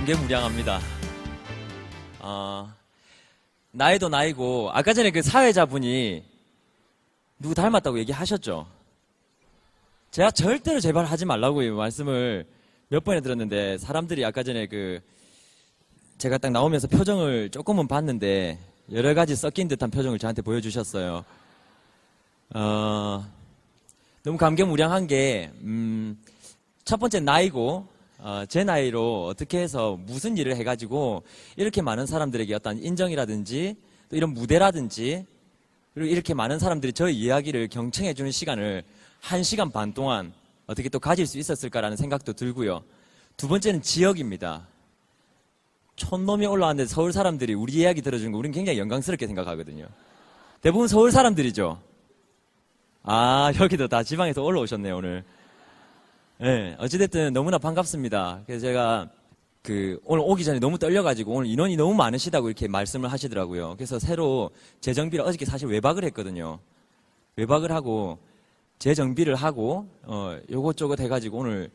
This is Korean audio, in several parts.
감개무량합니다. 나이도 나이고, 아까 전에 그 사회자분이 누구 닮았다고 얘기하셨죠? 제가 절대로 제발 하지 말라고 말씀을 몇 번에 들었는데, 사람들이 아까 전에 제가 딱 나오면서 표정을 조금은 봤는데, 여러 가지 섞인 듯한 표정을 저한테 보여주셨어요. 너무 감개무량한 게, 첫 번째 나이고, 제 나이로 어떻게 해서 무슨 일을 해가지고 이렇게 많은 사람들에게 어떤 인정이라든지 또 이런 무대라든지 그리고 이렇게 많은 사람들이 저의 이야기를 경청해주는 시간을 1시간 반 동안 어떻게 또 가질 수 있었을까라는 생각도 들고요. 두 번째는 지역입니다. 촌놈이 올라왔는데 서울 사람들이 우리 이야기 들어주는 거 우리는 굉장히 영광스럽게 생각하거든요. 대부분 서울 사람들이죠. 여기도 다 지방에서 올라오셨네요, 오늘. 네, 어찌됐든 너무나 반갑습니다. 그래서 제가 오늘 오기 전에 너무 떨려가지고 오늘 인원이 너무 많으시다고 이렇게 말씀을 하시더라고요. 그래서 새로 재정비를 어저께 사실 외박을 했거든요. 외박을 하고 재정비를 하고 요것저것 해가지고 오늘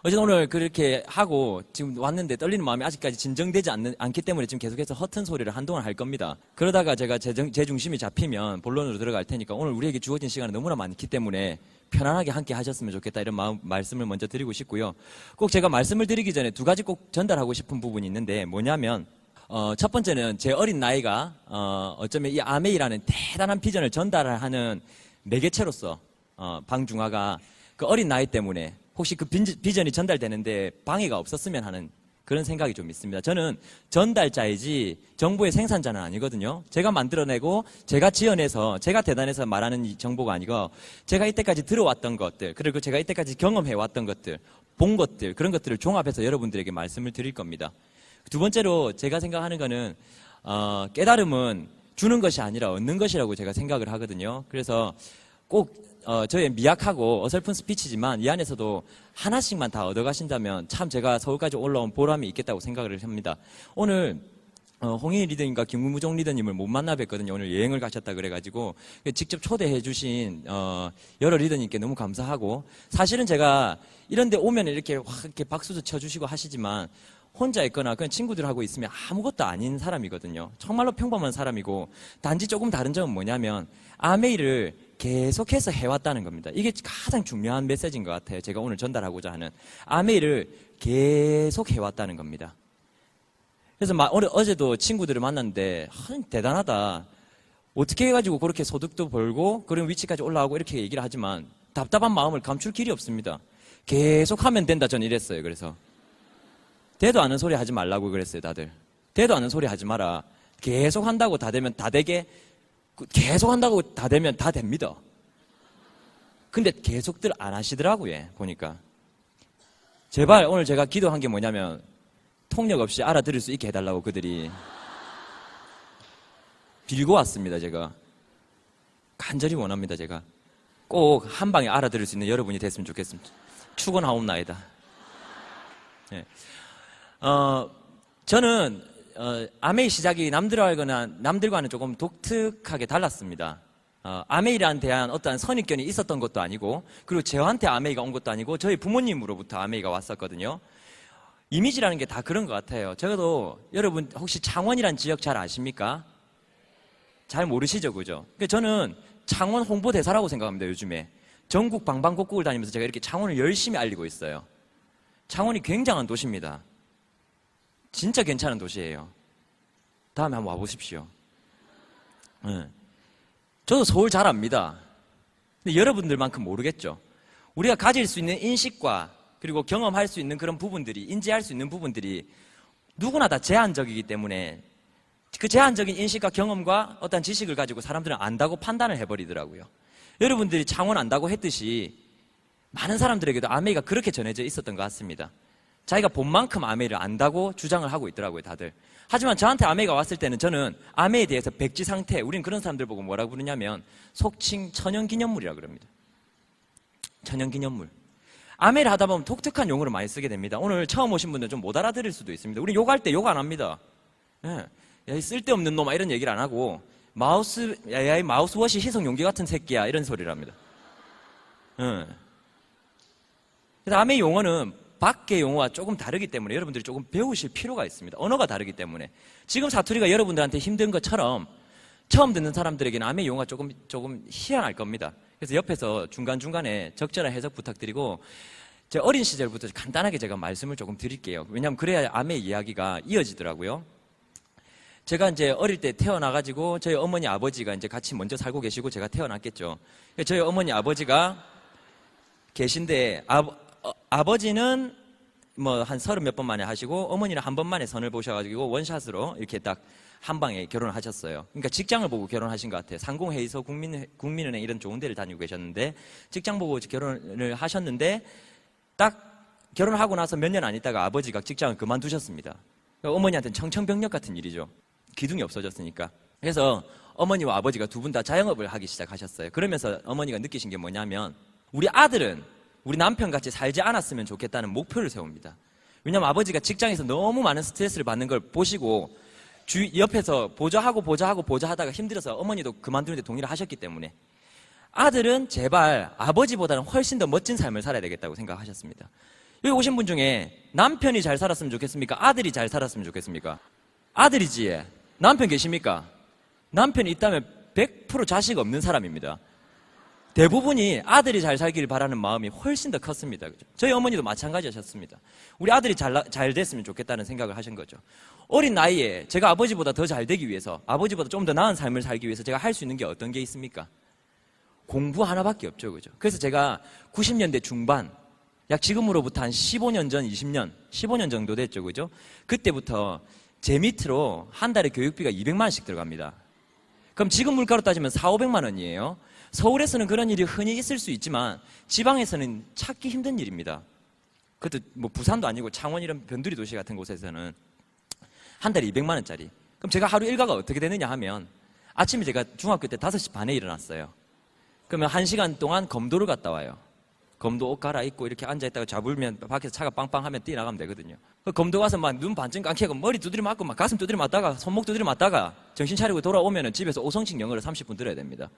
어쨌든 오늘 그렇게 하고 지금 왔는데 떨리는 마음이 아직까지 진정되지 않기 때문에 지금 계속해서 허튼 소리를 한동안 할 겁니다. 그러다가 제가 제 중심이 잡히면 본론으로 들어갈 테니까 오늘 우리에게 주어진 시간이 너무나 많기 때문에 편안하게 함께 하셨으면 좋겠다 이런 말씀을 먼저 드리고 싶고요. 꼭 제가 말씀을 드리기 전에 두 가지 꼭 전달하고 싶은 부분이 있는데 뭐냐면 첫 번째는 제 어린 나이가 어쩌면 이 아메이라는 대단한 비전을 전달하는 매개체로서 방중화가 그 어린 나이 때문에 혹시 그 비전이 전달되는데 방해가 없었으면 하는 그런 생각이 좀 있습니다. 저는 전달자이지 정보의 생산자는 아니거든요. 제가 만들어내고 제가 지어내서 제가 대단해서 말하는 이 정보가 아니고 제가 이때까지 들어왔던 것들 그리고 제가 이때까지 경험해왔던 것들 본 것들 그런 것들을 종합해서 여러분들에게 말씀을 드릴 겁니다. 두 번째로 제가 생각하는 거는 깨달음은 주는 것이 아니라 얻는 것이라고 제가 생각을 하거든요. 그래서 꼭 저의 미약하고 어설픈 스피치지만 이 안에서도 하나씩만 다 얻어가신다면 참 제가 서울까지 올라온 보람이 있겠다고 생각을 합니다. 오늘 홍인희 리더님과 김문종 리더님을 못 만나 뵀거든요. 오늘 여행을 가셨다 그래가지고 직접 초대해 주신 여러 리더님께 너무 감사하고 사실은 제가 이런 데 오면 이렇게 확 이렇게 박수도 쳐주시고 하시지만 혼자 있거나 그냥 친구들하고 있으면 아무것도 아닌 사람이거든요. 정말로 평범한 사람이고 단지 조금 다른 점은 뭐냐면 아메이를 계속해서 해왔다는 겁니다. 이게 가장 중요한 메시지인 것 같아요. 제가 오늘 전달하고자 하는 아메이를 계속 해왔다는 겁니다. 그래서 어제도 친구들을 만났는데 대단하다. 어떻게 해가지고 그렇게 소득도 벌고 그런 위치까지 올라가고 이렇게 얘기를 하지만 답답한 마음을 감출 길이 없습니다. 계속 하면 된다 저는 이랬어요. 그래서 대도 않은 소리 하지 말라고 그랬어요. 다들 대도 않은 소리 하지 마라. 계속 한다고 다 되면 다 되게 계속 한다고 다 되면 다 됩니다. 근데 계속들 안 하시더라고요. 보니까 제발 오늘 제가 기도한 게 뭐냐면 통역 없이 알아들을 수 있게 해달라고 그들이 빌고 왔습니다. 제가 간절히 원합니다. 제가 꼭 한 방에 알아들을 수 있는 여러분이 됐으면 좋겠습니다. 축원하옵나이다. 네. 저는 아메이 시작이 남들과는 조금 독특하게 달랐습니다. 아메이에 대한 어떠한 선입견이 있었던 것도 아니고 그리고 저한테 아메이가 온 것도 아니고 저희 부모님으로부터 아메이가 왔었거든요. 이미지라는 게 다 그런 것 같아요. 저도 여러분 혹시 창원이란 지역 잘 아십니까? 잘 모르시죠, 그죠? 저는 창원 홍보대사라고 생각합니다. 요즘에 전국 방방곡곡을 다니면서 제가 이렇게 창원을 열심히 알리고 있어요. 창원이 굉장한 도시입니다. 진짜 괜찮은 도시예요. 다음에 한번 와보십시오. 저도 서울 잘 압니다. 근데 여러분들만큼 모르겠죠. 우리가 가질 수 있는 인식과 그리고 경험할 수 있는 그런 부분들이 인지할 수 있는 부분들이 누구나 다 제한적이기 때문에 그 제한적인 인식과 경험과 어떤 지식을 가지고 사람들은 안다고 판단을 해버리더라고요. 여러분들이 창원 안다고 했듯이 많은 사람들에게도 아메이가 그렇게 전해져 있었던 것 같습니다. 자기가 본 만큼 아메이를 안다고 주장을 하고 있더라고요, 다들. 하지만 저한테 아메이가 왔을 때는 저는 아메이에 대해서 백지 상태, 우린 그런 사람들 보고 뭐라고 부르냐면 속칭 천연기념물이라고 그럽니다. 천연기념물. 아메이를 하다 보면 독특한 용어를 많이 쓰게 됩니다. 오늘 처음 오신 분들은 좀 못 알아들을 수도 있습니다. 우리 욕할 때 욕 안 합니다. 야, 이 쓸데없는 놈아 이런 얘기를 안 하고 야, 이 마우스워시 희석 용기 같은 새끼야 이런 소리를 합니다. 남의 용어는 밖의 용어와 조금 다르기 때문에 여러분들이 조금 배우실 필요가 있습니다. 언어가 다르기 때문에. 지금 사투리가 여러분들한테 힘든 것처럼 처음 듣는 사람들에게는 남의 용어가 조금 희한할 겁니다. 그래서 옆에서 중간중간에 적절한 해석 부탁드리고, 제 어린 시절부터 간단하게 제가 말씀을 조금 드릴게요. 왜냐하면 그래야 암의 이야기가 이어지더라고요. 제가 이제 어릴 때 태어나가지고 저희 어머니 아버지가 이제 같이 먼저 살고 계시고 제가 태어났겠죠. 저희 어머니 아버지가 계신데 아버지는 뭐 한 30몇 번 만에 하시고 어머니는 한 번 만에 선을 보셔가지고 원샷으로 이렇게 딱 한 방에 결혼을 하셨어요. 그러니까 직장을 보고 결혼하신 것 같아요. 상공회의소, 국민은행 이런 좋은 데를 다니고 계셨는데 직장 보고 결혼을 하셨는데 딱 결혼하고 나서 몇 년 안 있다가 아버지가 직장을 그만두셨습니다. 그러니까 어머니한테는 청천벽력 같은 일이죠. 기둥이 없어졌으니까. 그래서 어머니와 아버지가 두 분 다 자영업을 하기 시작하셨어요. 그러면서 어머니가 느끼신 게 뭐냐면 우리 아들은 우리 남편같이 살지 않았으면 좋겠다는 목표를 세웁니다. 왜냐하면 아버지가 직장에서 너무 많은 스트레스를 받는 걸 보시고 옆에서 보좌하고 하다가 힘들어서 어머니도 그만두는데 동의를 하셨기 때문에 아들은 제발 아버지보다는 훨씬 더 멋진 삶을 살아야 되겠다고 생각하셨습니다. 여기 오신 분 중에 남편이 잘 살았으면 좋겠습니까? 아들이 잘 살았으면 좋겠습니까? 아들이지. 남편 계십니까? 남편이 있다면 100% 자식 없는 사람입니다. 대부분이 아들이 잘 살기를 바라는 마음이 훨씬 더 컸습니다. 그죠? 저희 어머니도 마찬가지하셨습니다. 우리 아들이 잘 됐으면 좋겠다는 생각을 하신 거죠. 어린 나이에 제가 아버지보다 더 잘 되기 위해서, 아버지보다 좀 더 나은 삶을 살기 위해서 제가 할 수 있는 게 어떤 게 있습니까? 공부 하나밖에 없죠. 그죠? 그래서 제가 90년대 중반, 약 지금으로부터 한 15년 전, 15년 정도 됐죠. 그죠? 그때부터 제 밑으로 한 달에 교육비가 200만 원씩 들어갑니다. 그럼 지금 물가로 따지면 400~500만 원이에요. 서울에서는 그런 일이 흔히 있을 수 있지만 지방에서는 찾기 힘든 일입니다. 그것도 뭐 부산도 아니고 창원 이런 변두리 도시 같은 곳에서는 한 달에 200만 원짜리. 그럼 제가 하루 일과가 어떻게 되느냐 하면 아침에 제가 중학교 때 5시 반에 일어났어요. 그러면 1시간 동안 검도를 갔다 와요. 검도 옷 갈아입고 이렇게 앉아있다가 잡으면 밖에서 차가 빵빵하면 뛰어나가면 되거든요. 그 검도 가서 막 눈 반쯤 감기고 머리 두드려 맞고 막 가슴 두드려 맞다가 손목 두드려 맞다가 정신 차리고 돌아오면 집에서 오성식 영어를 30분 들어야 됩니다.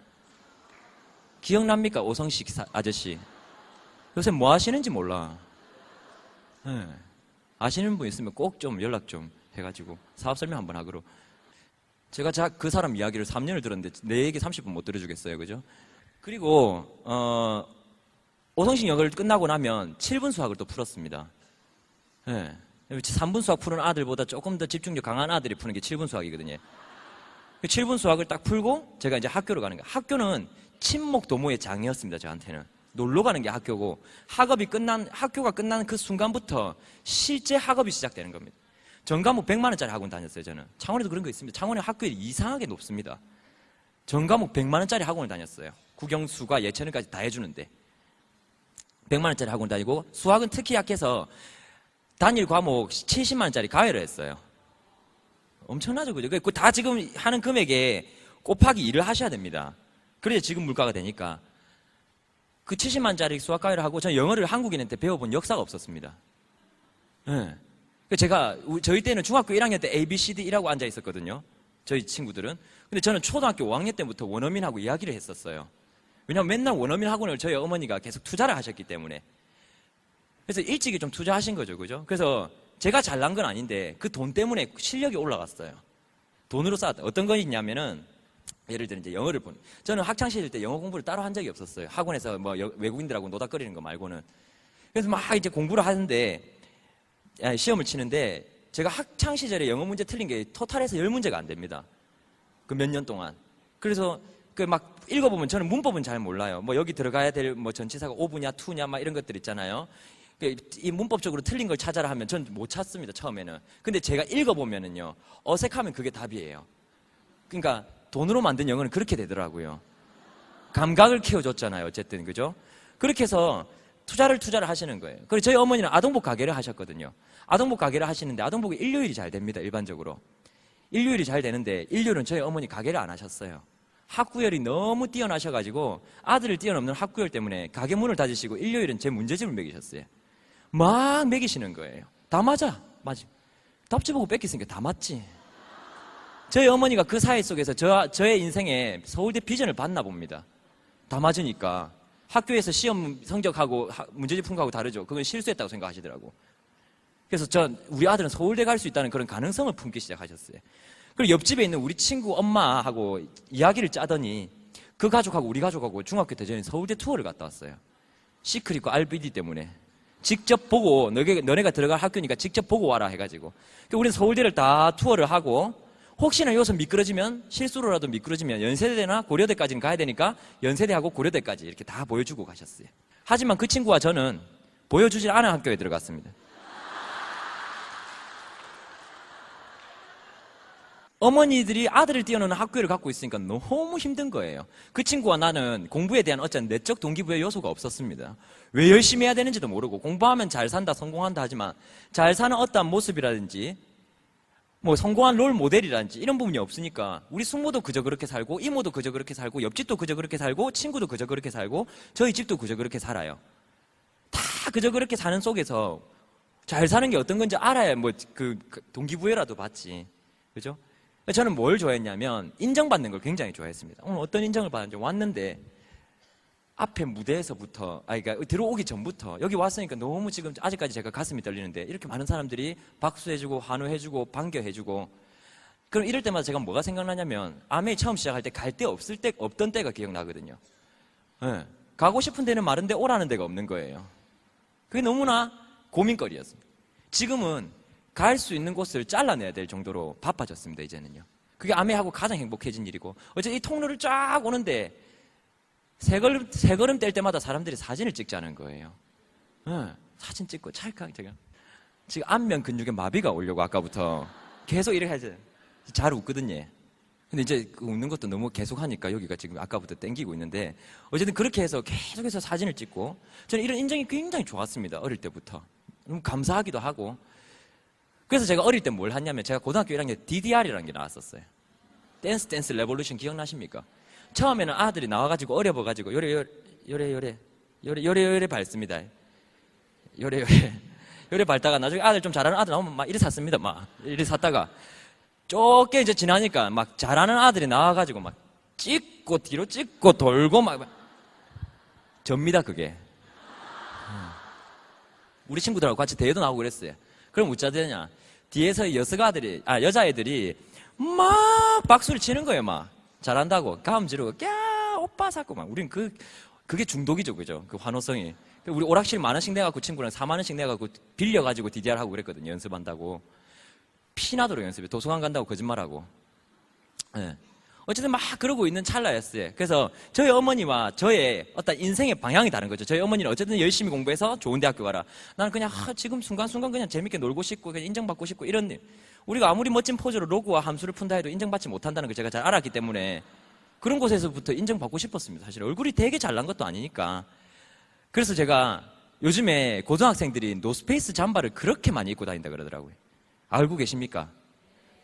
기억납니까? 오성식 아저씨. 요새 뭐 하시는지 몰라. 네. 아시는 분 있으면 꼭 좀 연락 좀 해가지고 사업 설명 한번 하기로. 제가 그 사람 이야기를 3년을 들었는데 내 얘기 30분 못 들어주겠어요. 그죠? 그리고 오성식 영어를 끝나고 나면 7분 수학을 또 풀었습니다. 네. 3분 수학 푸는 아들보다 조금 더 집중력 강한 아들이 푸는 게 7분 수학이거든요. 7분 수학을 딱 풀고 제가 이제 학교로 가는 거예요. 학교는 친목 도모의 장이었습니다. 저한테는. 놀러 가는 게 학교고 학교가 끝난 그 순간부터 실제 학업이 시작되는 겁니다. 전 과목 100만 원짜리 학원 다녔어요. 저는. 창원에도 그런 거 있습니다. 창원의 학교율이 이상하게 높습니다. 전 과목 100만 원짜리 학원을 다녔어요. 국영수가 예체능까지 다 해주는데 100만 원짜리 학원 다니고 수학은 특히 약해서 단일 과목 70만 원짜리 가외를 했어요. 엄청나죠. 그죠? 그 다 지금 하는 금액에 곱하기 2를 하셔야 됩니다. 그래야 지금 물가가 되니까. 그 70만 원짜리 수학 가외를 하고 저는 영어를 한국인한테 배워본 역사가 없었습니다. 네. 제가 저희 때는 중학교 1학년 때 A, B, C, D라고 앉아 있었거든요. 저희 친구들은. 근데 저는 초등학교 5학년 때부터 원어민하고 이야기를 했었어요. 왜냐하면 맨날 원어민 학원을 저희 어머니가 계속 투자를 하셨기 때문에. 그래서 일찍이 좀 투자하신 거죠. 그죠? 그래서 제가 잘난 건 아닌데 그 돈 때문에 실력이 올라갔어요. 돈으로 쌓았다. 어떤 거 있냐면은 예를 들어 이제 영어를 저는 학창시절 때 영어 공부를 따로 한 적이 없었어요. 학원에서 뭐 외국인들하고 노닥거리는 거 말고는. 그래서 막 이제 공부를 하는데 시험을 치는데 제가 학창시절에 영어 문제 틀린 게 토탈에서 10문제가 안 됩니다. 그 몇 년 동안. 그래서 그 막 읽어보면 저는 문법은 잘 몰라요. 뭐 여기 들어가야 될 뭐 전치사가 오브냐 투냐 막 이런 것들 있잖아요. 이 문법적으로 틀린 걸 찾아라 하면 전 못 찾습니다. 처음에는. 근데 제가 읽어보면은요 어색하면 그게 답이에요. 그러니까 돈으로 만든 영어는 그렇게 되더라고요. 감각을 키워줬잖아요. 어쨌든 그죠? 그렇게 해서 투자를 하시는 거예요. 그리고 저희 어머니는 아동복 가게를 하셨거든요. 아동복 가게를 하시는데 아동복이 일요일이 잘 됩니다. 일반적으로. 일요일이 잘 되는데 일요일은 저희 어머니 가게를 안 하셨어요. 학구열이 너무 뛰어나셔가지고 아들을 뛰어넘는 학구열 때문에 가게 문을 닫으시고 일요일은 제 문제집을 매기셨어요. 막 매기시는 거예요. 다 맞아. 답지 보고 뺏겼으니까 다 맞지. 저희 어머니가 그 사회 속에서 저의 인생에 서울대 비전을 봤나 봅니다. 다 맞으니까. 학교에서 시험 성적하고 문제집 푼 거하고 다르죠. 그건 실수했다고 생각하시더라고. 그래서 우리 아들은 서울대 갈 수 있다는 그런 가능성을 품기 시작하셨어요. 그리고 옆집에 있는 우리 친구 엄마하고 이야기를 짜더니 그 가족하고 우리 가족하고 중학교 때 전에 서울대 투어를 갔다 왔어요. 시크릿과 RBD 때문에. 직접 보고 너네가 들어갈 학교니까 직접 보고 와라 해가지고. 우리는 서울대를 다 투어를 하고 혹시나 여기서 미끄러지면 실수로라도 미끄러지면 연세대나 고려대까지는 가야 되니까 연세대하고 고려대까지 이렇게 다 보여주고 가셨어요. 하지만 그 친구와 저는 보여주질 않은 학교에 들어갔습니다. 어머니들이 아들을 띄워놓는 학교를 갖고 있으니까 너무 힘든 거예요. 그 친구와 나는 공부에 대한 어떤 내적 동기부여 요소가 없었습니다. 왜 열심히 해야 되는지도 모르고 공부하면 잘 산다, 성공한다 하지만 잘 사는 어떠한 모습이라든지 뭐 성공한 롤 모델이라든지 이런 부분이 없으니까 우리 숙모도 그저 그렇게 살고 이모도 그저 그렇게 살고 옆집도 그저 그렇게 살고 친구도 그저 그렇게 살고 저희 집도 그저 그렇게 살아요. 다 그저 그렇게 사는 속에서 잘 사는 게 어떤 건지 알아야 뭐 그 동기부여라도 받지. 그죠? 저는 뭘 좋아했냐면 인정받는 걸 굉장히 좋아했습니다. 오늘 어떤 인정을 받았는지 왔는데 앞에 무대에서부터 그러니까 들어오기 전부터 여기 왔으니까 너무 지금 아직까지 제가 가슴이 떨리는데 이렇게 많은 사람들이 박수해주고 환호해주고 반겨해주고 그럼 이럴 때마다 제가 뭐가 생각나냐면 아메이 처음 시작할 때 갈 데 없던 때가 기억나거든요. 네. 가고 싶은 데는 많은데 오라는 데가 없는 거예요. 그게 너무나 고민거리였습니다. 지금은 갈 수 있는 곳을 잘라내야 될 정도로 바빠졌습니다, 이제는요. 그게 아메하고 가장 행복해진 일이고, 어제 이 통로를 쫙 오는데, 세 걸음 뗄 때마다 사람들이 사진을 찍자는 거예요. 사진 찍고 찰칵 제가. 지금 안면 근육에 마비가 오려고 아까부터 계속 이렇게 하지. 잘 웃거든요. 근데 이제 그 웃는 것도 너무 계속 하니까 여기가 지금 아까부터 땡기고 있는데, 어쨌든 그렇게 해서 계속해서 사진을 찍고, 저는 이런 인정이 굉장히 좋았습니다, 어릴 때부터. 너무 감사하기도 하고, 그래서 제가 어릴 때 뭘 했냐면 제가 고등학교 1학년 DDR이라는 게 나왔었어요. 댄스 레볼루션 기억나십니까? 처음에는 아들이 나와가지고 어려워가지고 요래 밟습니다. 요래 밟다가 나중에 아들 좀 잘하는 아들 나오면 막 이래 샀습니다. 막 이래 샀다가 좁게 이제 지나니까 막 잘하는 아들이 나와가지고 막 찍고 뒤로 찍고 돌고 막 접니다 그게. 우리 친구들하고 같이 대회도 나오고 그랬어요. 그럼 어쩌 되냐? 뒤에서 여자애들이 막 박수를 치는 거예요, 막. 잘한다고. 가음 지르고, 꺄, 오빠 사고, 막. 우린 그게 중독이죠, 그죠? 그 환호성이. 우리 오락실 만원씩 내갖고 친구랑 4만원씩 내갖고 빌려가지고 DDR 하고 그랬거든요, 연습한다고. 피나도록 연습해. 도서관 간다고 거짓말하고. 네. 어쨌든 막 그러고 있는 찰나였어요. 그래서 저희 어머니와 저의 어떤 인생의 방향이 다른 거죠. 저희 어머니는 어쨌든 열심히 공부해서 좋은 대학교 가라. 나는 그냥 지금 순간순간 그냥 재밌게 놀고 싶고 그냥 인정받고 싶고 이런 일. 우리가 아무리 멋진 포즈로 로그와 함수를 푼다 해도 인정받지 못한다는 걸 제가 잘 알았기 때문에 그런 곳에서부터 인정받고 싶었습니다. 사실 얼굴이 되게 잘난 것도 아니니까. 그래서 제가 요즘에 고등학생들이 노스페이스 잠바를 그렇게 많이 입고 다닌다 그러더라고요. 알고 계십니까?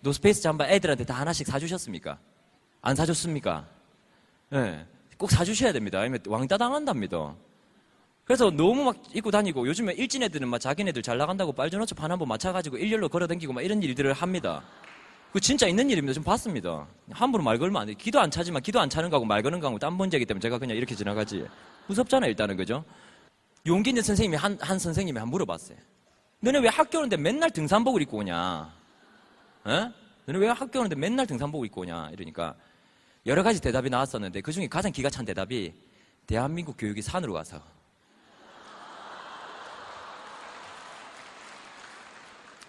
노스페이스 잠바 애들한테 다 하나씩 사주셨습니까? 안 사줬습니까? 네. 꼭 사주셔야 됩니다. 아니면 왕따 당한답니다. 그래서 너무 막 입고 다니고 요즘에 일진 애들은 막 자기네들 잘 나간다고 빨주노초 판 한번 맞춰가지고 일렬로 걸어다니고 막 이런 일들을 합니다. 그 진짜 있는 일입니다. 좀 봤습니다. 함부로 말 걸면 안 돼. 기도 안 차지만 기도 안 차는 거하고 말 거는 거하고 딴 문제이기 때문에 제가 그냥 이렇게 지나가지. 무섭잖아요, 일단은. 그죠? 용기 있는 선생님이 한 선생님이 물어봤어요. 너네 왜 학교 오는데 맨날 등산복을 입고 오냐? 에? 너네 왜 학교 오는데 맨날 등산복을 입고 오냐? 이러니까 여러 가지 대답이 나왔었는데 그 중에 가장 기가 찬 대답이 대한민국 교육이 산으로 가서.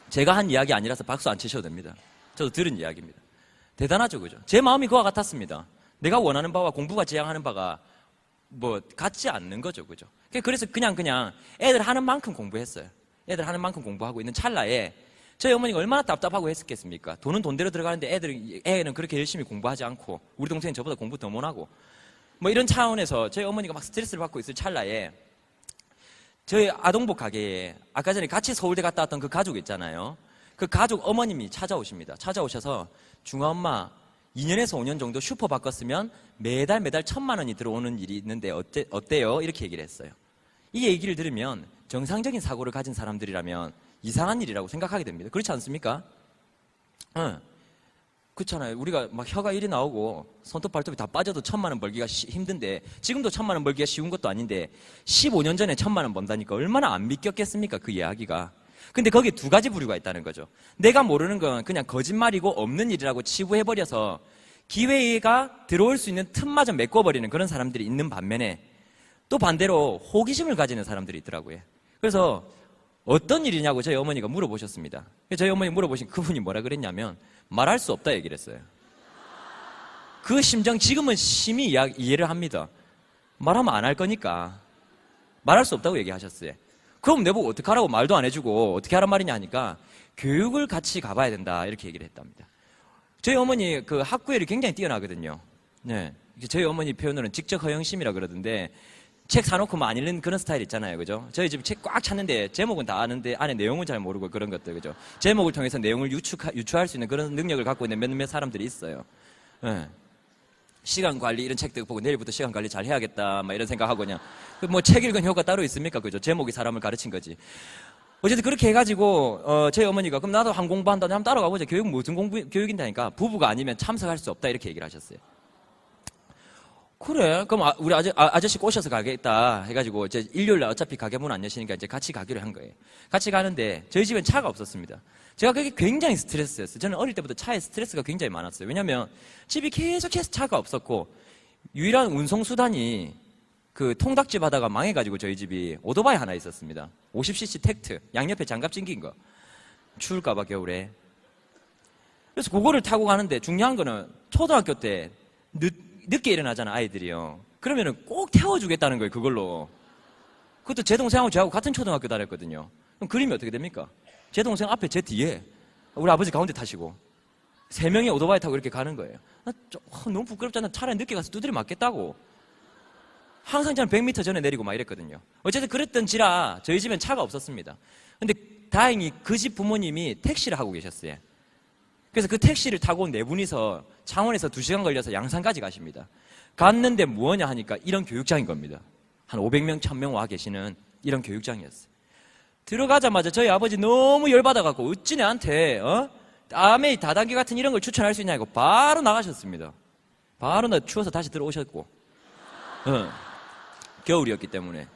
제가 한 이야기 아니라서 박수 안 치셔도 됩니다. 저도 들은 이야기입니다. 대단하죠, 그죠? 제 마음이 그와 같았습니다. 내가 원하는 바와 공부가 지향하는 바가 뭐 같지 않는 거죠, 그죠? 그래서 그냥 애들 하는 만큼 공부했어요. 애들 하는 만큼 공부하고 있는 찰나에 저희 어머니가 얼마나 답답하고 했었겠습니까? 돈은 돈대로 들어가는데 애는 그렇게 열심히 공부하지 않고 우리 동생은 저보다 공부 더 못하고 뭐 이런 차원에서 저희 어머니가 막 스트레스를 받고 있을 찰나에 저희 아동복 가게에 아까 전에 같이 서울대 갔다 왔던 그 가족 있잖아요. 그 가족 어머님이 찾아오십니다. 찾아오셔서 중아엄마 2년에서 5년 정도 슈퍼 바꿨으면 매달 1,000만 원이 들어오는 일이 있는데 어때요? 이렇게 얘기를 했어요. 이 얘기를 들으면 정상적인 사고를 가진 사람들이라면 이상한 일이라고 생각하게 됩니다. 그렇지 않습니까? 그렇잖아요. 우리가 막 혀가 이리 나오고 손톱 발톱이 다 빠져도 1,000만 원 벌기가 힘든데, 지금도 1,000만 원 벌기가 쉬운 것도 아닌데 15년 전에 1,000만 원 번다니까 얼마나 안 믿겼겠습니까, 그 이야기가. 근데 거기에 두 가지 부류가 있다는 거죠. 내가 모르는 건 그냥 거짓말이고 없는 일이라고 치부해버려서 기회가 들어올 수 있는 틈마저 메꿔버리는 그런 사람들이 있는 반면에, 또 반대로 호기심을 가지는 사람들이 있더라고요. 그래서 어떤 일이냐고 저희 어머니가 물어보셨습니다. 저희 어머니 물어보신 그분이 뭐라 그랬냐면, 말할 수 없다 얘기를 했어요. 그 심정 지금은 심히 이해를 합니다. 말하면 안 할 거니까 말할 수 없다고 얘기하셨어요. 그럼 내보고 어떡하라고, 말도 안 해주고 어떻게 하란 말이냐 하니까, 교육을 같이 가봐야 된다 이렇게 얘기를 했답니다. 저희 어머니 그 학구열이 굉장히 뛰어나거든요. 네, 저희 어머니 표현으로는 직접 허영심이라 그러던데, 책 사놓고 안 읽는 그런 스타일 있잖아요, 그죠? 저희 집 책 꽉 찾는데 제목은 다 아는데 안에 내용은 잘 모르고 그런 것들, 그죠? 제목을 통해서 내용을 유추할 수 있는 그런 능력을 갖고 있는 몇몇 사람들이 있어요. 네. 시간 관리 이런 책들 보고 내일부터 시간 관리 잘 해야겠다 막 이런 생각하고, 그냥 뭐 책 읽은 효과 따로 있습니까, 그죠? 제목이 사람을 가르친 거지. 어쨌든 그렇게 해가지고 저희 어머니가 그럼 나도 한 공부한다니 한번 따라가 보자. 교육 무슨 교육인다니까, 부부가 아니면 참석할 수 없다 이렇게 얘기를 하셨어요. 그래, 그럼 우리 아저씨 꼬셔서 가겠다 해가지고 이제 일요일날 어차피 가게 문 안 여시니까 이제 같이 가기로 한 거예요. 같이 가는데 저희 집엔 차가 없었습니다. 제가 그게 굉장히 스트레스였어요. 저는 어릴 때부터 차에 스트레스가 굉장히 많았어요. 왜냐면 집이 계속해서 차가 없었고, 유일한 운송수단이 그 통닭집 하다가 망해가지고 저희 집이 오토바이 하나 있었습니다. 50cc 텍트, 양옆에 장갑 찡긴 거. 추울까봐 겨울에. 그래서 그거를 타고 가는데, 중요한 거는 초등학교 때 늦게 일어나잖아, 아이들이요. 그러면은 꼭 태워주겠다는 거예요, 그걸로. 그것도 제 동생하고 저하고 같은 초등학교 다녔거든요. 그럼 그림이 어떻게 됩니까? 제 동생 앞에, 제 뒤에, 우리 아버지 가운데 타시고 3명이 오토바이 타고 이렇게 가는 거예요. 너무 부끄럽잖아. 차라리 늦게 가서 두드려 맞겠다고. 항상 저는 100m 전에 내리고 막 이랬거든요. 어쨌든 그랬던지라 저희 집엔 차가 없었습니다. 근데 다행히 그 집 부모님이 택시를 하고 계셨어요. 그래서 그 택시를 타고 4분이서 창원에서 2시간 걸려서 양산까지 가십니다. 갔는데 뭐냐 하니까 이런 교육장인 겁니다. 한 500명, 1000명 와 계시는 이런 교육장이었어요. 들어가자마자 저희 아버지 너무 열받아갖고, 어찌 내한테 아메이 다단계 같은 이런 걸 추천할 수 있냐고 바로 나가셨습니다. 바로 추워서 다시 들어오셨고, 겨울이었기 때문에.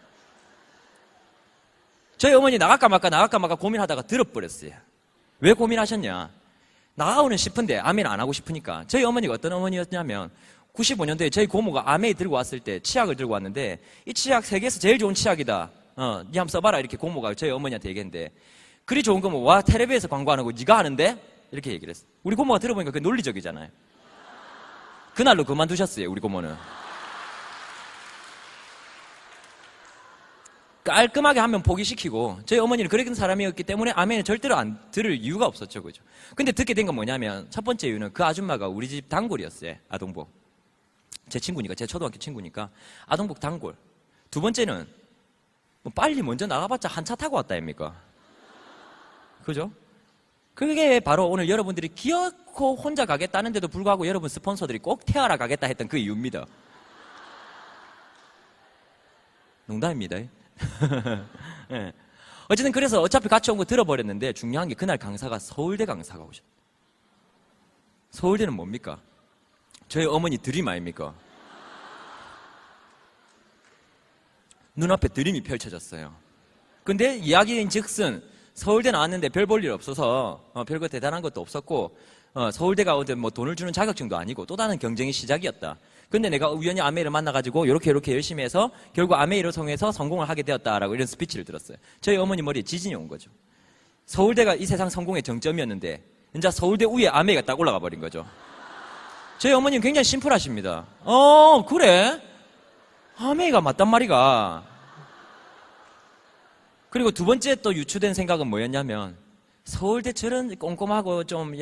저희 어머니 나갈까 말까 고민하다가 들어버렸어요. 왜 고민하셨냐? 나가고는 싶은데 아메이는 안 하고 싶으니까. 저희 어머니가 어떤 어머니였냐면, 95년도에 저희 고모가 아메이 들고 왔을 때 치약을 들고 왔는데, 이 치약 세계에서 제일 좋은 치약이다, 니 한번 써봐라 이렇게 고모가 저희 어머니한테 얘기했는데, 그리 좋은 거면 와 텔레비에서 광고하는 거 네가 하는데? 이렇게 얘기를 했어요. 우리 고모가 들어보니까 그게 논리적이잖아요. 그날로 그만두셨어요, 우리 고모는. 깔끔하게 하면 포기시키고, 저희 어머니는 그런 사람이었기 때문에 아멘을 절대로 안 들을 이유가 없었죠, 그죠? 근데 듣게 된 건 뭐냐면, 첫 번째 이유는 그 아줌마가 우리 집 단골이었어요, 아동복. 제 친구니까, 제 초등학교 친구니까 아동복 단골. 두 번째는 뭐 빨리 먼저 나가봤자 한 차 타고 왔다 아닙니까? 그죠? 그게 바로 오늘 여러분들이 기어코 혼자 가겠다는데도 불구하고 여러분 스폰서들이 꼭 태워라 가겠다 했던 그 이유입니다. 농담입니다. 네. 어쨌든 그래서 어차피 같이 온 거 들어버렸는데, 중요한 게 그날 강사가 서울대 강사가 오셨어요. 서울대는 뭡니까? 저희 어머니 드림 아닙니까? 눈앞에 드림이 펼쳐졌어요. 근데 이야기인 즉슨 서울대 나왔는데 별 볼 일 없어서 별거 대단한 것도 없었고, 서울대가 뭐 돈을 주는 자격증도 아니고 또 다른 경쟁의 시작이었다. 근데 내가 우연히 아메이를 만나가지고 이렇게 열심히 해서 결국 아메이를 통해서 성공을 하게 되었다라고 이런 스피치를 들었어요. 저희 어머니 머리에 지진이 온 거죠. 서울대가 이 세상 성공의 정점이었는데 이제 서울대 위에 아메이가 딱 올라가 버린 거죠. 저희 어머니는 굉장히 심플하십니다. 그래? 아메이가 맞단 말이가. 그리고 두 번째 또 유추된 생각은 뭐였냐면, 서울대 저런 꼼꼼하고 좀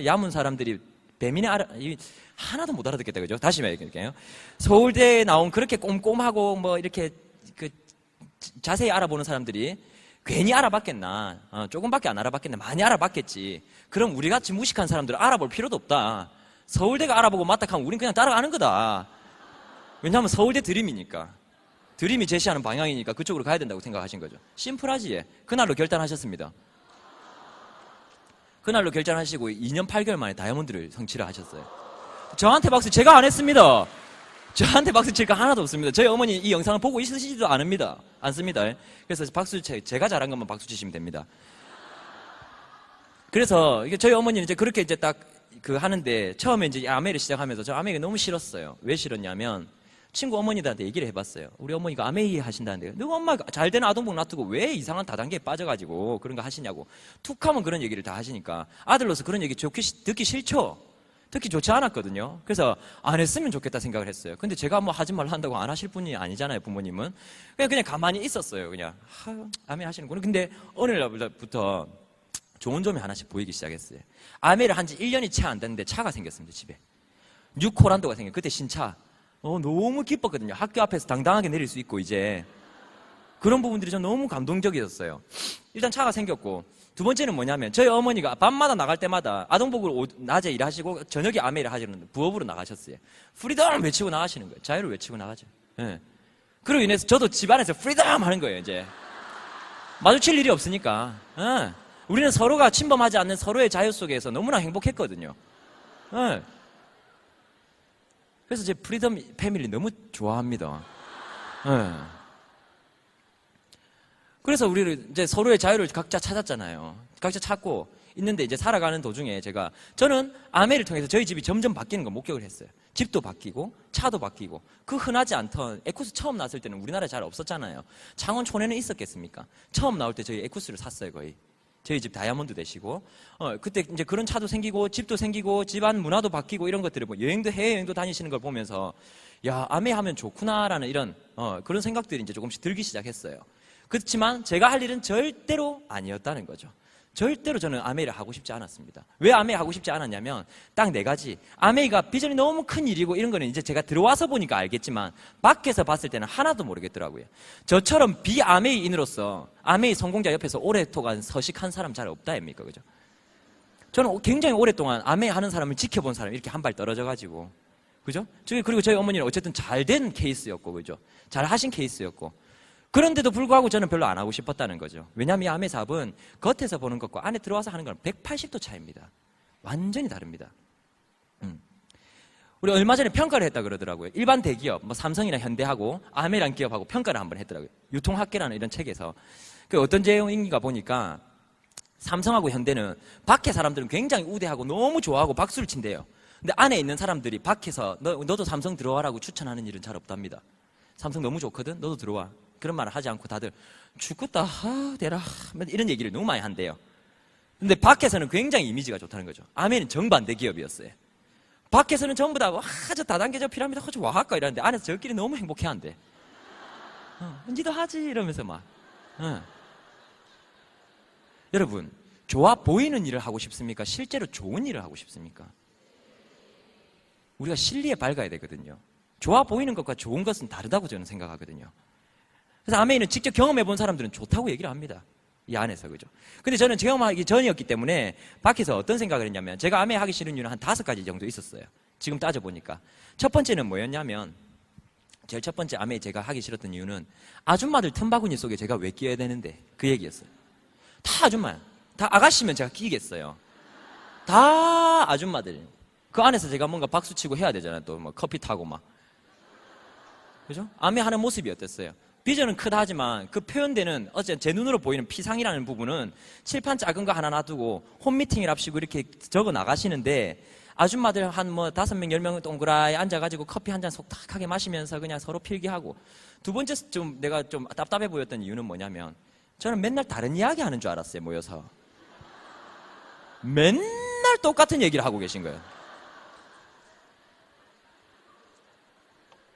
야문 사람들이 배민의 하나도 못 알아듣겠다, 그죠? 다시 말해볼게요. 서울대에 나온 그렇게 꼼꼼하고 뭐 이렇게 자세히 알아보는 사람들이 괜히 알아봤겠나? 조금밖에 안 알아봤겠나? 많이 알아봤겠지. 그럼 우리같이 무식한 사람들은 알아볼 필요도 없다. 서울대가 알아보고 맞다 하면 우린 그냥 따라가는 거다. 왜냐하면 서울대 드림이니까. 드림이 제시하는 방향이니까 그쪽으로 가야 된다고 생각하신 거죠. 심플하지. 그날로 결단하셨습니다. 그날로 결정하시고 2년 8개월 만에 다이아몬드를 성취를 하셨어요. 저한테 박수 제가 안 했습니다. 저한테 박수 칠 거 하나도 없습니다. 저희 어머니 이 영상을 보고 있으시지도 않습니다. 그래서 박수 제가 잘한 것만 박수 치시면 됩니다. 그래서 이게 저희 어머니는 이제 그렇게 이제 딱 그 하는데 처음에 이제 아메를 시작하면서 저 아메가 너무 싫었어요. 왜 싫었냐면 친구 어머니들한테 얘기를 해봤어요. 우리 어머니가 아메이 하신다는데 너 엄마가 잘된 아동복 놔두고 왜 이상한 다단계에 빠져가지고 그런 거 하시냐고 툭 하면 그런 얘기를 다 하시니까 아들로서 그런 얘기 듣기 싫죠. 듣기 좋지 않았거든요. 그래서 안 했으면 좋겠다 생각을 했어요. 근데 제가 뭐 하지 말라 한다고 안 하실 분이 아니잖아요. 부모님은. 그냥 가만히 있었어요. 그냥 아메 하시는구나. 근데 어느 날부터 좋은 점이 하나씩 보이기 시작했어요. 아메를 한 지 1년이 채 안 됐는데 차가 생겼습니다. 집에 뉴코란도가 생겨요. 그때 신차. 너무 기뻤거든요. 학교 앞에서 당당하게 내릴 수 있고 이제 그런 부분들이 전 너무 감동적이었어요. 일단 차가 생겼고 두 번째는 뭐냐면 저희 어머니가 밤마다 나갈 때마다 아동복을 낮에 일하시고 저녁에 아메를 하시는데 부업으로 나가셨어요. 프리덤 외치고 나가시는 거예요. 자유를 외치고 나가죠. 예. 그로 인해서 저도 집안에서 프리덤 하는 거예요. 이제 마주칠 일이 없으니까. 예. 우리는 서로가 침범하지 않는 서로의 자유 속에서 너무나 행복했거든요. 예. 그래서 제 프리덤 패밀리 너무 좋아합니다. 예. 그래서 우리를 이제 서로의 자유를 각자 찾았잖아요. 각자 찾고 있는데 이제 살아가는 도중에 저는 아메를 통해서 저희 집이 점점 바뀌는 걸 목격을 했어요. 집도 바뀌고 차도 바뀌고 그 흔하지 않던 에쿠스 처음 나왔을 때는 우리나라에 잘 없었잖아요. 창원촌에는 있었겠습니까? 처음 나올 때 저희 에쿠스를 샀어요. 거의 저희 집 다이아몬드 되시고 그때 이제 그런 차도 생기고 집도 생기고 집안 문화도 바뀌고 이런 것들을 여행도 해외여행도 다니시는 걸 보면서 야 아메 하면 좋구나라는 이런 그런 생각들이 이제 조금씩 들기 시작했어요. 그렇지만 제가 할 일은 절대로 아니었다는 거죠. 절대로 저는 아메이를 하고 싶지 않았습니다. 왜 아메이 하고 싶지 않았냐면 딱 네 가지. 아메이가 비전이 너무 큰 일이고 이런 거는 이제 제가 들어와서 보니까 알겠지만 밖에서 봤을 때는 하나도 모르겠더라고요. 저처럼 비아메이인으로서 아메이 성공자 옆에서 오랫동안 서식한 사람 잘 없다 아닙니까? 그죠? 저는 굉장히 오랫동안 아메이 하는 사람을 지켜본 사람 이렇게 한 발 떨어져가지고 그죠? 그리고 저희 어머니는 어쨌든 잘된 케이스였고 그죠? 잘 하신 케이스였고 그런데도 불구하고 저는 별로 안 하고 싶었다는 거죠. 왜냐하면 이 아메 사업은 겉에서 보는 것과 안에 들어와서 하는 건 180도 차이입니다. 완전히 다릅니다. 우리 얼마 전에 평가를 했다 그러더라고요. 일반 대기업, 뭐 삼성이나 현대하고 아메라는 기업하고 평가를 한번 했더라고요. 유통학계라는 이런 책에서. 그 어떤 내용인가 보니까 삼성하고 현대는 밖에 사람들은 굉장히 우대하고 너무 좋아하고 박수를 친대요. 근데 안에 있는 사람들이 밖에서 너도 삼성 들어와라고 추천하는 일은 잘 없답니다. 삼성 너무 좋거든? 너도 들어와. 그런 말을 하지 않고 다들 죽겠다, 대라 이런 얘기를 너무 많이 한대요. 근데 밖에서는 굉장히 이미지가 좋다는 거죠. 아메는 정반대 기업이었어요. 밖에서는 전부 다 저 다단계 저 피라미드 허저 와할까 이러는데 안에서 저끼리 너무 행복해한대. 언제도 하지 이러면서 막. 여러분 좋아 보이는 일을 하고 싶습니까? 실제로 좋은 일을 하고 싶습니까? 우리가 실리에 밝아야 되거든요. 좋아 보이는 것과 좋은 것은 다르다고 저는 생각하거든요. 그래서 아메이는 직접 경험해 본 사람들은 좋다고 얘기를 합니다. 이 안에서, 그죠? 근데 저는 경험하기 전이었기 때문에 밖에서 어떤 생각을 했냐면 제가 아메이 하기 싫은 이유는 한 5가지 정도 있었어요. 지금 따져보니까. 첫 번째는 뭐였냐면 제일 첫 번째 아메이 제가 하기 싫었던 이유는 아줌마들 틈바구니 속에 제가 왜 끼어야 되는데 그 얘기였어요. 다 아줌마야. 다 아가씨면 제가 끼겠어요. 다 아줌마들. 그 안에서 제가 뭔가 박수치고 해야 되잖아요. 또 뭐 커피 타고 막. 그죠? 아메이 하는 모습이 어땠어요? 비전은 크다 하지만 그 표현되는 어쨌든 제 눈으로 보이는 피상이라는 부분은 칠판 작은 거 하나 놔두고 홈미팅이랍시고 이렇게 적어 나가시는데 아줌마들 한 뭐 5명, 10명 동그라이 앉아가지고 커피 한 잔 속닥하게 마시면서 그냥 서로 필기하고 두 번째 내가 좀 답답해 보였던 이유는 뭐냐면 저는 맨날 다른 이야기 하는 줄 알았어요. 모여서 맨날 똑같은 얘기를 하고 계신 거예요.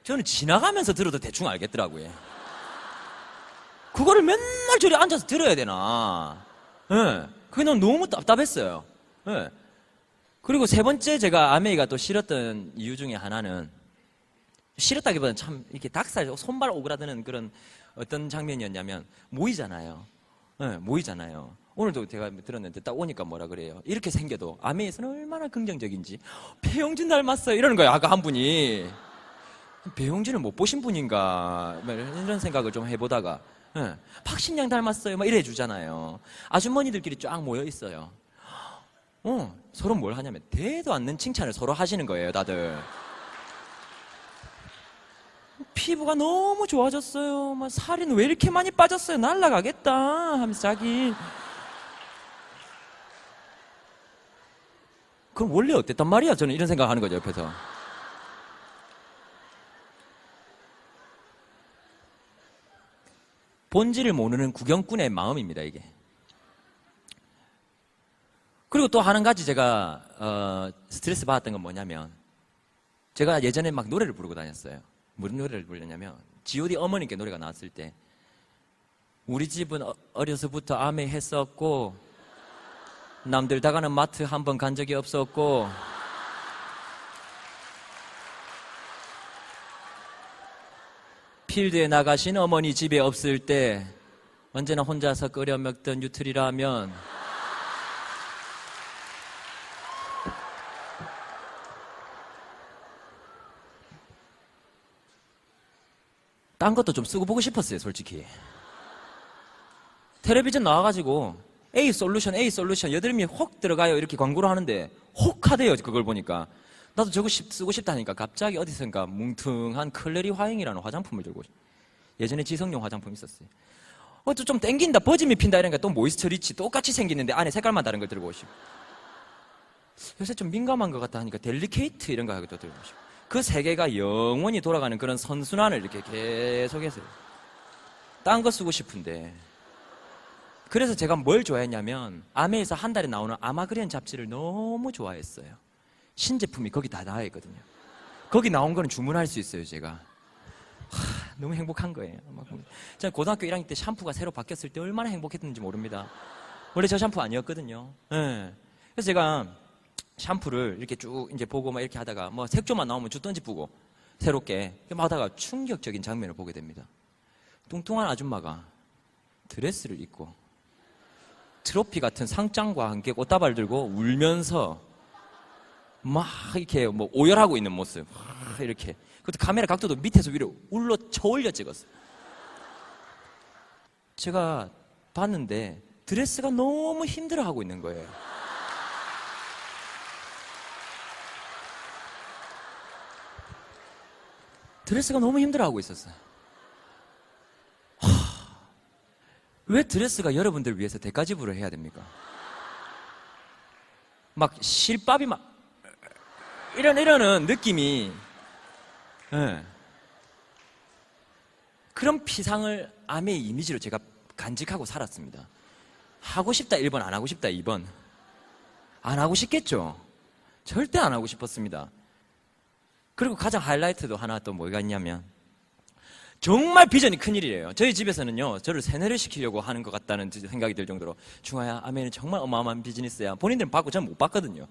저는 지나가면서 들어도 대충 알겠더라고요. 그거를 맨날 저리 앉아서 들어야 되나. 예. 그게 너무 답답했어요. 예. 그리고 세 번째 제가 아메이가 또 싫었던 이유 중에 하나는 싫었다기보다는 참 이렇게 닭살, 손발 오그라드는 그런 어떤 장면이었냐면 모이잖아요. 예, 모이잖아요. 오늘도 제가 들었는데 딱 오니까 뭐라 그래요. 이렇게 생겨도 아메이에서는 얼마나 긍정적인지 배용준 닮았어요. 이러는 거예요. 아까 한 분이. 배용준을 못 보신 분인가 이런 생각을 좀 해보다가 박신양 닮았어요 막 이래 주잖아요. 아주머니들끼리 쫙 모여 있어요. 서로 뭘 하냐면 대도 않는 칭찬을 서로 하시는 거예요, 다들. 피부가 너무 좋아졌어요. 막 살은 왜 이렇게 많이 빠졌어요? 날라가겠다 하면서 자기. 그럼 원래 어땠단 말이야? 저는 이런 생각하는 거죠, 옆에서. 본질을 모르는 구경꾼의 마음입니다, 이게. 그리고 또 한 가지 제가 스트레스 받았던 건 뭐냐면, 제가 예전에 막 노래를 부르고 다녔어요. 무슨 노래를 부르냐면 G.O.D 어머니께 노래가 나왔을 때, 우리 집은 어려서부터 암해했었고 남들 다 가는 마트 한 번 간 적이 없었고 필드에 나가신 어머니 집에 없을 때 언제나 혼자서 끓여 먹던 뉴트리라면, 딴 것도 좀 쓰고 보고 싶었어요, 솔직히. 텔레비전 나와가지고 A 솔루션 여드름이 혹 들어가요 이렇게 광고를 하는데 혹 하대요. 그걸 보니까 나도 저거 쓰고 싶다니까 갑자기 어디선가 뭉퉁한 클레리 화잉이라는 화장품을 들고, 예전에 지성용 화장품 있었어요. 좀 땡긴다, 버짐이 핀다 이러니까 또 모이스처 리치 똑같이 생기는데 안에 색깔만 다른 걸 들고 오시고, 요새 좀 민감한 것 같다 하니까 델리케이트 이런 거 하고 또 들고 오시고, 그 세 개가 영원히 돌아가는 그런 선순환을 이렇게 계속해서 딴 거 쓰고 싶은데. 그래서 제가 뭘 좋아했냐면 아메에서 한 달에 나오는 아마그리안 잡지를 너무 좋아했어요. 신제품이 거기 다 나와 있거든요. 거기 나온 거는 주문할 수 있어요, 제가. 너무 행복한 거예요. 제가 고등학교 1학년 때 샴푸가 새로 바뀌었을 때 얼마나 행복했는지 모릅니다. 원래 저 샴푸 아니었거든요. 네. 그래서 제가 샴푸를 이렇게 쭉 이제 보고 막 이렇게 하다가 뭐 색조만 나오면 쭉 던지뿌고 새롭게 막 하다가 충격적인 장면을 보게 됩니다. 뚱뚱한 아줌마가 드레스를 입고 트로피 같은 상장과 함께 꽃다발 들고 울면서 막 이렇게 뭐 오열하고 있는 모습. 이렇게. 그것도 카메라 각도도 밑에서 위로 울러 쳐올려 찍었어요. 제가 봤는데 드레스가 너무 힘들어하고 있는 거예요. 드레스가 너무 힘들어하고 있었어요. 왜 드레스가 여러분들 위해서 대가지불을 해야 됩니까? 막 실밥이 막 이러는 느낌이, 네. 그런 피상을 암의 이미지로 제가 간직하고 살았습니다. 하고 싶다 1번, 안 하고 싶다 2번. 안 하고 싶겠죠? 절대 안 하고 싶었습니다. 그리고 가장 하이라이트도 하나 또 뭐가 있냐면, 정말 비전이 큰일이에요. 저희 집에서는요, 저를 세뇌를 시키려고 하는 것 같다는 생각이 들 정도로, 중화야, 아메는 정말 어마어마한 비즈니스야. 본인들은 받고 저는 못 받거든요.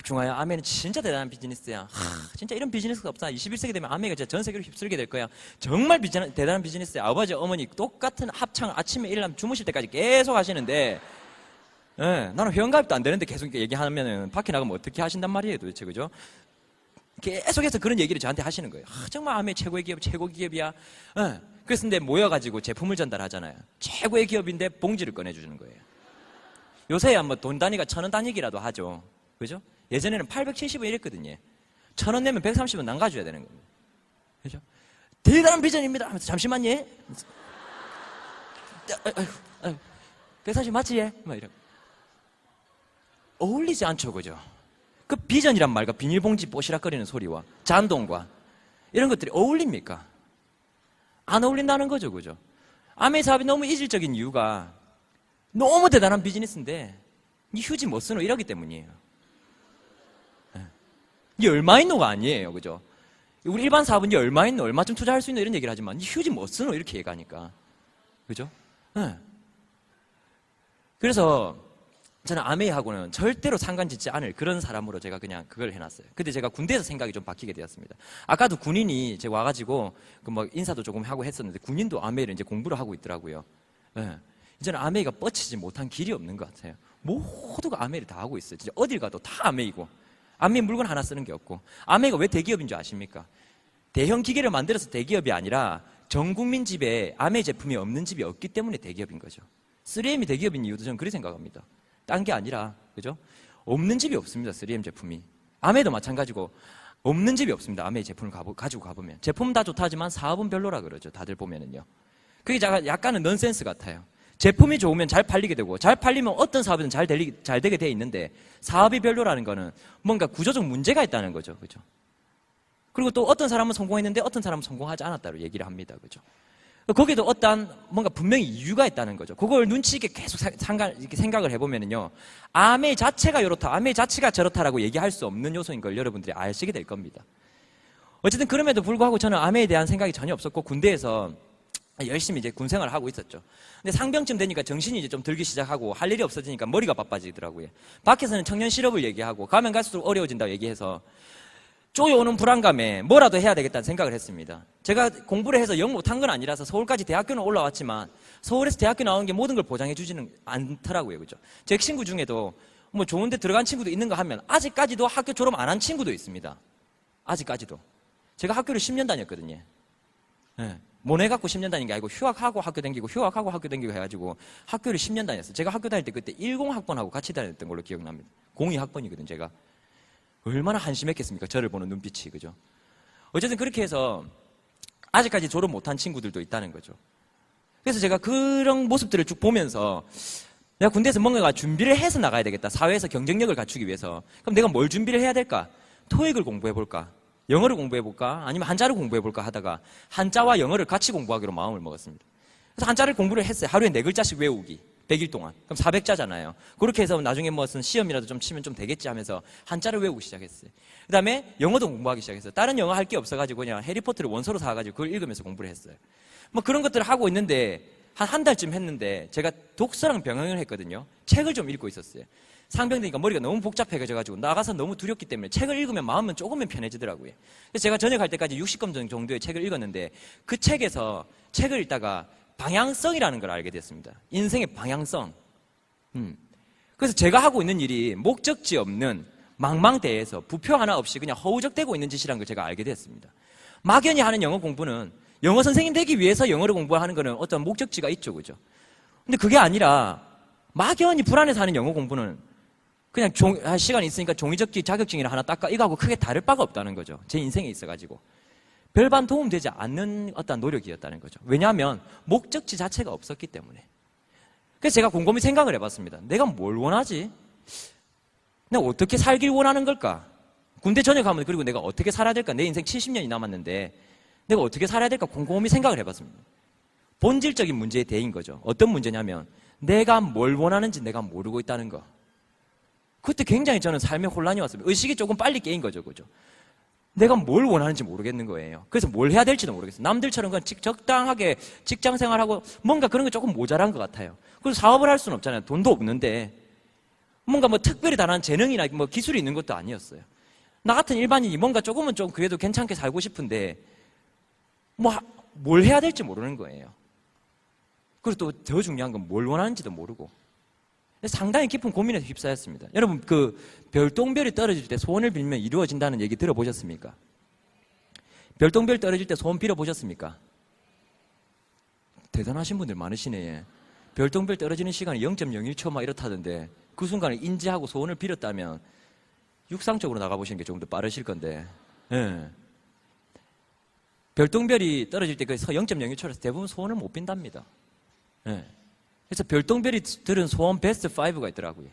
중화야, 아메는 진짜 대단한 비즈니스야. 진짜 이런 비즈니스가 없다. 21세기 되면 아메가 진짜 전 세계로 휩쓸게 될 거야. 정말 대단한 비즈니스야. 아버지, 어머니 똑같은 합창 아침에 일어나면 주무실 때까지 계속 하시는데, 네, 나는 회원가입도 안 되는데 계속 얘기하면은 밖에 나가면 어떻게 하신단 말이에요, 도대체, 그죠? 계속해서 그런 얘기를 저한테 하시는 거예요. 정말 아메 최고의 기업, 최고 기업이야. 네. 그래서 근데 모여가지고 제품을 전달하잖아요. 최고의 기업인데 봉지를 꺼내주는 거예요. 요새야 뭐 돈 단위가 1,000원 단위기라도 하죠. 그죠? 예전에는 870원 이랬거든요. 1,000원 내면 130원 남가줘야 되는 겁니다. 그죠? 대단한 비전입니다. 하면서 잠시만요. 140 맞지? 막 이러. 어울리지 않죠, 그죠? 그 비전이란 말과 비닐봉지 뽀시락거리는 소리와 잔동과 이런 것들이 어울립니까? 안 어울린다는 거죠, 그죠? 아메 사업이 너무 이질적인 이유가 너무 대단한 비즈니스인데 이 휴지 못 쓰노 이러기 때문이에요. 이 얼마 있노가 아니에요, 그죠? 우리 일반 사업은 이 얼마 있노, 얼마쯤 투자할 수 있노 이런 얘기를 하지만 이 휴지 못 쓰노 이렇게 얘기하니까, 그죠? 네. 그래서 저는 아메이하고는 절대로 상관짓지 않을 그런 사람으로 제가 그냥 그걸 해놨어요. 근데 제가 군대에서 생각이 좀 바뀌게 되었습니다. 아까도 군인이 제가 와가지고 그 뭐 인사도 조금 하고 했었는데 군인도 아메이를 이제 공부를 하고 있더라고요. 네. 이제는 아메이가 뻗치지 못한 길이 없는 것 같아요. 모두가 아메이를 다 하고 있어요. 진짜 어딜 가도 다 아메이고, 아메이 물건 하나 쓰는 게 없고. 아메이가 왜 대기업인 줄 아십니까? 대형 기계를 만들어서 대기업이 아니라 전 국민 집에 아메이 제품이 없는 집이 없기 때문에 대기업인 거죠. 3M이 대기업인 이유도 저는 그렇게 생각합니다. 딴 게 아니라, 그죠? 없는 집이 없습니다. 3M 제품이. 아메도 마찬가지고 없는 집이 없습니다. 아메 제품을 가지고 가보면. 제품은 다 좋다지만 사업은 별로라 그러죠. 다들 보면은요. 그게 약간은 넌센스 같아요. 제품이 좋으면 잘 팔리게 되고 잘 팔리면 어떤 사업이든 잘 되게 돼 있는데 사업이 별로라는 거는 뭔가 구조적 문제가 있다는 거죠. 그죠? 그리고 또 어떤 사람은 성공했는데 어떤 사람은 성공하지 않았다고 얘기를 합니다. 그죠? 거기도 어떤 뭔가 분명히 이유가 있다는 거죠. 그걸 눈치 있게 계속 이렇게 생각을 해보면은요. 아메 자체가 이렇다, 아메 자체가 저렇다라고 얘기할 수 없는 요소인 걸 여러분들이 아시게 될 겁니다. 어쨌든 그럼에도 불구하고 저는 아메에 대한 생각이 전혀 없었고 군대에서 열심히 이제 군 생활을 하고 있었죠. 근데 상병쯤 되니까 정신이 이제 좀 들기 시작하고 할 일이 없어지니까 머리가 바빠지더라고요. 밖에서는 청년 실업을 얘기하고 가면 갈수록 어려워진다고 얘기해서 쪼여오는 불안감에 뭐라도 해야 되겠다는 생각을 했습니다. 제가 공부를 해서 영 못한 건 아니라서 서울까지 대학교는 올라왔지만 서울에서 대학교 나오는 게 모든 걸 보장해 주지는 않더라고요. 그죠? 제 친구 중에도 뭐 좋은 데 들어간 친구도 있는가 하면 아직까지도 학교 졸업 안 한 친구도 있습니다. 아직까지도. 제가 학교를 10년 다녔거든요. 네. 모내갖고 10년 다닌 게 아니고 휴학하고 학교 다니고 휴학하고 학교 다니고 해가지고 학교를 10년 다녔어요. 제가 학교 다닐 때 그때 10학번하고 같이 다녔던 걸로 기억납니다. 02학번이거든 제가. 얼마나 한심했겠습니까? 저를 보는 눈빛이. 그죠? 어쨌든 그렇게 해서 아직까지 졸업 못한 친구들도 있다는 거죠. 그래서 제가 그런 모습들을 쭉 보면서 내가 군대에서 뭔가 준비를 해서 나가야 되겠다. 사회에서 경쟁력을 갖추기 위해서. 그럼 내가 뭘 준비를 해야 될까? 토익을 공부해볼까? 영어를 공부해볼까? 아니면 한자를 공부해볼까 하다가 한자와 영어를 같이 공부하기로 마음을 먹었습니다. 그래서 한자를 공부를 했어요. 하루에 4글자씩 외우기. 100일 동안. 그럼 400자잖아요. 그렇게 해서 나중에 무슨 시험이라도 좀 치면 좀 되겠지 하면서 한자를 외우기 시작했어요. 그 다음에 영어도 공부하기 시작했어요. 다른 영어 할 게 없어가지고 그냥 해리포터를 원서로 사가지고 그걸 읽으면서 공부를 했어요. 뭐 그런 것들을 하고 있는데 한 달쯤 했는데 제가 독서랑 병행을 했거든요. 책을 좀 읽고 있었어요. 상병 되니까 머리가 너무 복잡해져가지고 나가서 너무 두렵기 때문에 책을 읽으면 마음은 조금은 편해지더라고요. 그래서 제가 전역할 때까지 60권 정도의 책을 읽었는데 그 책에서 책을 읽다가 방향성이라는 걸 알게 됐습니다. 인생의 방향성. 그래서 제가 하고 있는 일이 목적지 없는 망망대해에서 부표 하나 없이 그냥 허우적대고 있는 짓이라는 걸 제가 알게 됐습니다. 막연히 하는 영어 공부는 영어 선생님 되기 위해서 영어를 공부하는 거는 어떤 목적지가 있죠. 그죠? 근데 그게 아니라 막연히 불안해서 하는 영어 공부는 그냥 시간이 있으니까 종이접기 자격증이나 하나 닦아 이거하고 크게 다를 바가 없다는 거죠. 제 인생에 있어가지고. 별반 도움되지 않는 어떤 노력이었다는 거죠. 왜냐하면 목적지 자체가 없었기 때문에. 그래서 제가 곰곰이 생각을 해봤습니다. 내가 뭘 원하지? 내가 어떻게 살길 원하는 걸까? 군대 전역하면 그리고 내가 어떻게 살아야 될까? 내 인생 70년이 남았는데 내가 어떻게 살아야 될까? 곰곰이 생각을 해봤습니다. 본질적인 문제에 대인 거죠. 어떤 문제냐면 내가 뭘 원하는지 내가 모르고 있다는 거. 그때 굉장히 저는 삶에 혼란이 왔습니다. 의식이 조금 빨리 깨인 거죠. 그죠? 내가 뭘 원하는지 모르겠는 거예요. 그래서 뭘 해야 될지도 모르겠어요. 남들처럼 그냥 적당하게 직장 생활하고 뭔가 그런 게 조금 모자란 것 같아요. 그래서 사업을 할 수는 없잖아요. 돈도 없는데 뭔가 뭐 특별히 다른 재능이나 뭐 기술이 있는 것도 아니었어요. 나 같은 일반인이 뭔가 조금은 좀 그래도 괜찮게 살고 싶은데 뭘 해야 될지 모르는 거예요. 그리고 또 더 중요한 건 뭘 원하는지도 모르고 상당히 깊은 고민에 휩싸였습니다. 여러분 그 별똥별이 떨어질 때 소원을 빌면 이루어진다는 얘기 들어보셨습니까? 별똥별 떨어질 때 소원 빌어보셨습니까? 대단하신 분들 많으시네. 별똥별 떨어지는 시간이 0.01초 막 이렇다던데 그 순간을 인지하고 소원을 빌었다면 육상적으로 나가보시는 게 조금 더 빠르실 건데 별똥별이 떨어질 때 그 0.01초라서 대부분 소원을 못 빈답니다. 그래서 별똥별이 들은 소원 베스트 5가 있더라고요.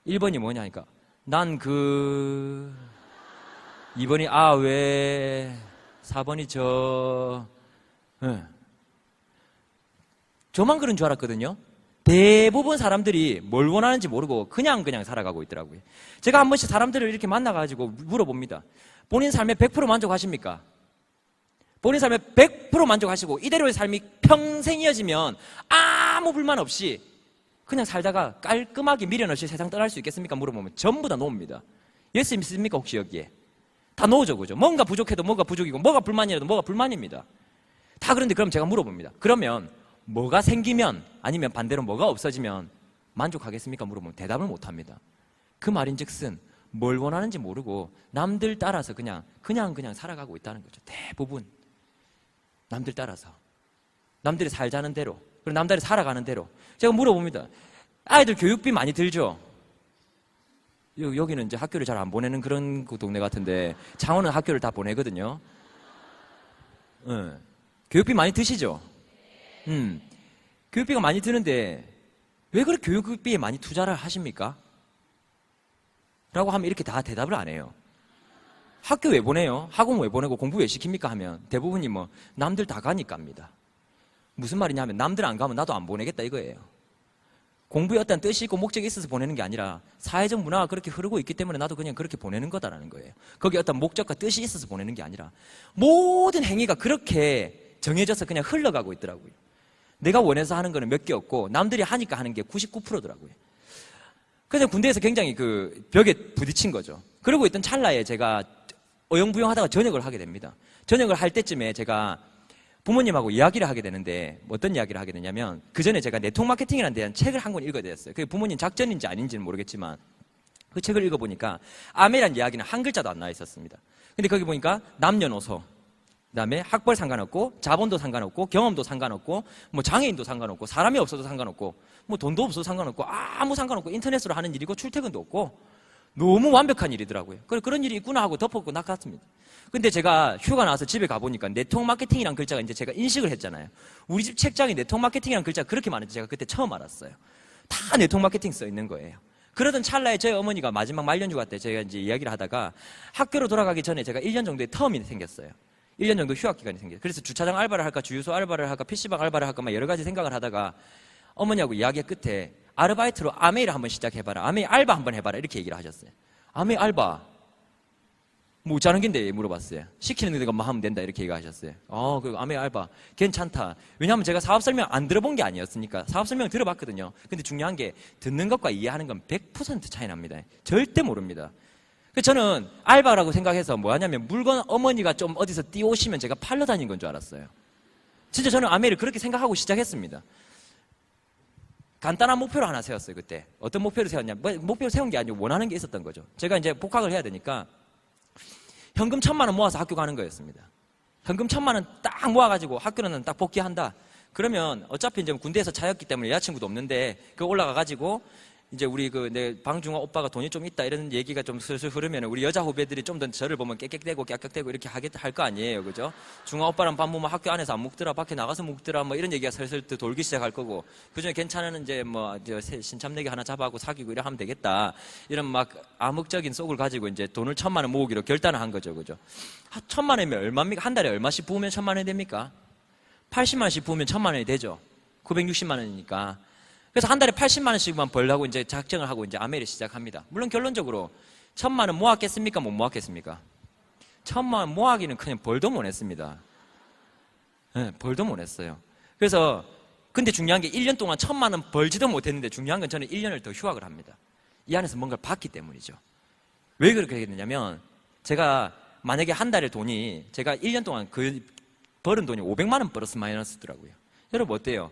1번이 뭐냐니까 난 2번이 왜 4번이 저만 그런 줄 알았거든요. 대부분 사람들이 뭘 원하는지 모르고 그냥 살아가고 있더라고요. 제가 한 번씩 사람들을 이렇게 만나가지고 물어봅니다. 본인 삶에 100% 만족하십니까? 본인 삶에 100% 만족하시고 이대로의 삶이 평생 이어지면 아무 불만 없이 그냥 살다가 깔끔하게 미련 없이 세상 떠날 수 있겠습니까? 물어보면 전부 다 노입니다. 예수 믿습니까? 혹시 여기에? 다 노죠, 그죠? 뭔가 부족해도 뭐가 부족이고 뭐가 불만이라도 뭐가 불만입니다. 다 그런데 그럼 제가 물어봅니다. 그러면 뭐가 생기면 아니면 반대로 뭐가 없어지면 만족하겠습니까? 물어보면 대답을 못합니다. 그 말인즉슨 뭘 원하는지 모르고 남들 따라서 그냥 살아가고 있다는 거죠. 대부분 남들 따라서 남들이 살자는 대로 그리고 남들이 살아가는 대로. 제가 물어봅니다. 아이들 교육비 많이 들죠? 여기는 이제 학교를 잘 안 보내는 그런 그 동네 같은데 창원은 학교를 다 보내거든요. 네. 교육비 많이 드시죠? 교육비가 많이 드는데 왜 그렇게 교육비에 많이 투자를 하십니까? 라고 하면 이렇게 다 대답을 안 해요. 학교 왜 보내요? 학원 왜 보내고 공부 왜 시킵니까? 하면 대부분이 뭐 남들 다 가니까 합니다. 무슨 말이냐면 남들 안 가면 나도 안 보내겠다 이거예요. 공부에 어떤 뜻이 있고 목적이 있어서 보내는 게 아니라 사회적 문화가 그렇게 흐르고 있기 때문에 나도 그냥 그렇게 보내는 거다라는 거예요. 거기에 어떤 목적과 뜻이 있어서 보내는 게 아니라 모든 행위가 그렇게 정해져서 그냥 흘러가고 있더라고요. 내가 원해서 하는 거는 몇 개 없고 남들이 하니까 하는 게 99%더라고요. 그래서 군대에서 굉장히 그 벽에 부딪힌 거죠. 그러고 있던 찰나에 제가 어영부영 하다가 전역을 하게 됩니다. 전역을 할 때쯤에 제가 부모님하고 이야기를 하게 되는데 어떤 이야기를 하게 되냐면 그 전에 제가 네트워크 마케팅이라는 대한 책을 한 권 읽어야 됐어요. 그게 부모님 작전인지 아닌지는 모르겠지만 그 책을 읽어보니까 아메란 이야기는 한 글자도 안 나와 있었습니다. 근데 거기 보니까 남녀노소, 그다음에 학벌 상관없고 자본도 상관없고 경험도 상관없고 뭐 장애인도 상관없고 사람이 없어도 상관없고 뭐 돈도 없어도 상관없고 아무 상관없고 인터넷으로 하는 일이고 출퇴근도 없고 너무 완벽한 일이더라고요. 그런 일이 있구나 하고 덮었고 나갔습니다. 근데 제가 휴가 나와서 집에 가보니까 네트워크 마케팅이라는 글자가 이제 제가 인식을 했잖아요. 우리 집 책장에 네트워크 마케팅이라는 글자가 그렇게 많은지 제가 그때 처음 알았어요. 다 네트워크 마케팅 써 있는 거예요. 그러던 찰나에 저희 어머니가 마지막 말년휴가 때 제가 이제 이야기를 하다가 학교로 돌아가기 전에 제가 1년 정도의 텀이 생겼어요. 1년 정도 휴학 기간이 생겼어요. 그래서 주차장 알바를 할까 주유소 알바를 할까 PC방 알바를 할까 막 여러 가지 생각을 하다가 어머니하고 이야기 끝에 아르바이트로 아메이를 한번 시작해봐라. 아메이 알바 한번 해봐라. 이렇게 얘기를 하셨어요. 아메이 알바. 뭐 자는 긴데 물어봤어요. 시키는 데만 하면 된다. 이렇게 얘기하셨어요. 그 아메이 알바. 괜찮다. 왜냐하면 제가 사업 설명 안 들어본 게 아니었으니까 사업 설명 들어봤거든요. 근데 중요한 게 듣는 것과 이해하는 건 100% 차이 납니다. 절대 모릅니다. 그래서 저는 알바라고 생각해서 뭐 하냐면 물건 어머니가 좀 어디서 띄워오시면 제가 팔러 다닌 건 줄 알았어요. 진짜 저는 아메이를 그렇게 생각하고 시작했습니다. 간단한 목표를 하나 세웠어요, 그때. 어떤 목표를 세웠냐? 목표를 세운 게 아니고 원하는 게 있었던 거죠. 제가 이제 복학을 해야 되니까 현금 1,000만 원 모아서 학교 가는 거였습니다. 현금 1,000만 원 딱 모아가지고 학교는 딱 복귀한다. 그러면 어차피 이제 군대에서 차였기 때문에 여자친구도 없는데 그 올라가가지고 이제 우리 내 방중화 오빠가 돈이 좀 있다 이런 얘기가 좀 슬슬 흐르면 우리 여자 후배들이 좀 더 저를 보면 깨끗대고 깍깍대고 이렇게 할 거 아니에요. 그죠? 중화 오빠랑 밥 먹으면 학교 안에서 안 먹더라, 밖에 나가서 먹더라, 뭐 이런 얘기가 슬슬 또 돌기 시작할 거고, 그 중에 괜찮은 이제 신참내기 하나 잡아하고 사귀고 이래 하면 되겠다. 이런 막 암흑적인 속을 가지고 이제 돈을 1,000만 원 모으기로 결단을 한 거죠. 그죠? 1,000만 원이면 얼마입니까? 한 달에 얼마씩 부으면 1,000만 원이 됩니까? 80만 원씩 부으면 1,000만 원이 되죠. 960만 원이니까. 그래서 한 달에 80만 원씩만 벌라고 이제 작정을 하고 이제 아메를 시작합니다. 물론 결론적으로 1,000만 원 모았겠습니까? 못 모았겠습니까? 1,000만 원 모아기는 그냥 벌도 못 했습니다. 네, 벌도 못 했어요. 그래서 근데 중요한 게 1년 동안 1,000만 원 벌지도 못했는데 중요한 건 저는 1년을 더 휴학을 합니다. 이 안에서 뭔가를 받기 때문이죠. 왜 그렇게 됐냐면 제가 만약에 한 달에 돈이 제가 1년 동안 벌은 돈이 500만 원 플러스 마이너스더라고요. 여러분 어때요?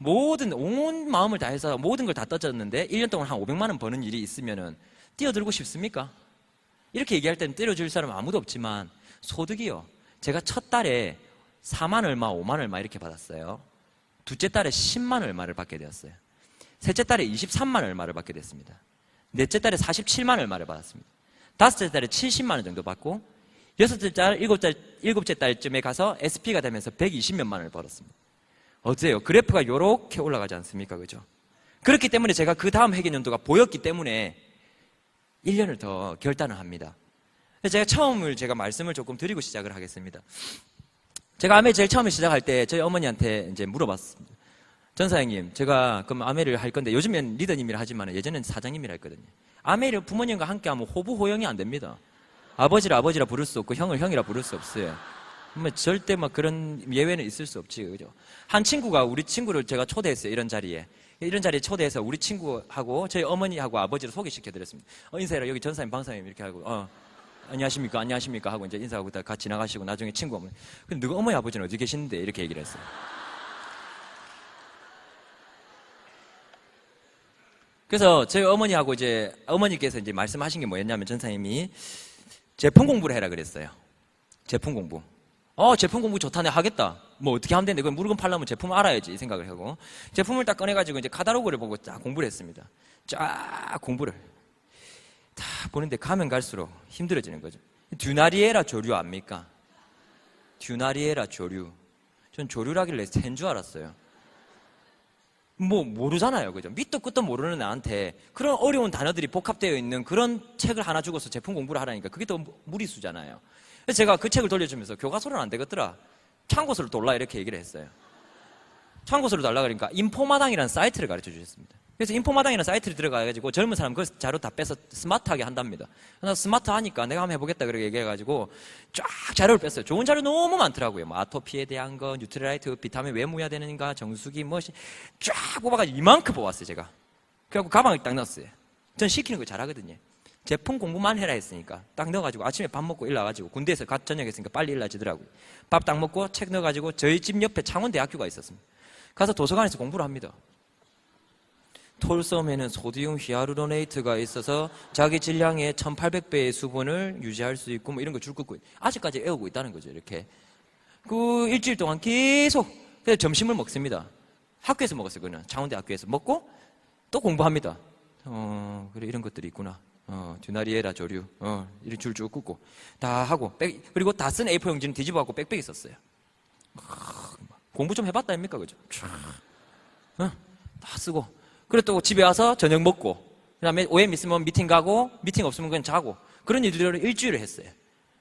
온 마음을 다해서 모든 걸 다 던졌는데 1년 동안 한 500만 원 버는 일이 있으면은 뛰어들고 싶습니까? 이렇게 얘기할 때는 때려줄 사람 아무도 없지만 소득이요. 제가 첫 달에 4만 얼마, 5만 얼마 이렇게 받았어요. 둘째 달에 10만 얼마를 받게 되었어요. 셋째 달에 23만 얼마를 받게 됐습니다. 넷째 달에 47만 얼마를 받았습니다. 다섯째 달에 70만 원 정도 받고 여섯째 달, 일곱째 달쯤에 가서 SP가 되면서 120몇만 원을 벌었습니다. 어때요? 그래프가 이렇게 올라가지 않습니까? 그죠? 그렇기 때문에 제가 그 다음 회계연도가 보였기 때문에 1년을 더 결단을 합니다. 제가 말씀을 조금 드리고 시작을 하겠습니다. 제가 아메 제일 처음에 시작할 때 저희 어머니한테 이제 물어봤습니다. 전사장님, 제가 그럼 아메를 할 건데 요즘엔 리더님이라 하지만 예전엔 사장님이라 했거든요. 아메를 부모님과 함께 하면 호부호영이 안 됩니다. 아버지라 부를 수 없고 형을 형이라 부를 수 없어요. 절대 그런 예외는 있을 수 없지, 그죠? 한 친구가 우리 친구를 제가 초대했어요, 이런 자리에 초대해서 우리 친구하고 저희 어머니하고 아버지를 소개시켜드렸습니다. 인사해라, 여기 전사님, 방사님 이렇게 하고, 안녕하십니까 하고 이제 인사하고 다 같이 나가시고 나중에 친구 어머니, 근데 너가 어머니 아버지는 어디 계시는데? 이렇게 얘기를 했어요. 그래서 저희 어머니하고 이제 어머니께서 이제 말씀하신 게 뭐였냐면 전사님이 제품 공부를 해라 그랬어요. 제품 공부. 제품 공부 좋다네, 하겠다. 뭐 어떻게 하면 되는데, 물건 팔려면 제품을 알아야지, 이 생각을 하고. 제품을 딱 꺼내가지고 이제 카탈로그를 보고 쫙 공부를 했습니다. 쫙 공부를. 다 보는데 가면 갈수록 힘들어지는 거죠. 듀나리에라 조류 압니까? 듀나리에라 조류. 전 조류라길래 새인 줄 알았어요. 뭐 모르잖아요, 그죠? 밑도 끝도 모르는 나한테 그런 어려운 단어들이 복합되어 있는 그런 책을 하나 주고서 제품 공부를 하라니까 그게 더 무리수잖아요. 그래서 제가 그 책을 돌려주면서 교과서는 안 되겠더라. 참고서를 돌라 이렇게 얘기를 했어요. 참고서를 달라 그러니까 인포마당이라는 사이트를 가르쳐 주셨습니다. 그래서 인포마당이라는 사이트를 들어가가지고 젊은 사람 그 자료 다 빼서 스마트하게 한답니다. 그래서 스마트하니까 내가 한번 해보겠다 그렇게 얘기해가지고 쫙 자료를 뺐어요. 좋은 자료 너무 많더라고요. 뭐 아토피에 대한 거, 뉴트리라이트, 비타민 왜 모여야 되는가, 정수기 뭐쫙 뽑아가지고 이만큼 뽑았어요 제가. 그래갖고 가방에 딱 넣었어요. 전 시키는 거 잘하거든요. 제품 공부만 해라 했으니까 딱 넣어가지고 아침에 밥 먹고 일나가지고 군대에서 저녁했으니까 빨리 일나지더라고요. 밥 딱 먹고 책 넣어가지고 저희 집 옆에 창원대학교가 있었습니다. 가서 도서관에서 공부를 합니다. 톨섬에는 소디움 히아루로네이트가 있어서 자기 질량의 1800배의 수분을 유지할 수 있고 뭐 이런 거 줄 긋고 아직까지 외우고 있다는 거죠. 이렇게 그 일주일 동안 계속 그래서 점심을 먹습니다. 학교에서 먹었어요. 그는 창원대 학교에서 먹고 또 공부합니다. 그래 이런 것들이 있구나. 듀나리에라 조류 이런 줄 쭉 긋고 다 하고 그리고 다 쓴 A4 용지는 뒤집어 갖고 빽빽이 썼어요. 공부 좀 해봤다 아닙니까, 그죠? 다 쓰고 그리고 또 집에 와서 저녁 먹고 그다음에 OM 있으면 미팅 가고 미팅 없으면 그냥 자고 그런 일들을 일주일을 했어요.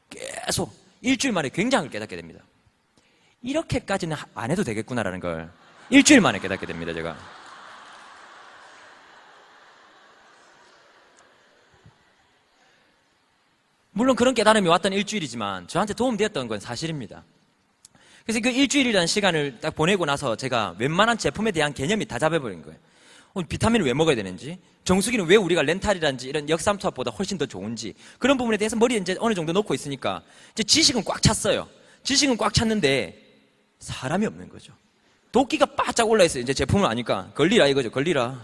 계속 일주일 만에 굉장을 깨닫게 됩니다. 이렇게까지는 안 해도 되겠구나라는 걸 일주일 만에 깨닫게 됩니다. 제가 물론 그런 깨달음이 왔던 일주일이지만 저한테 도움되었던 건 사실입니다. 그래서 그 일주일이라는 시간을 딱 보내고 나서 제가 웬만한 제품에 대한 개념이 다 잡아버린 거예요. 비타민을 왜 먹어야 되는지, 정수기는 왜 우리가 렌탈이라든지 이런 역삼투압보다 훨씬 더 좋은지 그런 부분에 대해서 머리에 이제 어느 정도 놓고 있으니까 이제 지식은 꽉 찼어요. 지식은 꽉 찼는데 사람이 없는 거죠. 도끼가 바짝 올라 있어요. 이제 제품을 아니까 걸리라 이거죠. 걸리라.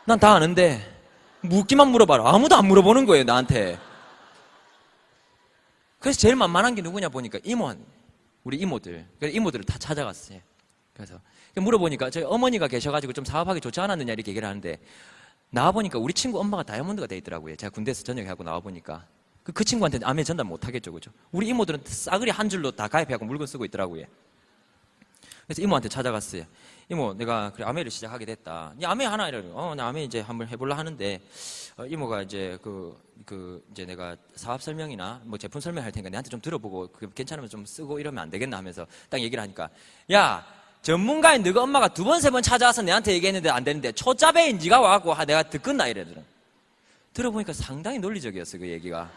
난 다 아는데 묻기만 물어봐라. 아무도 안 물어보는 거예요 나한테. 그래서 제일 만만한 게 누구냐 보니까 우리 이모들. 그래서 이모들을 다 찾아갔어요. 그래서 물어보니까 저희 어머니가 계셔가지고 좀 사업하기 좋지 않았느냐 이렇게 얘기를 하는데 나와보니까 우리 친구 엄마가 다이아몬드가 돼 있더라고요. 제가 군대에서 전역하고 나와보니까 그 친구한테 아메 전달 못하겠죠, 그죠? 우리 이모들은 싸그리 한 줄로 다 가입해갖고 물건 쓰고 있더라고요. 그래서 이모한테 찾아갔어요. 이모, 내가 그래 아메를 시작하게 됐다. 니 아메 하나 이래요. 나 아메 이제 한번 해볼라 하는데 이모가 이제 이제 내가 사업 설명이나 뭐 제품 설명할 테니까 내한테 좀 들어보고 괜찮으면 좀 쓰고 이러면 안 되겠나 하면서 딱 얘기를 하니까 야. 전문가인 너가 엄마가 2번, 3번 찾아와서 내한테 얘기했는데 안 되는데 초짜배인 네가 와갖고 내가 듣겠나 이래더라. 들어보니까 상당히 논리적이었어요 그 얘기가.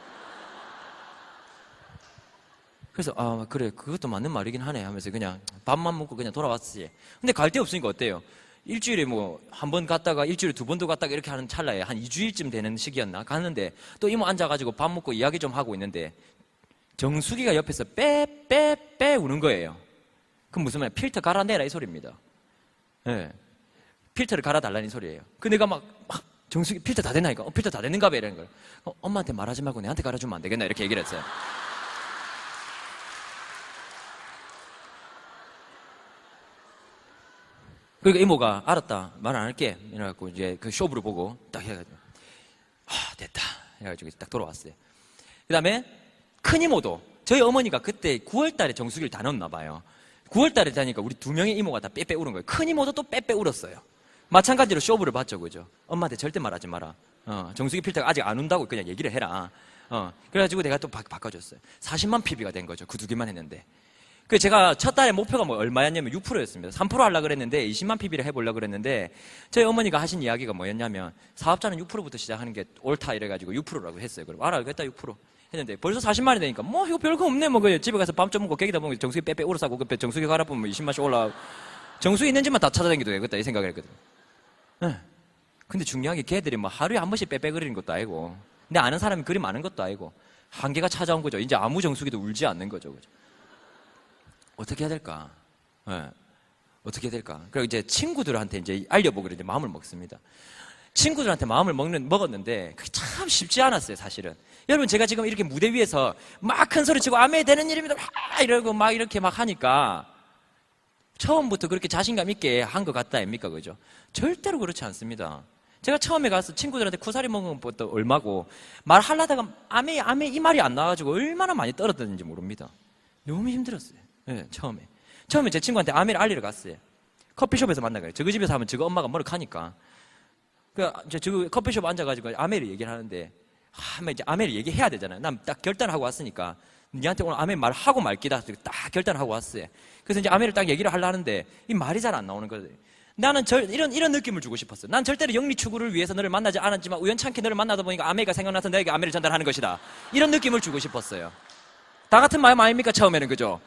그래서 그래 그것도 맞는 말이긴 하네 하면서 그냥 밥만 먹고 그냥 돌아왔지. 근데 갈 데 없으니까 어때요? 일주일에 뭐 한 번 갔다가 일주일에 2번도 갔다가 이렇게 하는 찰나에 한 2주일쯤 되는 시기였나 갔는데 또 이모 앉아가지고 밥 먹고 이야기 좀 하고 있는데 정수기가 옆에서 빼 우는 거예요. 그럼 무슨 말이야? 필터 갈아내라 이 소리입니다. 네. 필터를 갈아달라는 소리예요. 내가 막 정수기 필터 다 됐나니까 필터 다 됐는가 봐 이러는 거예요. 엄마한테 말하지 말고 내한테 갈아주면 안 되겠나 이렇게 얘기를 했어요. 그러니까 이모가 알았다 말 안 할게 이래갖고 이제 그 쇼부를 보고 딱 해가지고 됐다 해가지고 딱 돌아왔어요. 그 다음에 큰 이모도 저희 어머니가 그때 9월달에 정수기를 다 넣었나 봐요. 9월달에 되니까 우리 2명의 이모가 다 빼빼 울은 거예요. 큰 이모도 또 빼빼 울었어요. 마찬가지로 쇼부를 봤죠, 그죠? 엄마한테 절대 말하지 마라. 정수기 필터가 아직 안 운다고 그냥 얘기를 해라. 그래가지고 내가 또 바꿔줬어요. 40만 PB가 된 거죠. 그 2개만 했는데. 제가 첫 달에 목표가 얼마였냐면 6%였습니다. 3% 하려고 그랬는데 20만 PB를 해보려고 그랬는데 저희 어머니가 하신 이야기가 뭐였냐면 사업자는 6%부터 시작하는 게 옳다 이래가지고 6%라고 했어요. 그럼 알겠다 6%. 했는데 벌써 40만이 되니까 이거 별거 없네 집에 가서 밥 좀 먹고 깨기다 보면 정수기 빼빼 울어싸고 정수기 갈아보면 20만씩 올라가고 정수기 있는 집만 다 찾아다니기도 되겠다 이 생각을 했거든. 근데 중요한 게 걔들이 하루에 한 번씩 빼빼 그리는 것도 아니고 내 아는 사람이 그리 많은 것도 아니고 한계가 찾아온 거죠. 이제 아무 정수기도 울지 않는 거죠. 그죠? 어떻게 해야 될까? 어떻게 해야 될까? 그리고 이제 친구들한테 이제 알려보기로 이제 마음을 먹습니다. 친구들한테 마음을 먹었는데 그게 참 쉽지 않았어요, 사실은. 여러분, 제가 지금 이렇게 무대 위에서 막 큰 소리 치고 아멘 되는 일입니다. 이러고 막 이렇게 막 하니까 처음부터 그렇게 자신감 있게 한 것 같다 아닙니까? 그죠? 절대로 그렇지 않습니다. 제가 처음에 가서 친구들한테 쿠사리 먹은 것도 얼마고 말하려다가 아메 이 말이 안 나와가지고 얼마나 많이 떨어졌는지 모릅니다. 너무 힘들었어요. 네, 처음에 제 친구한테 아메를 알리러 갔어요. 커피숍에서 만나가요. 저거 집에서 하면 저거 엄마가 머쓱하니까. 저 커피숍 앉아가지고 아메를 얘기를 하는데 이제 아메를 얘기해야 되잖아요. 난 딱 결단하고 왔으니까 니한테 오늘 아메 말하고 말기다. 딱 결단하고 왔어요. 그래서 이제 아메를 딱 얘기를 하려 하는데 이 말이 잘 안 나오는 거예요. 나는 이런 느낌을 주고 싶었어. 난 절대로 영리 추구를 위해서 너를 만나지 않았지만 우연찮게 너를 만나다 보니까 아메가 생각나서 너에게 아메를 전달하는 것이다. 이런 느낌을 주고 싶었어요. 다 같은 마음 아닙니까? 처음에는 그죠?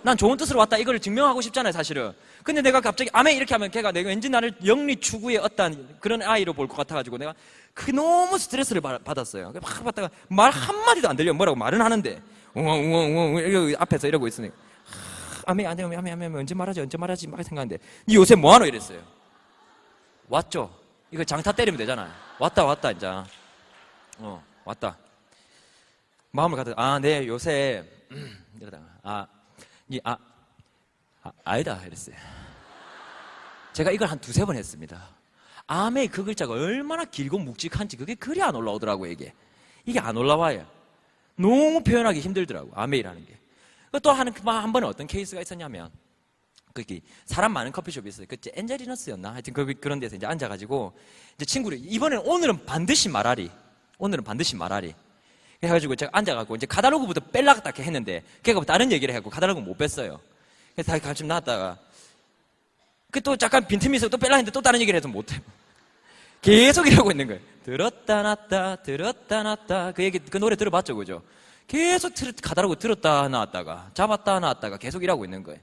난 좋은 뜻으로 왔다 이걸 증명하고 싶잖아요, 사실은. 근데 내가 갑자기 아메 이렇게 하면 걔가 내가 왠지 나를 영리 추구의 어떤 그런 아이로 볼 것 같아가지고 내가 너무 스트레스를 받았어요. 막 받다가 말 한마디도 안 들려. 뭐라고 말은 하는데 웅엉 앞에서 이러고 있으니까 아메 언제 말하지 막 생각하는데 니 요새 뭐하노 이랬어요. 왔죠. 이거 장타 때리면 되잖아요. 왔다 이제 왔다. 마음을 갖다 네 요새 이러다가 아니다 이랬어요. 제가 이걸 한 두세 번 했습니다. 아메 그 글자가 얼마나 길고 묵직한지 그게 그리 안 올라오더라고요. 이게 안 올라와요. 너무 표현하기 힘들더라고 아메이라는 게. 또 한 번에 어떤 케이스가 있었냐면 거기 사람 많은 커피숍이 있어요. 그때 엔젤리너스였나? 하여튼 그런 데서 이제 앉아가지고 이제 오늘은 반드시 말하리. 해가지고 제가 앉아가지고 이제 카달로그부터 뺄라고 딱 했는데 걔가 다른 얘기를 해갖고 카달로그 못 뺐어요. 그래서 다시 관심 나왔다가 또 잠깐 빈틈이 있어 또 뺄라 했는데 또 다른 얘기를 해서 못해. 계속 이러고 있는 거예요. 들었다 놨다 그 노래 들어봤죠, 그죠? 계속 카달로그 들었다 놨다가 잡았다 놨다가 계속 일하고 있는 거예요.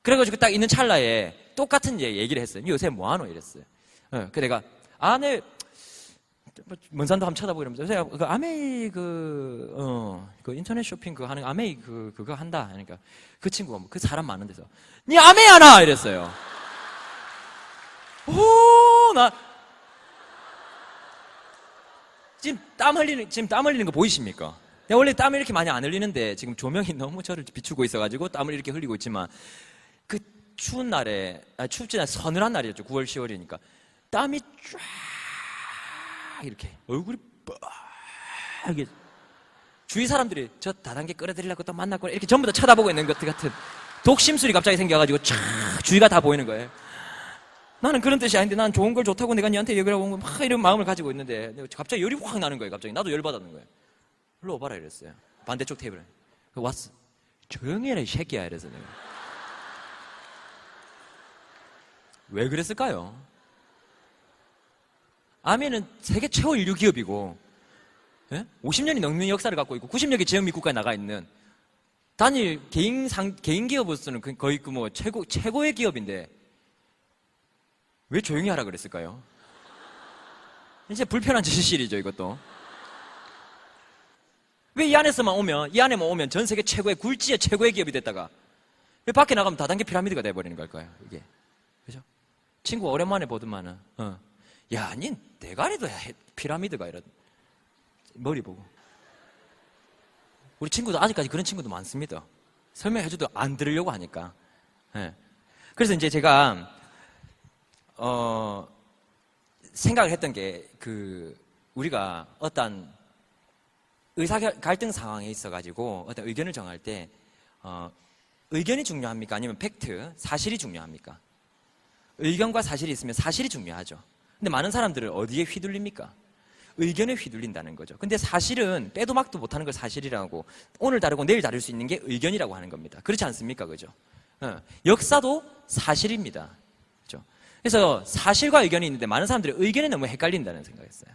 그래가지고 딱 있는 찰나에 똑같은 얘기를 했어요. 요새 뭐하노 이랬어요. 그 내가 네 먼산도 한번 쳐다보고 이러면서 요새 그 아메이 그 인터넷 쇼핑 하는 아메이 그거 한다. 그러니까 그 친구가 그 사람 많은 데서 니 아메이 하나 이랬어요. 나 지금 땀 흘리는 거 보이십니까? 내가 원래 땀을 이렇게 많이 안 흘리는데 지금 조명이 너무 저를 비추고 있어가지고 땀을 이렇게 흘리고 있지만 그 추운 날에 춥지 않아 서늘한 날이었죠. 9월 10월이니까 땀이 쫙 이렇게 얼굴이 빡 주위 사람들이 저 다단계 끌어들이려고 또 만났구나 이렇게 전부 다 쳐다보고 있는 것 같은 독심술이 갑자기 생겨가지고 쫙 주위가 다 보이는 거예요. 나는 그런 뜻이 아닌데 난 좋은 걸 좋다고 내가 니한테 얘기를 하고 막 이런 마음을 가지고 있는데 갑자기 열이 확 나는 거예요. 갑자기 나도 열받았는 거예요. 일로 와봐라 이랬어요. 반대쪽 테이블에 왔어. 조용히 해라 이 새끼야 이래서 내가 왜 그랬을까요? 아메는 세계 최고 인류 기업이고 50년이 넘는 역사를 갖고 있고 90여 개 제휴 국가에 나가 있는 단일 개인 기업으로서는 거의 뭐 최고의 기업인데 왜 조용히 하라 그랬을까요? 이제 불편한 진실이죠 이것도. 왜 이 안에만 오면 전 세계 최고의 굴지의 최고의 기업이 됐다가 왜 밖에 나가면 다단계 피라미드가 돼버리는 걸까요 이게? 그죠? 친구 오랜만에 보더만은 야, 닌 대가리도 피라미드가 이런 머리 보고. 우리 친구도 아직까지 그런 친구도 많습니다. 설명해줘도 안 들으려고 하니까. 그래서 이제 제가 생각을 했던 게 우리가 어떤 의사 갈등 상황에 있어가지고 어떤 의견을 정할 때 의견이 중요합니까? 아니면 팩트, 사실이 중요합니까? 의견과 사실이 있으면 사실이 중요하죠. 근데 많은 사람들은 어디에 휘둘립니까? 의견에 휘둘린다는 거죠. 근데 사실은 빼도 막도 못하는 걸 사실이라고 오늘 다르고 내일 다를 수 있는 게 의견이라고 하는 겁니다. 그렇지 않습니까? 그죠? 역사도 사실입니다. 그죠? 그래서 사실과 의견이 있는데 많은 사람들이 의견에 너무 헷갈린다는 생각했어요.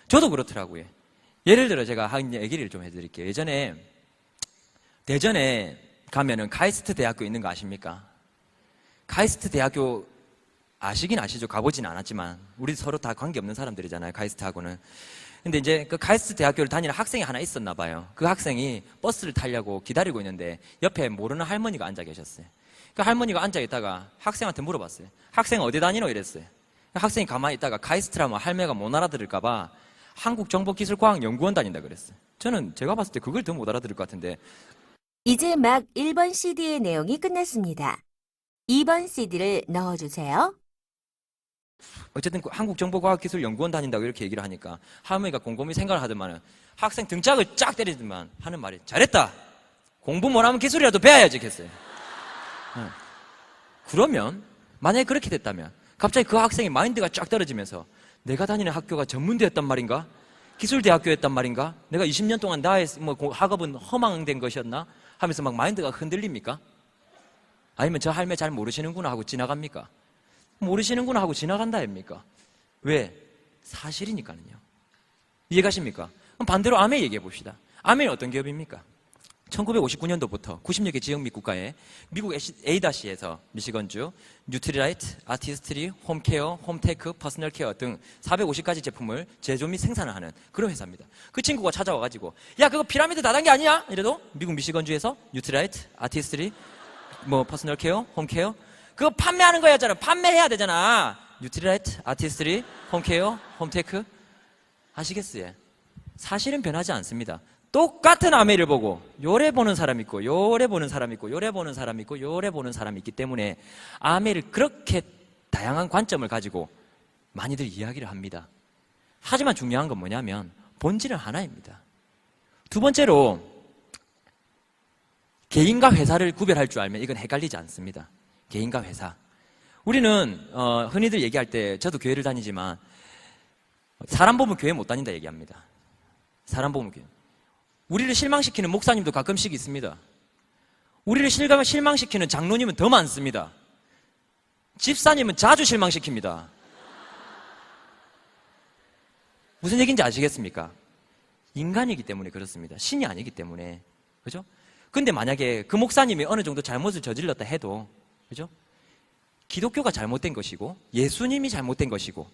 저도 그렇더라고요. 예를 들어 제가 한 얘기를 좀 해드릴게요. 예전에 대전에 가면은 카이스트 대학교 있는 거 아십니까? 카이스트 대학교 아시긴 아시죠? 가보진 않았지만 우리 서로 다 관계없는 사람들이잖아요. 카이스트하고는. 근데 이제 그 카이스트 대학교를 다니는 학생이 하나 있었나 봐요. 그 학생이 버스를 타려고 기다리고 있는데 옆에 모르는 할머니가 앉아 계셨어요. 그 할머니가 앉아 있다가 학생한테 물어봤어요. 학생 어디 다니노? 이랬어요. 학생이 가만히 있다가 카이스트라면 할매가 못 알아들을까 봐 한국정보기술과학연구원 다닌다 그랬어요. 저는 제가 봤을 때 그걸 더 못 알아들을 것 같은데. 이제 막 1번 CD의 내용이 끝났습니다. 2번 CD를 넣어주세요. 어쨌든 한국정보과학기술연구원 다닌다고 이렇게 얘기를 하니까 할머니가 곰곰이 생각을 하더만은 학생 등짝을 쫙 때리더만 하는 말이 잘했다. 공부 못하면 기술이라도 배워야지 했어요. 그러면 만약에 그렇게 됐다면 갑자기 그 학생의 마인드가 쫙 떨어지면서 내가 다니는 학교가 전문대였단 말인가? 기술대학교였단 말인가? 내가 20년 동안 나의 학업은 허망된 것이었나? 하면서 막 마인드가 흔들립니까? 아니면 저 할매 잘 모르시는구나 하고 지나갑니까? 모르시는구나 하고 지나간다 합니까? 왜? 사실이니까요. 이해가십니까? 그럼 반대로 아메 얘기해 봅시다. 아메는 어떤 기업입니까? 1959년도부터 90여 개 지역 및 국가에 미국 A다시에서 미시건주, 뉴트리라이트, 아티스트리, 홈케어, 홈테크, 퍼스널케어 등 450가지 제품을 제조 및 생산을 하는 그런 회사입니다. 그 친구가 찾아와가지고 야 그거 피라미드 다단계 아니야? 이래도 미국 미시건주에서 뉴트리라이트, 아티스트리, 퍼스널케어, 홈케어 그거 판매하는 거였잖아. 판매해야 되잖아. 뉴트리라이트, 아티스트리, 홈케어, 홈테크 아시겠어요? 사실은 변하지 않습니다. 똑같은 아메를 보고 요래 보는 사람 있고 요래 보는 사람 있고 요래 보는 사람 있고 요래 보는 사람이 있기 때문에 아메를 그렇게 다양한 관점을 가지고 많이들 이야기를 합니다. 하지만 중요한 건 뭐냐면 본질은 하나입니다. 두 번째로 개인과 회사를 구별할 줄 알면 이건 헷갈리지 않습니다. 개인과 회사. 우리는 흔히들 얘기할 때 저도 교회를 다니지만 사람 보면 교회 못 다닌다 얘기합니다. 사람 보면 교회. 우리를 실망시키는 목사님도 가끔씩 있습니다. 우리를 실망시키는 장로님은 더 많습니다. 집사님은 자주 실망시킵니다. 무슨 얘기인지 아시겠습니까? 인간이기 때문에 그렇습니다. 신이 아니기 때문에. 그죠? 근데 만약에 그 목사님이 어느 정도 잘못을 저질렀다 해도, 그죠? 기독교가 잘못된 것이고, 예수님이 잘못된 것이고,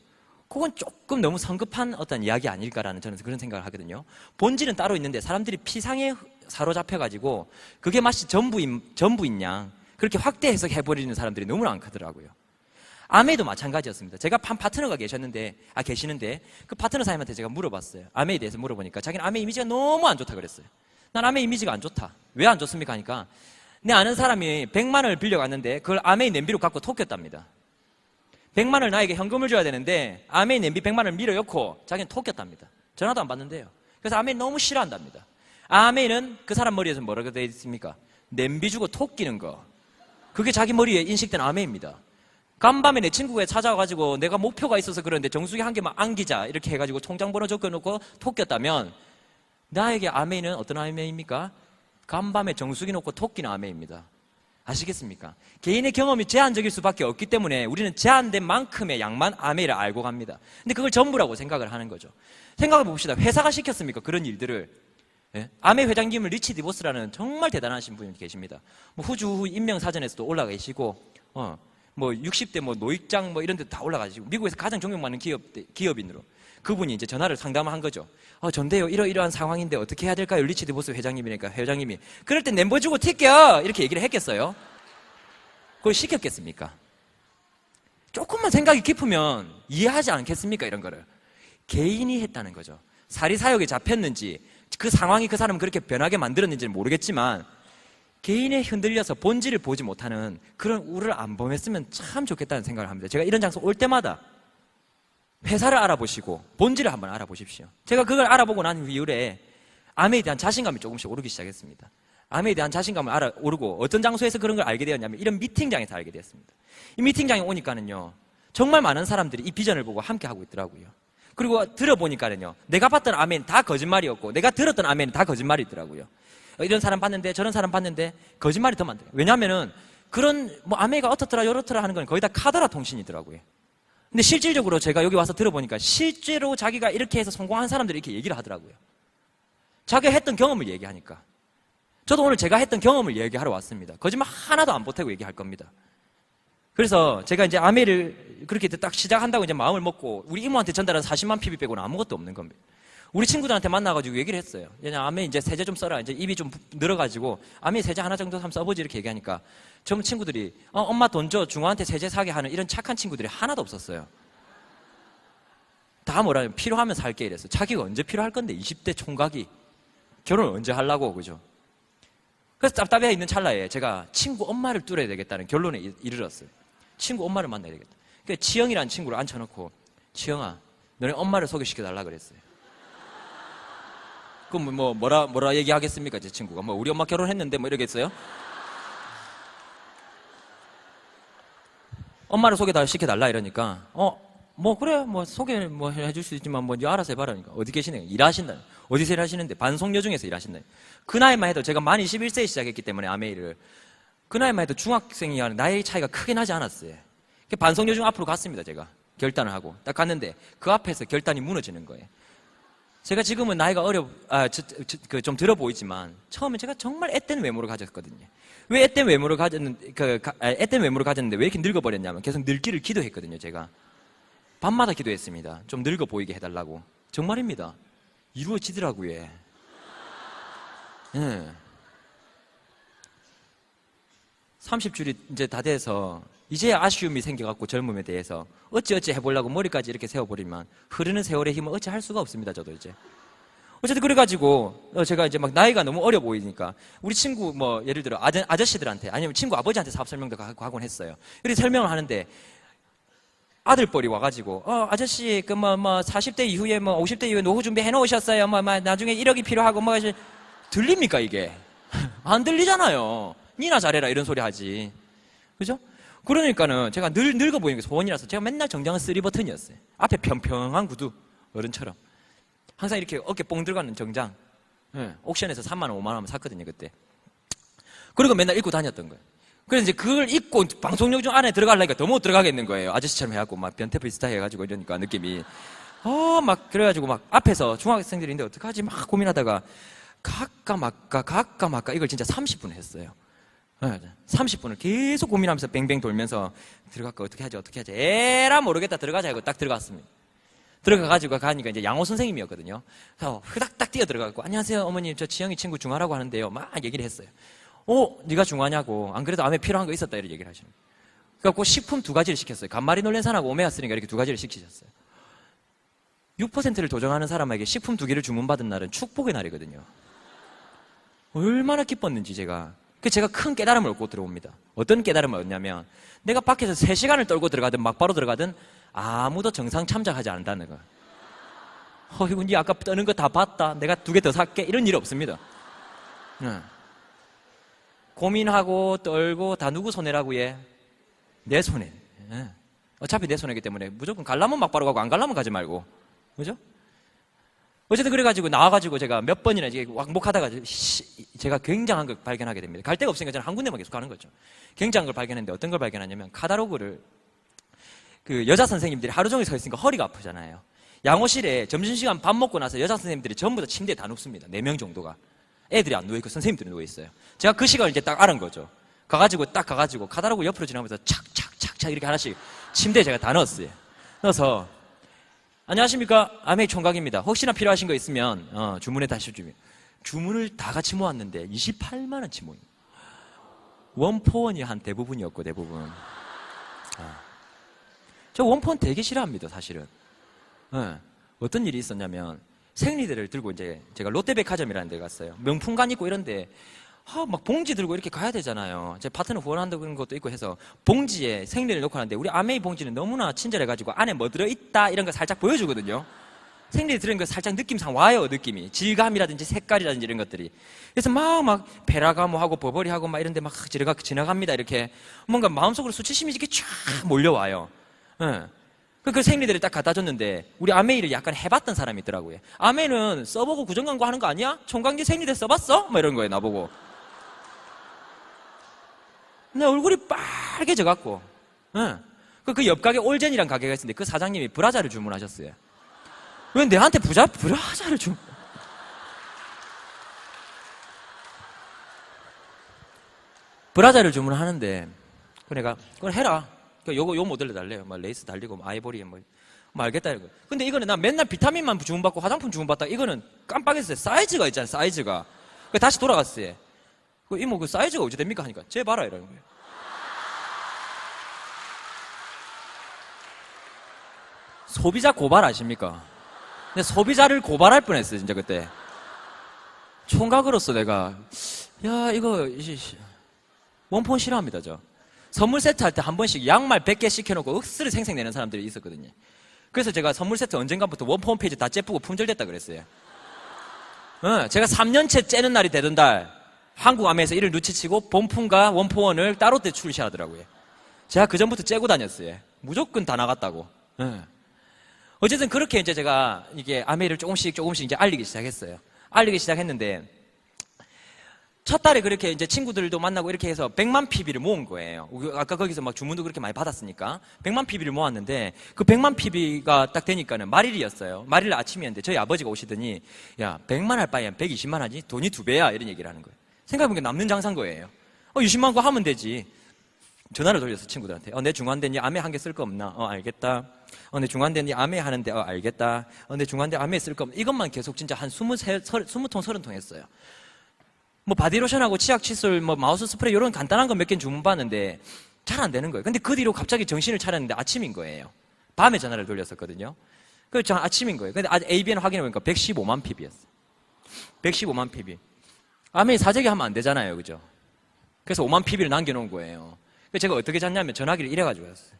그건 조금 너무 성급한 어떤 이야기 아닐까라는 저는 그런 생각을 하거든요. 본질은 따로 있는데 사람들이 피상에 사로잡혀가지고 그게 마치 전부인 양 그렇게 확대 해석해버리는 사람들이 너무 많거더라고요. 아메이도 마찬가지였습니다. 제가 파트너가 계시는데 그 파트너 사장님한테 제가 물어봤어요. 아메이에 대해서 물어보니까 자기는 아메이 이미지가 너무 안 좋다 그랬어요. 난 아메이 이미지가 안 좋다. 왜 안 좋습니까? 하니까 내 아는 사람이 100만 원을 빌려갔는데 그걸 아메이 냄비로 갖고 톡겼답니다. 100만 원을 나에게 현금을 줘야 되는데 아메이 냄비 100만 원을 밀어넣고 자기는 톡겼답니다. 전화도 안 받는데요. 그래서 아메이 너무 싫어한답니다. 아메이는 그 사람 머리에서 뭐라고 되어 있습니까? 냄비 주고 톡기는 거. 그게 자기 머리에 인식된 아메이입니다. 간밤에 내 친구가 찾아와가지고 내가 목표가 있어서 그러는데 정수기 한 개만 안기자 이렇게 해가지고 통장번호 적어놓고 톡겼다면 나에게 아메이는 어떤 아메이입니까? 간밤에 정수기 놓고 톡기는 아메이입니다. 아시겠습니까? 개인의 경험이 제한적일 수밖에 없기 때문에 우리는 제한된 만큼의 양만 아메이를 알고 갑니다. 근데 그걸 전부라고 생각을 하는 거죠. 생각해 봅시다. 회사가 시켰습니까? 그런 일들을. 예? 아메이 회장님을 리치 디보스라는 정말 대단하신 분이 계십니다. 후주 인명사전에서도 올라가 계시고, 60대 노익장 이런 데 다 올라가시고, 미국에서 가장 존경받는 기업인으로. 그분이 이제 전화를 상담을 한 거죠. 전데요. 이러이러한 상황인데 어떻게 해야 될까요? 리치 디보스 회장님이니까 회장님이. 그럴 땐 멤버 주고 튈게요. 이렇게 얘기를 했겠어요? 그걸 시켰겠습니까? 조금만 생각이 깊으면 이해하지 않겠습니까? 이런 거를. 개인이 했다는 거죠. 사리사욕에 잡혔는지 그 상황이 그 사람을 그렇게 변하게 만들었는지는 모르겠지만 개인에 흔들려서 본질을 보지 못하는 그런 우를 안 범했으면 참 좋겠다는 생각을 합니다. 제가 이런 장소 올 때마다 회사를 알아보시고 본질을 한번 알아보십시오. 제가 그걸 알아보고 난 이후에 아메에 대한 자신감이 조금씩 오르기 시작했습니다. 아메에 대한 자신감을 오르고 어떤 장소에서 그런 걸 알게 되었냐면 이런 미팅장에서 알게 되었습니다. 이 미팅장에 오니까는요 정말 많은 사람들이 이 비전을 보고 함께 하고 있더라고요. 그리고 들어보니까는요 내가 봤던 아멘은 다 거짓말이었고 내가 들었던 아멘은 다 거짓말이더라고요. 이런 사람 봤는데 저런 사람 봤는데 거짓말이 더 많더라고요. 왜냐하면은 그런 아메가 어떻더라 요렇더라 하는 건 거의 다 카더라 통신이더라고요. 근데 실질적으로 제가 여기 와서 들어보니까 실제로 자기가 이렇게 해서 성공한 사람들이 이렇게 얘기를 하더라고요. 자기가 했던 경험을 얘기하니까. 저도 오늘 제가 했던 경험을 얘기하러 왔습니다. 거짓말 하나도 안 보태고 얘기할 겁니다. 그래서 제가 이제 아메를 그렇게 딱 시작한다고 이제 마음을 먹고 우리 이모한테 전달한 40만 PB 빼고는 아무것도 없는 겁니다. 우리 친구들한테 만나가지고 얘기를 했어요. 아메 이제 세제 좀 써라. 이제 입이 좀 늘어가지고 아메 세제 하나 정도 한번 써보지 이렇게 얘기하니까 전 친구들이 엄마 돈 줘. 중화한테 세제 사게 하는 이런 착한 친구들이 하나도 없었어요. 다 뭐라 필요하면 살게 이랬어요. 자기가 언제 필요할 건데 20대 총각이 결혼을 언제 하려고 그죠? 그래서 답답해 있는 찰나에 제가 친구 엄마를 뚫어야 되겠다는 결론에 이르렀어요. 친구 엄마를 만나야 되겠다. 그 치영이라는 친구를 앉혀놓고 치영아, 너네 엄마를 소개시켜달라 그랬어요. 그럼 뭐라 얘기하겠습니까, 제 친구가? 뭐 우리 엄마 결혼했는데 뭐 이러겠어요? 엄마를 시켜달라 이러니까 뭐 그래 뭐 소개 뭐 해줄 수 있지만 뭐 알아서 해봐라니까. 어디 계시네? 일하신다. 어디서 일하시는데? 반송여 중에서 일하신다. 그 나이만 해도 제가 만 21세에 시작했기 때문에 아메이를 그 나이만 해도 중학생이랑 나이 차이가 크게 나지 않았어요. 반송여 중 앞으로 갔습니다. 제가 결단을 하고 딱 갔는데 그 앞에서 결단이 무너지는 거예요. 제가 지금은 나이가 좀 들어 보이지만 처음에 제가 정말 앳된 외모를 가졌거든요. 왜 앳된 외모를 가졌는데 왜 이렇게 늙어버렸냐면 계속 늙기를 기도했거든요. 제가 밤마다 기도했습니다. 좀 늙어 보이게 해달라고. 정말입니다. 이루어지더라고요. 예. 30줄이 이제 다 돼서 이제 아쉬움이 생겨갖고 젊음에 대해서 어찌 해보려고 머리까지 이렇게 세워버리면 흐르는 세월의 힘은 어찌 할 수가 없습니다. 저도 이제 어쨌든 그래가지고 제가 이제 막 나이가 너무 어려 보이니까 우리 친구 뭐 예를 들어 아저씨들한테 아니면 친구 아버지한테 사업 설명도 하곤 했어요. 이렇게 설명을 하는데 아들뻘이 와가지고 아저씨 그 뭐 40대 이후에 뭐 50대 이후에 노후 준비 해놓으셨어요. 뭐 나중에 1억이 필요하고 뭐 들립니까 이게? 안 들리잖아요. 니나 잘해라 이런 소리 하지. 그죠? 그러니까는 제가 늙어 보이는 게 소원이라서 제가 맨날 정장은 3버튼이었어요. 앞에 평평한 구두 어른처럼 항상 이렇게 어깨 뽕 들어가는 정장. 네, 옥션에서 3만 원 5만 원 샀거든요 그때. 그리고 맨날 입고 다녔던 거예요. 그래서 이제 그걸 입고 방송용 중 안에 들어가려니까 더 못 들어가겠는 거예요. 아저씨처럼 해갖고 막 변태 비슷하게 해가지고 이러니까 느낌이 막 그래가지고 막 앞에서 중학생들인데 어떡하지 막 고민하다가 갈까 말까 이걸 진짜 30분 했어요. 30분을 계속 고민하면서 뱅뱅 돌면서 들어갈까 어떻게 하지 에라 모르겠다 들어가자 하고 딱 들어갔습니다. 들어가가지고 가니까 이제 양호 선생님이었거든요. 그래서 후닥닥 뛰어 들어가고 안녕하세요 어머님 저 지영이 친구 중화라고 하는데요 막 얘기를 했어요. 네가 중화냐고 안 그래도 암에 필요한 거 있었다 이렇게 얘기를 하시는 거예요. 그래갖고 식품 2가지를 시켰어요. 간마리 놀랜산하고 오메가3가 이렇게 2가지를 시키셨어요. 6%를 도전하는 사람에게 식품 2개를 주문받은 날은 축복의 날이거든요. 얼마나 기뻤는지 제가 큰 깨달음을 얻고 들어옵니다. 어떤 깨달음을 얻냐면 내가 밖에서 3시간을 떨고 들어가든 막바로 들어가든 아무도 정상 참작하지 않는다는 거. 이거 니 아까 떠는 거 다 봤다. 내가 2개 더 살게. 이런 일 없습니다. 고민하고 떨고 다 누구 손해라고 해? 내 손해. 어차피 내 손해이기 때문에 무조건 갈라면 막바로 가고 안 갈라면 가지 말고. 그죠? 어쨌든 그래가지고 나와가지고 제가 몇 번이나 이제 왕복하다가 제가 굉장한 걸 발견하게 됩니다. 갈 데가 없으니까 저는 한 군데만 계속 가는 거죠. 굉장한 걸 발견했는데 어떤 걸 발견하냐면 카다로그를 그 여자 선생님들이 하루 종일 서 있으니까 허리가 아프잖아요. 양호실에 점심시간 밥 먹고 나서 여자 선생님들이 전부 다 침대에 다 눕습니다. 4명 정도가. 애들이 안 누워있고 선생님들이 누워있어요. 제가 그 시간을 이제 딱 알은 거죠. 가가지고 카다로그 옆으로 지나면서 착착착착 이렇게 하나씩 침대에 제가 다 넣었어요. 넣어서 안녕하십니까 아메이 총각입니다. 혹시나 필요하신 거 있으면 주문해 다시 주면 주문을 다 같이 모았는데 28만 원치 모임. 원포원이 한 대부분. 저 원포원 되게 싫어합니다 사실은. 어떤 일이 있었냐면 생리대를 들고 이제 제가 롯데백화점이라는 데 갔어요. 명품관 있고 이런데 막 봉지 들고 이렇게 가야 되잖아요. 제 파트너 후원한다는 것도 있고 해서 봉지에 생리를 넣고 하는데 우리 아메이 봉지는 너무나 친절해가지고 안에 뭐 들어있다 이런 거 살짝 보여주거든요. 생리대 들은 거 살짝 느낌상 와요. 느낌이 질감이라든지 색깔이라든지 이런 것들이. 그래서 막 베라가모하고 버버리하고 막 이런데 막 지나갑니다. 이렇게 뭔가 마음속으로 수치심이 이렇게 쫙 몰려와요. 그 생리대를 딱 갖다 줬는데 우리 아메이를 약간 해봤던 사람이 있더라고요. 아메이는 써보고 구정광고 하는 거 아니야? 총각니 생리대 써봤어? 막 이런 거예요 나보고. 내 얼굴이 빨개져갖고 그 옆가게 올젠이란 가게가 있었는데 그 사장님이 브라자를 주문하셨어요. 왜 내한테 브라자를 브라자를 주문하는데 내가 그걸 해라. 요 모델로 달래요. 뭐 레이스 달리고 뭐 아이보리에 뭐 알겠다 이거. 근데 이거는 나 맨날 비타민만 주문받고 화장품 주문받다 이거는 깜빡했어요. 사이즈가 있잖아요. 사이즈가. 다시 돌아갔어요. 이모 그 사이즈가 어찌 됩니까 하니까 쟤 봐라 이러는 거예요. 소비자 고발 아십니까? 근데 소비자를 고발할 뻔했어요 진짜 그때. 총각으로서 내가 이거 원폰 싫어합니다 저. 선물 세트 할 때 한 번씩 양말 100개 시켜놓고 억스를 생색내는 사람들이 있었거든요. 그래서 제가 선물 세트 언젠가부터 원포 홈페이지 다 째쁘고 품절됐다 그랬어요. 제가 3년째 째는 날이 되던 달 한국 아메에서 이를 눈치채고 본품과 원포원을 따로 때 출시하더라고요. 제가 그전부터 째고 다녔어요. 무조건 다 나갔다고. 어쨌든 그렇게 이제 제가 이게 아메를 조금씩 이제 알리기 시작했어요. 알리기 시작했는데 첫 달에 그렇게 이제 친구들도 만나고 이렇게 해서 100만 PB를 모은 거예요. 아까 거기서 막 주문도 그렇게 많이 받았으니까 100만 PB를 모았는데 그 100만 PB가 딱 되니까는 말일이었어요. 말일 아침이었는데 저희 아버지가 오시더니 야 100만 할 바에 120만 하지? 돈이 2배야 이런 얘기를 하는 거예요. 생각해보니까 남는 장사인 거예요. 20만 거 하면 되지. 전화를 돌려서 친구들한테 내 중환대 니 아메 한 개 쓸 거 없나? 알겠다. 내 중환대 니 아메 하는데 알겠다. 내 중환대 아메 쓸 거 없나? 이것만 계속 진짜 한 20통 30통 했어요. 뭐 바디로션하고 치약 칫솔 뭐 마우스 스프레이 이런 간단한 거 몇 개 주문받는데 잘 안 되는 거예요. 근데 그 뒤로 갑자기 정신을 차렸는데 아침인 거예요. 밤에 전화를 돌렸었거든요. 그래서 아침인 거예요. 근데 ABN 확인해 보니까 115만 PB였어요. 115만 PB. 아메 사재기 하면 안 되잖아요. 그죠? 그래서 5만 PB를 남겨놓은 거예요. 그래서 제가 어떻게 잤냐면 전화기를 이래가지고 잤어요.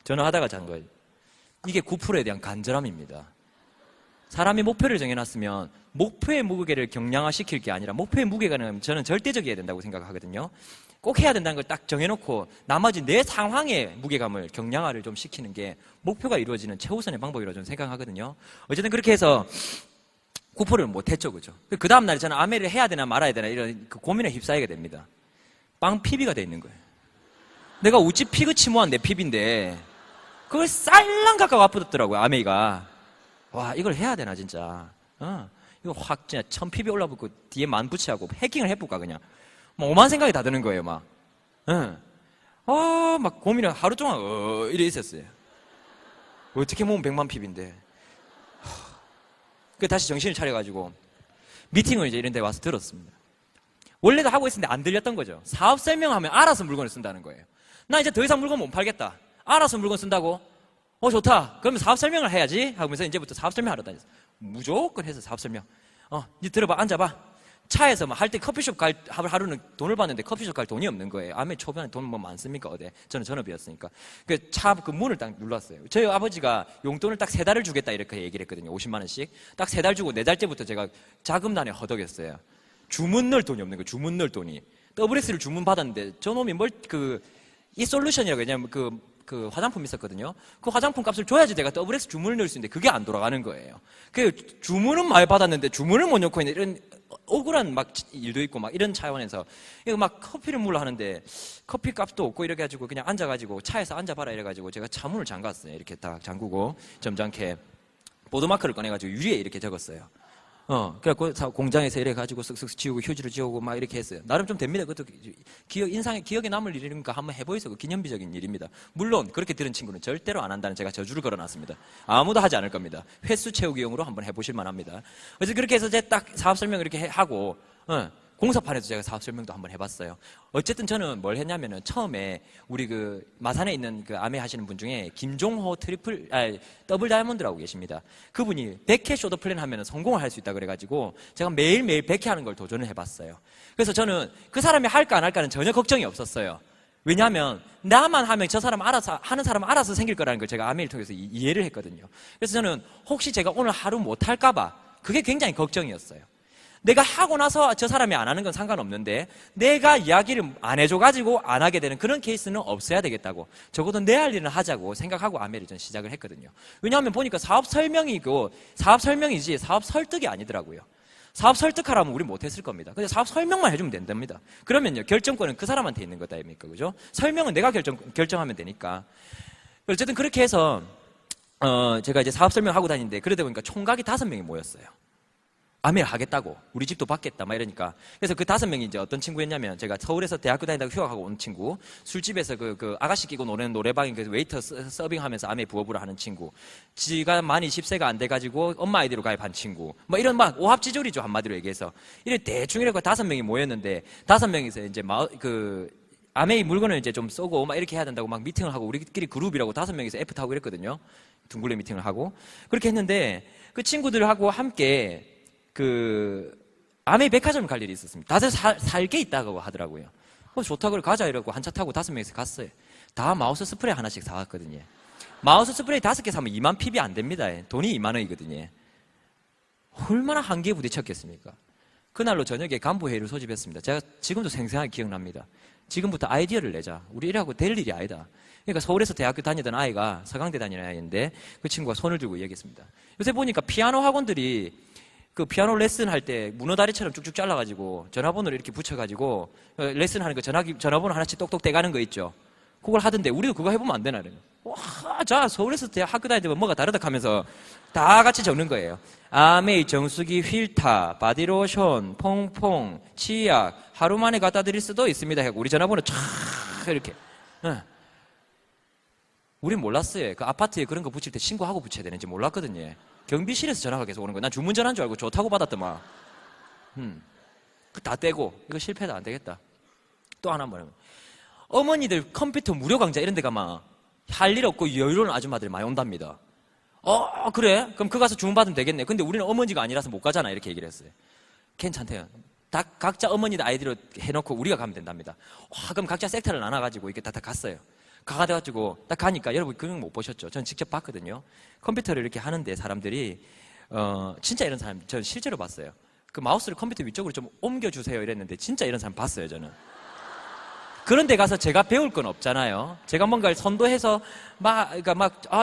전화하다가 잔 거예요. 이게 9%에 대한 간절함입니다. 사람이 목표를 정해놨으면 목표의 무게를 경량화시킬 게 아니라 목표의 무게가는 저는 절대적이어야 된다고 생각하거든요. 꼭 해야 된다는 걸 딱 정해놓고 나머지 내 상황의 무게감을 경량화를 좀 시키는 게 목표가 이루어지는 최우선의 방법이라고 저는 생각하거든요. 어쨌든 그렇게 해서 9%를 못했죠. 그죠? 그 다음날에 저는 아메를 해야 되나 말아야 되나 이런 그 고민에 휩싸이게 됩니다. 빵 PB가 돼 있는 거예요. 내가 우찌 피그 치모한 내 PB인데 그걸 쌀랑 가까워 아프더라고요. 아메이가. 와 이걸 해야 되나 진짜. 이거 확 진짜 1000PB 올라붙고 뒤에 만 부치하고 해킹을 해볼까 그냥. 뭐 오만 생각이 다 드는 거예요 막. 막 고민을 하루 종일 이래 있었어요. 어떻게 모으면 100만 PB인데. 그 다시 정신을 차려가지고 미팅을 이제 이런 데 와서 들었습니다. 원래도 하고 있었는데 안 들렸던 거죠. 사업 설명하면 알아서 물건을 쓴다는 거예요. 나 이제 더 이상 물건 못 팔겠다. 알아서 물건 쓴다고? 좋다. 그러면 사업 설명을 해야지 하면서 이제부터 사업 설명하러 다녔어. 무조건 해서 사업 설명. 니 들어봐, 앉아봐. 차에서 할 때 커피숍 갈 하루는 돈을 받는데 커피숍 갈 돈이 없는 거예요. 아메 초반에 돈 뭐 많습니까? 어디? 저는 전업이었으니까. 그 차 그 문을 딱 눌렀어요. 저희 아버지가 용돈을 딱 3달을 주겠다 이렇게 얘기를 했거든요. 50만 원씩. 딱 3달 주고 4달째부터 제가 자금난에 허덕였어요. 주문 넣을 돈이 없는 거예요. 주문 넣을 돈이. WS를 주문 받았는데 저놈이 이 솔루션이라고 왜냐면 그 화장품 있었거든요. 그 화장품 값을 줘야지 내가 WS 주문을 넣을 수 있는데 그게 안 돌아가는 거예요. 그 주문은 많이 받았는데 주문을 못 넣고 있는 이런 억울한 막 일도 있고 막 이런 차원에서 이거 막 커피를 물러 하는데 커피 값도 없고 이렇게 가지고 그냥 앉아가지고 차에서 앉아봐라 이래가지고 제가 차문을 잠갔어요. 이렇게 딱 잠그고 점잖게 보드마크를 꺼내가지고 유리에 이렇게 적었어요. 그래갖고 공장에서 이래가지고 쓱쓱 지우고 휴지를 지우고 막 이렇게 했어요. 나름 좀 됩니다. 그것도 기억에 남을 일이니까 한번 해보이소. 그 기념비적인 일입니다. 물론 그렇게 들은 친구는 절대로 안 한다는 제가 저주를 걸어놨습니다. 아무도 하지 않을 겁니다. 횟수 채우기용으로 한번 해보실 만합니다. 그래서 그렇게 해서 제가 딱 사업 설명 이렇게 하고 공사판에서 제가 사업 설명도 한번 해봤어요. 어쨌든 저는 뭘 했냐면은 처음에 우리 그 마산에 있는 그 아메 하시는 분 중에 김종호 더블 다이아몬드라고 계십니다. 그분이 100회 쇼더 플랜 하면은 성공을 할 수 있다 그래가지고 제가 매일매일 100회 하는 걸 도전을 해봤어요. 그래서 저는 그 사람이 할까 안 할까는 전혀 걱정이 없었어요. 왜냐하면 나만 하면 저 사람 알아서 하는 사람은 알아서 생길 거라는 걸 제가 아메를 통해서 이해를 했거든요. 그래서 저는 혹시 제가 오늘 하루 못 할까봐 그게 굉장히 걱정이었어요. 내가 하고 나서 저 사람이 안 하는 건 상관없는데 내가 이야기를 안 해줘가지고 안 하게 되는 그런 케이스는 없어야 되겠다고 적어도 내 할 일은 하자고 생각하고 아메를 전 시작을 했거든요. 왜냐하면 보니까 사업 설명이지 사업 설득이 아니더라고요. 사업 설득하라면 우리 못했을 겁니다. 근데 사업 설명만 해주면 된답니다. 그러면요 결정권은 그 사람한테 있는 거다 아닙니까? 그죠? 설명은 내가 결정하면 되니까. 어쨌든 그렇게 해서 제가 이제 사업 설명하고 다니는데 그러다 보니까 총각이 5명이 모였어요. 아메를 하겠다고 우리 집도 받겠다 막 이러니까. 그래서 그 5명이 이제 어떤 친구였냐면 제가 서울에서 대학교 다니다가 휴학하고 온 친구, 술집에서 그 아가씨 끼고 노는 노래방인 그 웨이터 서빙하면서 아메 부업으로 하는 친구, 지가 만이 10세가 안 돼가지고 엄마 아이디로 가입한 친구, 뭐 이런 막 오합지졸이죠 한마디로 얘기해서. 이래 대충 이렇게 5명이 모였는데 5명이서 이제 아메이 물건을 이제 좀 쏘고 막 이렇게 해야 된다고 막 미팅을 하고 우리끼리 그룹이라고 5명이서 F 타고 이랬거든요. 둥글레 미팅을 하고 그렇게 했는데 그 친구들하고 함께 아메이 백화점 갈 일이 있었습니다. 다들 살 게 있다고 하더라고요. 좋다 그래 가자 이러고 한 차 타고 5명이서 갔어요. 다 마우스 스프레이 하나씩 사왔거든요. 마우스 스프레이 5개 사면 2만 PB 안 됩니다. 돈이 2만 원이거든요. 얼마나 한계에 부딪혔겠습니까? 그날로 저녁에 간부회의를 소집했습니다. 제가 지금도 생생하게 기억납니다. 지금부터 아이디어를 내자. 우리 이래하고 될 일이 아니다. 그러니까 서울에서 대학교 다니던 아이가 서강대 다니는 아이인데 그 친구가 손을 들고 얘기했습니다. 요새 보니까 피아노 학원들이 그 피아노 레슨 할 때 문어다리처럼 쭉쭉 잘라가지고 전화번호를 이렇게 붙여가지고 레슨 하는 거 전화번호 하나씩 똑똑 떼가는 거 있죠. 그걸 하던데 우리도 그거 해보면 안 되나? 와, 자, 서울에서 대학 학교 다닐 때면 뭐가 다르다 하면서 다 같이 적는 거예요. 아메이, 정수기, 휠타, 바디로션, 퐁퐁, 치약, 하루 만에 갖다 드릴 수도 있습니다. 하고 우리 전화번호 쫙 이렇게. 우린 몰랐어요. 그 아파트에 그런 거 붙일 때 신고하고 붙여야 되는지 몰랐거든요. 경비실에서 전화가 계속 오는 거예요. 난 주문 전화인 줄 알고 좋다고 받았더만. 다 떼고 이거 실패다 안 되겠다. 또 하나 뭐냐면 어머니들 컴퓨터 무료 강좌 이런 데 가면 할 일 없고 여유로운 아줌마들이 많이 온답니다. 그래? 그럼 그 가서 주문받으면 되겠네. 근데 우리는 어머니가 아니라서 못 가잖아. 이렇게 얘기를 했어요. 괜찮대요. 각자 어머니들 아이디로 해놓고 우리가 가면 된답니다. 그럼 각자 섹터를 나눠가지고 이렇게 다 갔어요. 가가지고 딱 가니까 여러분 그런 거 못 보셨죠? 전 직접 봤거든요. 컴퓨터를 이렇게 하는데 사람들이 진짜 이런 사람 전 실제로 봤어요. 그 마우스를 컴퓨터 위쪽으로 좀 옮겨주세요 이랬는데 진짜 이런 사람 봤어요 저는. 그런데 가서 제가 배울 건 없잖아요. 제가 뭔가를 선도해서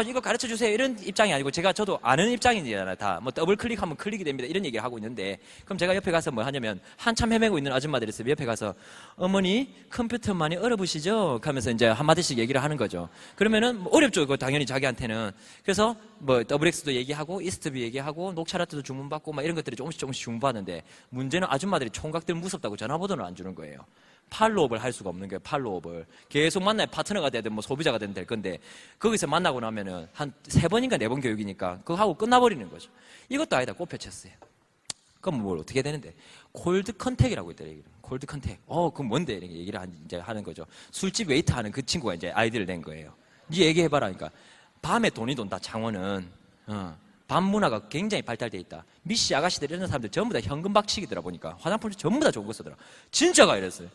이거 가르쳐 주세요 이런 입장이 아니고 저도 아는 입장이잖아요. 다 뭐 더블 클릭하면 클릭이 됩니다 이런 얘기를 하고 있는데 그럼 제가 옆에 가서 뭐 하냐면 한참 헤매고 있는 아줌마들이 있어요. 옆에 가서 어머니 컴퓨터 많이 어려우시죠? 하면서 이제 한마디씩 얘기를 하는 거죠. 그러면은 뭐 어렵죠. 그거 당연히 자기한테는. 그래서 뭐 더블X도 얘기하고 이스트비 얘기하고 녹차라떼도 주문받고 막 이런 것들이 조금씩 주문받는데 문제는 아줌마들이 총각들 무섭다고 전화번호를 안 주는 거예요. 팔로업을 할 수가 없는 거예요. 팔로업을 계속 만나야 파트너가 되든 뭐 소비자가 되든 될 건데 거기서 만나고 나면은 한 3번인가 4번 교육이니까 그거 하고 끝나버리는 거죠. 이것도 아니다 꼽혀쳤어요. 그럼 뭘 어떻게 되는데 콜드 컨택이라고 있더래요. 콜드 컨택. 그럼 뭔데 이렇게 얘기를 이제 하는 거죠. 술집 웨이터 하는 그 친구가 이제 아이디어를 낸 거예요. 네 얘기해봐라. 그러니까 밤에 돈이 돈다. 창원은 밤 문화가 굉장히 발달돼 있다. 미씨 아가씨들 이런 사람들 전부 다 현금 박치기더라 보니까 화장품 전부 다 좋은 거 쓰더라. 진짜가 이랬어요.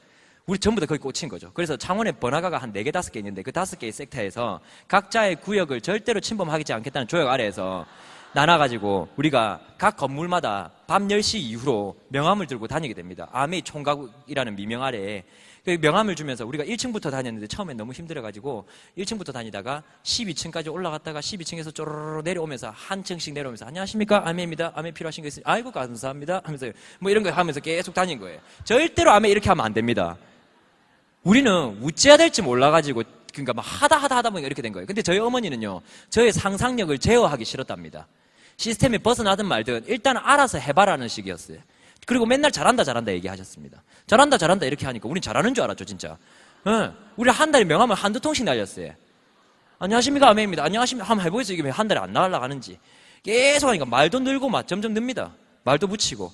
우리 전부 다 거기 꽂힌 거죠. 그래서 창원에 번화가가 한 4개, 5개 있는데 그 5개의 섹터에서 각자의 구역을 절대로 침범하지 않겠다는 조약 아래에서 나눠가지고 우리가 각 건물마다 밤 10시 이후로 명함을 들고 다니게 됩니다. 아메이 총각이라는 미명 아래에 그 명함을 주면서 우리가 1층부터 다녔는데 처음엔 너무 힘들어가지고 1층부터 다니다가 12층까지 올라갔다가 12층에서 쪼르르 내려오면서 한 층씩 내려오면서 안녕하십니까? 아메입니다. 아메 필요하신 거 있으면 아이고 감사합니다 하면서 뭐 이런 거 하면서 계속 다닌 거예요. 절대로 아메 이렇게 하면 안 됩니다. 우리는 웃져야 될지 몰라가지고 그러니까 막 하다 보니까 이렇게 된 거예요. 근데 저희 어머니는요 저의 상상력을 제어하기 싫었답니다. 시스템에 벗어나든 말든 일단 알아서 해봐라는 식이었어요. 그리고 맨날 잘한다 얘기하셨습니다. 잘한다 이렇게 하니까 우린 잘하는 줄 알았죠 진짜. 우리 한 달에 명함을 한두 통씩 날렸어요. 안녕하십니까 아메입니다. 안녕하십니까 한번 해보겠어요. 이게 한 달에 안 나가려가는지 계속 하니까 말도 늘고 막 점점 늡니다. 말도 붙이고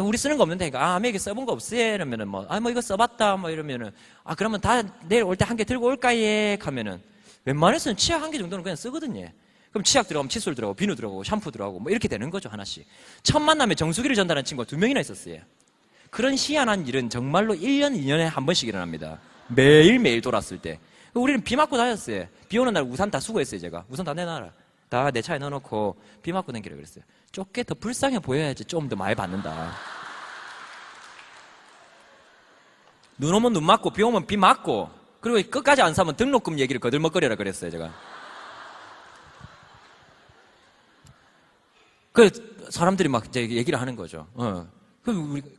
우리 쓰는 거 없는데, 아메에게 써본 거 없어요? 이러면은 뭐 이거 써봤다, 뭐 이러면은, 그러면 다 내일 올 때 한 개 들고 올까, 예? 하면은, 웬만해서는 치약 한 개 정도는 그냥 쓰거든요. 그럼 치약 들어가면 칫솔 들어가고, 비누 들어가고, 샴푸 들어가고, 뭐 이렇게 되는 거죠, 하나씩. 첫 만남에 정수기를 전달하는 친구가 2명이나 있었어요. 그런 희한한 일은 정말로 1년, 2년에 한 번씩 일어납니다. 매일매일 돌았을 때. 우리는 비 맞고 다녔어요. 비 오는 날 우산 다 수거했어요, 제가. 우산 다 내놔라. 다 내 차에 넣어놓고 비 맞고 다니기로 그랬어요. 좁게 더 불쌍해 보여야지 좀 더 많이 받는다. 눈 오면 눈 맞고 비 오면 비 맞고 그리고 끝까지 안 사면 등록금 얘기를 거들먹거리라 그랬어요 제가. 그 사람들이 막 이제 얘기를 하는 거죠.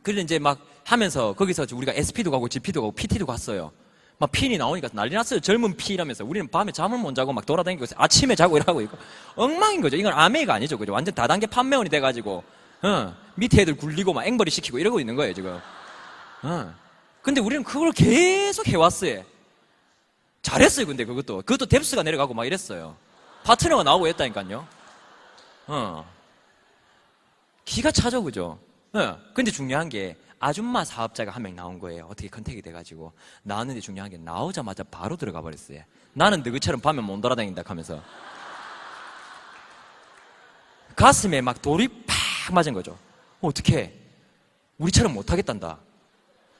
그래 이제 막 하면서 거기서 우리가 SP도 가고 GP도 가고 PT도 갔어요. 막 핀이 나오니까 난리 났어요. 젊은 피라면서. 우리는 밤에 잠을 못 자고 막 돌아다니고 있어요. 아침에 자고 이러고 있고. 엉망인 거죠. 이건 아메이가 아니죠. 그죠? 완전 다단계 판매원이 돼가지고, 밑에 애들 굴리고 막 앵벌이 시키고 이러고 있는 거예요, 지금. 근데 우리는 그걸 계속 해왔어요. 잘했어요, 근데 그것도 뎁스가 내려가고 막 이랬어요. 파트너가 나오고 했다니까요. 기가 차죠, 그죠? 근데 중요한 게, 아줌마 사업자가 한 명 나온 거예요. 어떻게 컨택이 돼가지고. 나왔는데 중요한 게 나오자마자 바로 들어가 버렸어요. 나는 너희처럼 밤에 못 돌아다닌다 하면서. 가슴에 막 돌이 팍 맞은 거죠. 어떻게? 우리처럼 못 하겠단다.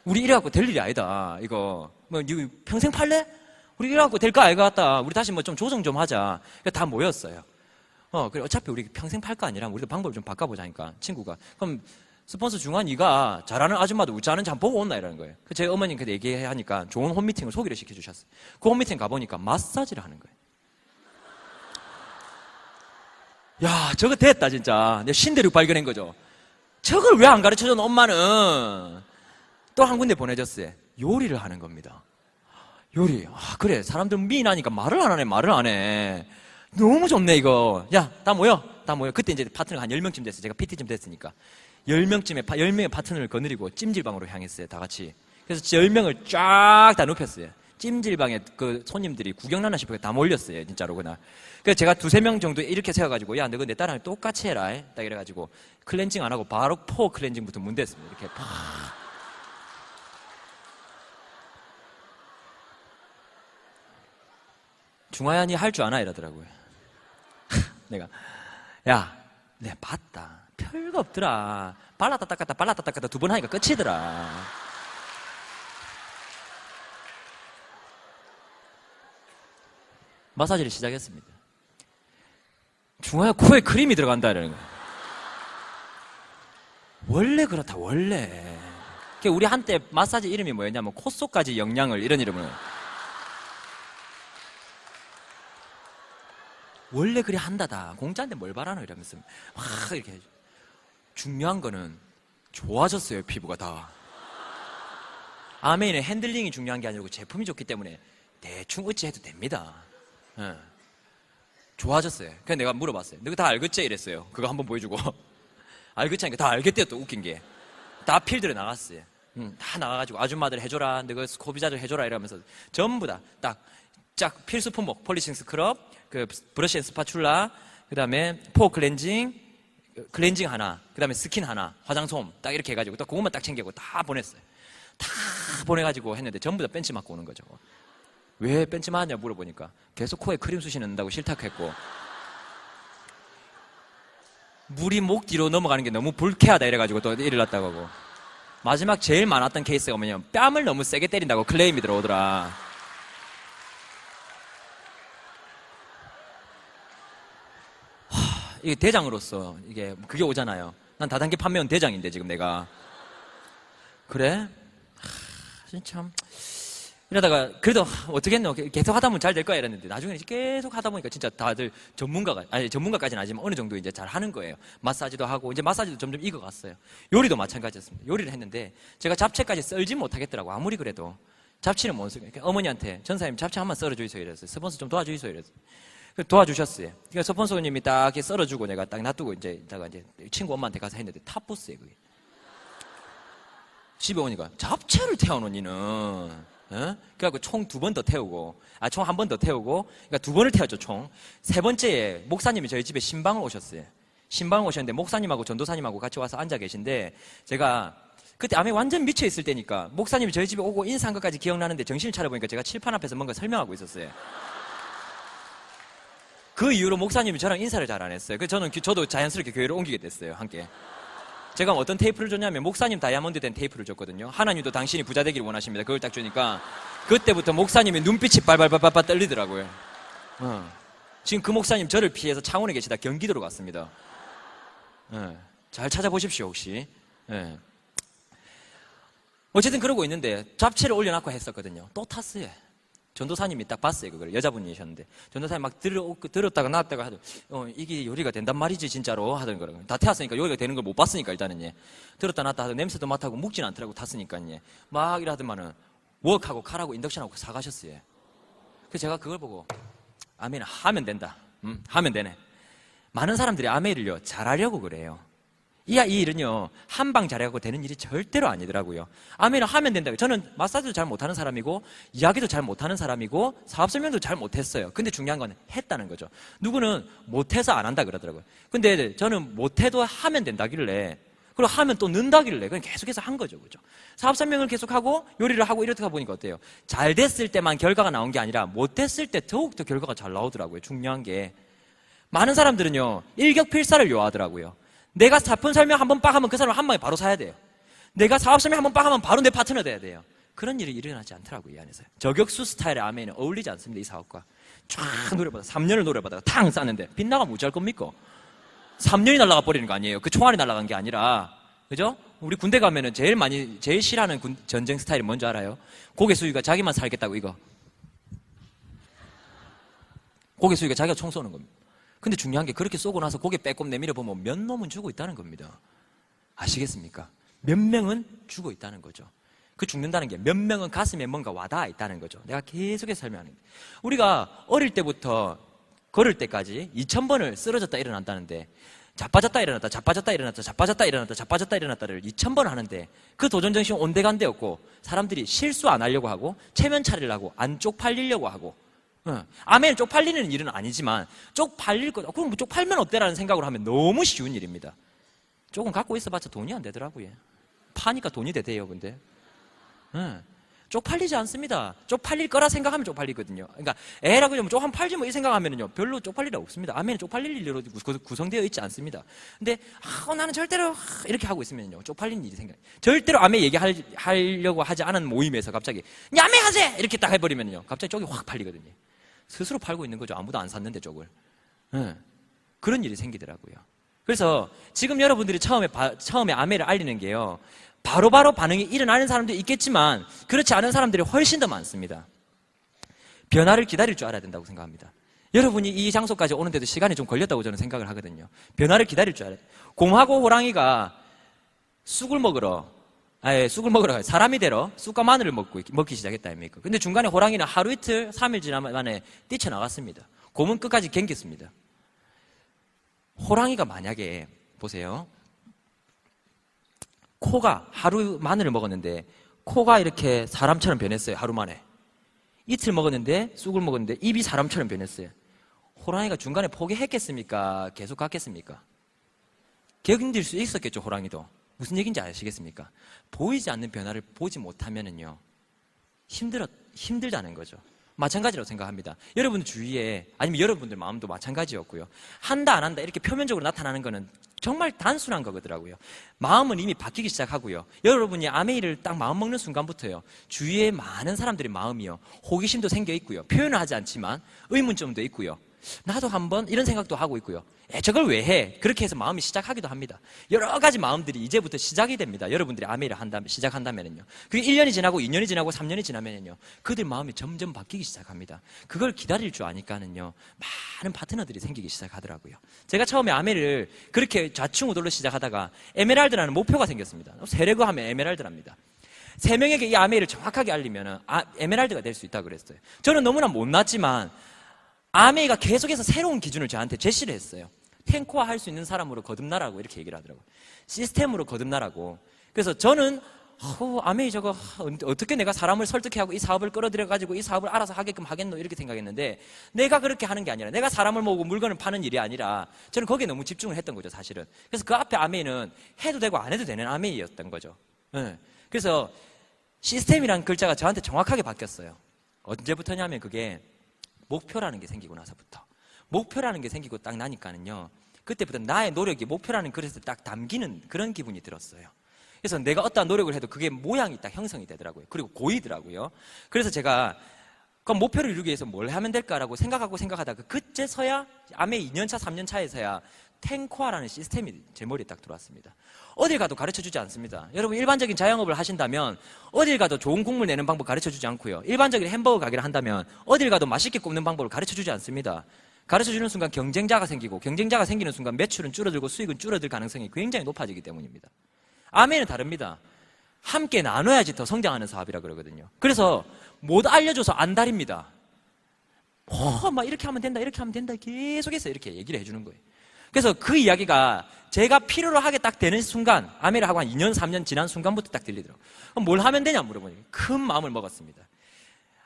우리 이래갖고 될 일이 아니다. 이거 뭐 이거 평생 팔래? 우리 이래갖고 될 거 아이가 같다. 우리 다시 뭐 좀 조정 좀 하자. 그러니까 다 모였어요. 그래 어차피 우리 평생 팔 거 아니라 우리도 방법을 좀 바꿔보자니까 친구가. 그럼 스폰서 중환이가 잘하는 아줌마도 우짜하는지 한번 보고 온나 이러는 거예요. 제 어머님 그때 얘기하니까 좋은 홈미팅을 소개를 시켜주셨어요. 그 홈미팅 가보니까 마사지를 하는 거예요. 야, 저거 됐다 진짜. 내 신대륙 발견한 거죠. 저걸 왜 안 가르쳐준 엄마는 또 한 군데 보내줬어요. 요리를 하는 겁니다. 요리. 그래 사람들 미인하니까 말을 안 하네. 말을 안 해. 너무 좋네 이거. 야, 다 모여. 그때 이제 파트너가 한 10명쯤 됐어요. 제가 PT쯤 됐으니까 10명의 파트너를 거느리고 찜질방으로 향했어요. 다 같이. 그래서 10명을 쫙 다 눕혔어요. 찜질방에 그 손님들이 구경나나 싶어서 다 몰렸어요. 진짜로 그날. 그래서 제가 2-3명 정도 이렇게 세워가지고 야, 너 내 딸랑 똑같이 해라. 딱 이래가지고 클렌징 안 하고 바로 포 클렌징부터 문댔습니다. 이렇게 팍. 중화연이 할 줄 아나 이러더라고요. 내가 야, 내가 봤다. 별거 없더라. 발랐다 닦았다 2번 하니까 끝이더라. 마사지를 시작했습니다. 중화야 코에 크림이 들어간다 이러는 거예요. 원래 그렇다 원래. 우리 한때 마사지 이름이 뭐였냐면 콧속까지 영양을 이런 이름을. 원래 그래 한다다. 공짜인데 뭘 바라노 이러면서 막 이렇게 해줘. 중요한 거는 좋아졌어요. 피부가 다. 아메이는 핸들링이 중요한 게 아니고 제품이 좋기 때문에 대충 어찌해도 됩니다. 네. 좋아졌어요. 그래서 내가 물어봤어요. 너 다 알겠지? 이랬어요. 그거 한번 보여주고. 알겠지? 하니까 다 알겠대요. 또 웃긴 게. 다 필드로 나갔어요. 다 나가가지고 아줌마들 해줘라. 너가 스코비자들 해줘라. 이러면서 전부 다 짝 필수 품목. 폴리싱 스크럽, 그 브러쉬 앤 스파츌라, 그 다음에 포 클렌징 하나, 그 다음에 스킨 하나, 화장솜 딱 이렇게 해가지고 또 그것만 딱 챙기고 다 보냈어요. 다 보내가지고 했는데 전부 다 벤치 맞고 오는 거죠. 왜 벤치 맞냐 물어보니까 계속 코에 크림 쑤시 는다고 싫다했고 물이 목 뒤로 넘어가는 게 너무 불쾌하다 이래가지고 또 일어났다고 하고 마지막 제일 많았던 케이스가 뭐냐면 뺨을 너무 세게 때린다고 클레임이 들어오더라. 이게 대장으로서 이게 그게 오잖아요. 난 다단계 판매원 대장인데 지금 내가 그래? 진짜 이러다가 그래도 어떻게 했노? 계속 하다 보면 잘 될 거야 이랬는데 나중에 계속 하다 보니까 진짜 다들 전문가까지는 아니지만 어느 정도 이제 잘 하는 거예요. 마사지도 하고 이제 마사지도 점점 익어갔어요. 요리도 마찬가지였습니다. 요리를 했는데 제가 잡채까지 썰지 못하겠더라고. 아무리 그래도 잡채는 못 썰고 그러니까 어머니한테 전사님 잡채 한번 썰어주이소 이랬어요. 스폰서 좀 도와주이소 이랬어요. 도와주셨어요. 그러니까 스폰서님이 딱 이렇게 썰어주고 내가 딱 놔두고 이제 친구 엄마한테 가서 했는데 탑보스예요 그게. 집에 오니까 잡채를 태워놓은 니는 그래갖고 총 2번 더 태우고 총 1번 더 태우고 그러니까 2번을 태웠죠 총. 3번째에 목사님이 저희 집에 신방을 오셨어요. 신방을 오셨는데 목사님하고 전도사님하고 같이 와서 앉아 계신데 제가 그때 암에 완전 미쳐있을 때니까 목사님이 저희 집에 오고 인사한 것까지 기억나는데 정신을 차려보니까 제가 칠판 앞에서 뭔가 설명하고 있었어요. 그 이후로 목사님이 저랑 인사를 잘 안 했어요. 그래서 저도 자연스럽게 교회를 옮기게 됐어요 함께. 제가 어떤 테이프를 줬냐면 목사님 다이아몬드 된 테이프를 줬거든요. 하나님도 당신이 부자 되기를 원하십니다. 그걸 딱 주니까 그때부터 목사님의 눈빛이 발발발발 떨리더라고요. 지금 그 목사님 저를 피해서 창원에 계시다 경기도로 갔습니다. 잘 찾아보십시오 혹시. 어쨌든 그러고 있는데 잡채를 올려놓고 했었거든요. 또 탔어요. 전도사님이 딱 봤어요 그걸. 여자분이셨는데 전도사님 막 들었다가 놨다가 하더 이게 요리가 된단 말이지 진짜로 하던 거라고. 다 태웠으니까 요리가 되는 걸 못 봤으니까 일단은 예. 들었다 놨다 하더 냄새도 맡하고 묵진 않더라고 탔으니까 예. 막 이러더만은 웍하고 칼하고 인덕션하고 사가셨어요. 그래서 제가 그걸 보고 아멘 하면 된다. 하면 되네. 많은 사람들이 아멘을요 잘하려고 그래요. 이 일은요 한방 잘하고 되는 일이 절대로 아니더라고요. 아멘을 하면 된다고요. 저는 마사지도 잘 못하는 사람이고 이야기도 잘 못하는 사람이고 사업 설명도 잘 못했어요. 근데 중요한 건 했다는 거죠. 누구는 못해서 안 한다 그러더라고요. 근데 저는 못해도 하면 된다길래 그리고 하면 또 는다길래 그냥 계속해서 한 거죠. 그죠? 사업 설명을 계속하고 요리를 하고 이렇다 보니까 어때요? 잘 됐을 때만 결과가 나온 게 아니라 못했을 때 더욱더 결과가 잘 나오더라고요. 중요한 게 많은 사람들은요 일격필사를 요하더라고요. 내가 사품 설명 한번 빡 하면 그 사람 한 방에 바로 사야 돼요. 내가 사업 설명 한번 빵 하면 바로 내 파트너 돼야 돼요. 그런 일이 일어나지 않더라고요, 이 안에서. 저격수 스타일의 아멘은 어울리지 않습니다, 이 사업과. 쫙 노래받아, 3년을 노래받아가 탕 쌌는데, 빗나가면 어찌할 겁니까? 3년이 날아가 버리는 거 아니에요. 그 총알이 날아간 게 아니라. 그죠? 우리 군대 가면은 제일 싫어하는 전쟁 스타일이 뭔지 알아요? 고개 숙이가 자기만 살겠다고 이거. 고개 숙이가 자기가 총 쏘는 겁니다. 근데 중요한 게 그렇게 쏘고 나서 고개 빼꼼 내밀어 보면 몇 놈은 죽어 있다는 겁니다. 아시겠습니까? 몇 명은 죽어 있다는 거죠. 그 죽는다는 게 몇 명은 가슴에 뭔가 와닿아 있다는 거죠. 내가 계속해서 설명하는 거예요. 우리가 어릴 때부터 걸을 때까지 2000번을 쓰러졌다 일어난다는데 자빠졌다 일어났다 자빠졌다 일어났다 자빠졌다 일어났다 자빠졌다 일어났다를 2000번 하는데 그 도전정신은 온데간데였고 사람들이 실수 안 하려고 하고 체면 차리려고 안 쪽팔리려고 하고 아멘 쪽팔리는 일은 아니지만 쪽팔릴 거다. 그럼 뭐 쪽팔면 어때라는 생각으로 하면 너무 쉬운 일입니다. 조금 갖고 있어봤자 돈이 안 되더라고요. 파니까 돈이 되대요. 근데 쪽팔리지 않습니다. 쪽팔릴 거라 생각하면 쪽팔리거든요. 그러니까 에라고 좀 조금 팔지 뭐 이 생각하면요 별로 쪽팔릴 일 없습니다. 아멘은 쪽팔릴 일로 구성되어 있지 않습니다. 근데 나는 절대로 이렇게 하고 있으면요 쪽팔리는 일이 생겨요. 절대로 아멘 얘기하려고 하지 않은 모임에서 갑자기 야매 하재 이렇게 딱 해버리면요 갑자기 쪽이 확 팔리거든요. 스스로 팔고 있는 거죠. 아무도 안 샀는데 쪽을. 그런 일이 생기더라고요. 그래서 지금 여러분들이 처음에 아멘을 알리는 게요. 바로바로 반응이 일어나는 사람도 있겠지만 그렇지 않은 사람들이 훨씬 더 많습니다. 변화를 기다릴 줄 알아야 된다고 생각합니다. 여러분이 이 장소까지 오는데도 시간이 좀 걸렸다고 저는 생각을 하거든요. 변화를 기다릴 줄 알아야 돼요. 곰하고 호랑이가 쑥을 먹으러 사람이 되러 쑥과 마늘을 먹기 시작했다 아닙니까? 근데 중간에 호랑이는 하루 이틀 3일 지나만에 뛰쳐나갔습니다. 곰은 끝까지 견뎠습니다. 호랑이가 만약에 보세요. 코가 하루 마늘을 먹었는데 코가 이렇게 사람처럼 변했어요. 하루 만에. 이틀 먹었는데 쑥을 먹었는데 입이 사람처럼 변했어요. 호랑이가 중간에 포기했겠습니까? 계속 갔겠습니까? 견딜 수 있었겠죠. 호랑이도. 무슨 얘기인지 아시겠습니까? 보이지 않는 변화를 보지 못하면은요 힘들다는 거죠. 마찬가지라고 생각합니다. 여러분 주위에 아니면 여러분들 마음도 마찬가지였고요. 한다 안 한다 이렇게 표면적으로 나타나는 거는 정말 단순한 거더라고요. 마음은 이미 바뀌기 시작하고요. 여러분이 아멘을 딱 마음 먹는 순간부터요. 주위에 많은 사람들의 마음이요. 호기심도 생겨 있고요. 표현을 하지 않지만 의문점도 있고요. 나도 한번 이런 생각도 하고 있고요. 저걸 왜 해? 그렇게 해서 마음이 시작하기도 합니다. 여러 가지 마음들이 이제부터 시작이 됩니다. 여러분들이 아멘을 시작한다면요. 그게 1년이 지나고 2년이 지나고 3년이 지나면요. 그들 마음이 점점 바뀌기 시작합니다. 그걸 기다릴 줄 아니까는요. 많은 파트너들이 생기기 시작하더라고요. 제가 처음에 아멘을 그렇게 좌충우돌로 시작하다가 에메랄드라는 목표가 생겼습니다. 세례고 하면 에메랄드랍니다. 3명에게 이 아멘을 정확하게 알리면 에메랄드가 될 수 있다고 그랬어요. 저는 너무나 못났지만 아메이가 계속해서 새로운 기준을 저한테 제시를 했어요. 탱커화 할 수 있는 사람으로 거듭나라고 이렇게 얘기를 하더라고요. 시스템으로 거듭나라고. 그래서 저는 아메이 저거 어떻게 내가 사람을 설득해하고 이 사업을 끌어들여가지고 이 사업을 알아서 하게끔 하겠노 이렇게 생각했는데 내가 그렇게 하는 게 아니라 내가 사람을 모으고 물건을 파는 일이 아니라 저는 거기에 너무 집중을 했던 거죠 사실은. 그래서 그 앞에 아메이는 해도 되고 안 해도 되는 아메이였던 거죠. 그래서 시스템이라는 글자가 저한테 정확하게 바뀌었어요. 언제부터냐면 그게 목표라는 게 생기고 나서부터. 목표라는 게 생기고 딱 나니까는요. 그때부터 나의 노력이 목표라는 글에서 딱 담기는 그런 기분이 들었어요. 그래서 내가 어떠한 노력을 해도 그게 모양이 딱 형성이 되더라고요. 그리고 고이더라고요. 그래서 제가 그럼 목표를 이루기 위해서 뭘 하면 될까라고 생각하다가 그때서야 아메 2년차, 3년차에서야 탱커화라는 시스템이 제 머리에 딱 들어왔습니다. 어딜 가도 가르쳐주지 않습니다. 여러분 일반적인 자영업을 하신다면 어딜 가도 좋은 국물 내는 방법 가르쳐주지 않고요. 일반적인 햄버거 가게를 한다면 어딜 가도 맛있게 굽는 방법을 가르쳐주지 않습니다. 가르쳐주는 순간 경쟁자가 생기고 경쟁자가 생기는 순간 매출은 줄어들고 수익은 줄어들 가능성이 굉장히 높아지기 때문입니다. 아멘은 다릅니다. 함께 나눠야지 더 성장하는 사업이라 그러거든요. 그래서 못 알려줘서 안달입니다. 막 이렇게 하면 된다 이렇게 하면 된다 계속해서 이렇게 얘기를 해주는 거예요. 그래서 그 이야기가 제가 필요로 하게 딱 되는 순간 아메를 하고 한 2년 3년 지난 순간부터 딱 들리더라고요. 그럼 뭘 하면 되냐 물어보니 큰 마음을 먹었습니다.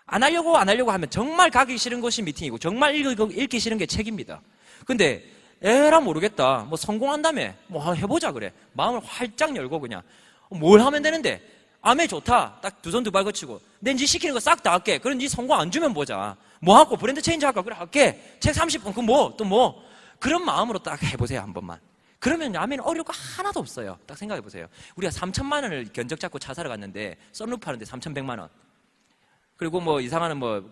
안 하려고 하면 정말 가기 싫은 것이 미팅이고 정말 읽기 싫은 게 책입니다. 근데 에라 모르겠다 뭐 성공한다며 뭐 해보자 그래 마음을 활짝 열고 그냥 뭘 하면 되는데 아메 좋다 딱 두 손 두 발 거치고 내 니 시키는 거 싹 다 할게 그럼 니 성공 안 주면 보자 뭐 하고 브랜드 체인지 할까 그래 할게 책 30분 그 뭐 또 뭐 그런 마음으로 딱 해보세요 한 번만. 그러면 아메는 어려울 거 하나도 없어요. 딱 생각해 보세요. 우리가 3천만 원을 견적 잡고 차 사러 갔는데 썬루프 하는데 3,100만 원. 그리고 뭐 이상한 뭐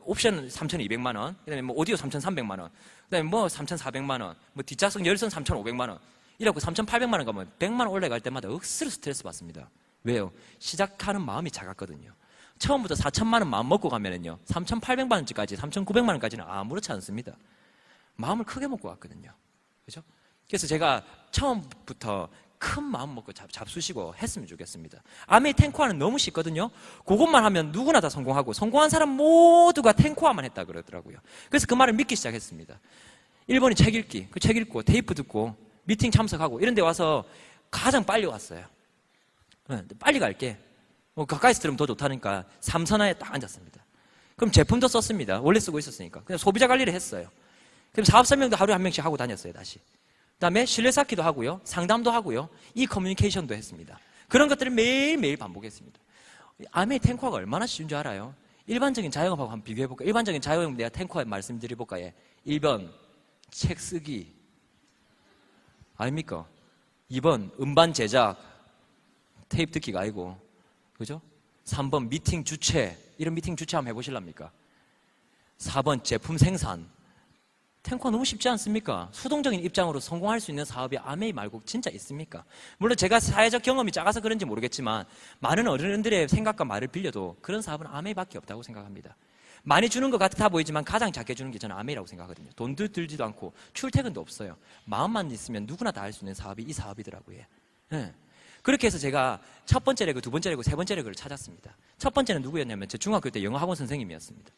옵션 3,200만 원. 그다음에 뭐 오디오 3,300만 원. 그다음에 뭐 3,400만 원. 뭐 뒷좌석 열선 3,500만 원. 이라고 3,800만 원 가면 100만 원 올라갈 때마다 억수로 스트레스 받습니다. 왜요? 시작하는 마음이 작았거든요. 처음부터 4천만 원 마음 먹고 가면은요, 3,800만 원까지, 3,900만 원까지는 아무렇지 않습니다. 마음을 크게 먹고 갔거든요. 그죠? 그래서 제가 처음부터 큰 마음 먹고 잡수시고 했으면 좋겠습니다. 아메이 탱코화는 너무 쉽거든요. 그것만 하면 누구나 다 성공하고, 성공한 사람 모두가 탱코화만 했다 그러더라고요. 그래서 그 말을 믿기 시작했습니다. 1번이 책 읽기. 그 책 읽고, 테이프 듣고, 미팅 참석하고, 이런 데 와서 가장 빨리 왔어요. 빨리 갈게. 뭐 가까이서 들으면 더 좋다니까 삼선화에 딱 앉았습니다. 그럼 제품도 썼습니다. 원래 쓰고 있었으니까. 그냥 소비자 관리를 했어요. 그럼 사업 설명도 하루에 한 명씩 하고 다녔어요, 다시. 그다음에 신뢰 쌓기도 하고요. 상담도 하고요. 이 커뮤니케이션도 했습니다. 그런 것들을 매일매일 반복했습니다. 아메이 탱커가 얼마나 쉬운 줄 알아요? 일반적인 자영업하고 한번 비교해볼까요? 일반적인 자영업 내가 탱커에 말씀드려볼까요? 1번 책 쓰기 아닙니까? 2번 음반 제작 테이프 듣기가 아니고, 그죠? 3번 미팅 주최, 이런 미팅 주최 한번 해보실랍니까? 4번 제품 생산. 탱커가 너무 쉽지 않습니까? 수동적인 입장으로 성공할 수 있는 사업이 아메이 말고 진짜 있습니까? 물론 제가 사회적 경험이 작아서 그런지 모르겠지만 많은 어른들의 생각과 말을 빌려도 그런 사업은 아메이밖에 없다고 생각합니다. 많이 주는 것 같아 보이지만 가장 작게 주는 게 저는 아메이라고 생각하거든요. 돈도 들지도 않고 출퇴근도 없어요. 마음만 있으면 누구나 다 할 수 있는 사업이 이 사업이더라고요. 네. 그렇게 해서 제가 첫 번째 레그, 두 번째 레그, 세 번째 레그를 찾았습니다. 첫 번째는 누구였냐면 제 중학교 때 영어 학원 선생님이었습니다.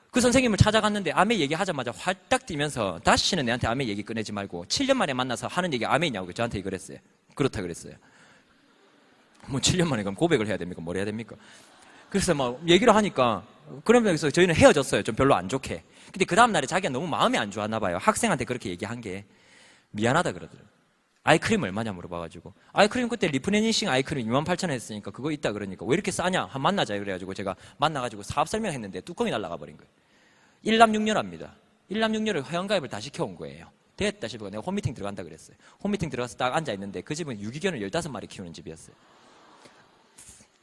그 선생님을 찾아갔는데 아메이 얘기하자마자 활딱 뛰면서 다시는 내한테 아메이 얘기 꺼내지 말고 7년 만에 만나서 하는 얘기 아메이냐고 저한테 그랬어요. 그렇다 그랬어요. 뭐 7년 만에 그럼 고백을 해야 됩니까? 뭘 해야 됩니까? 그래서 막 얘기를 하니까 그러면서 저희는 헤어졌어요. 좀 별로 안 좋게. 근데 그 다음날에 자기가 너무 마음이 안 좋았나 봐요. 학생한테 그렇게 얘기한 게 미안하다 그러더라고요. 아이크림 얼마냐 물어봐가지고 아이크림 그때 리프레니싱 아이크림 28,000원 했으니까 그거 있다 그러니까 왜 이렇게 싸냐? 한 만나자 그래가지고 제가 만나가지고 사업 설명했는데 뚜껑이 날아가 버린 거예요. 일남육녀랍니다. 일남육녀를 회원가입을 다 시켜온 거예요. 됐다 싶어서 내가 홈미팅 들어간다 그랬어요. 홈미팅 들어가서 딱 앉아있는데 그 집은 유기견을 15마리 키우는 집이었어요.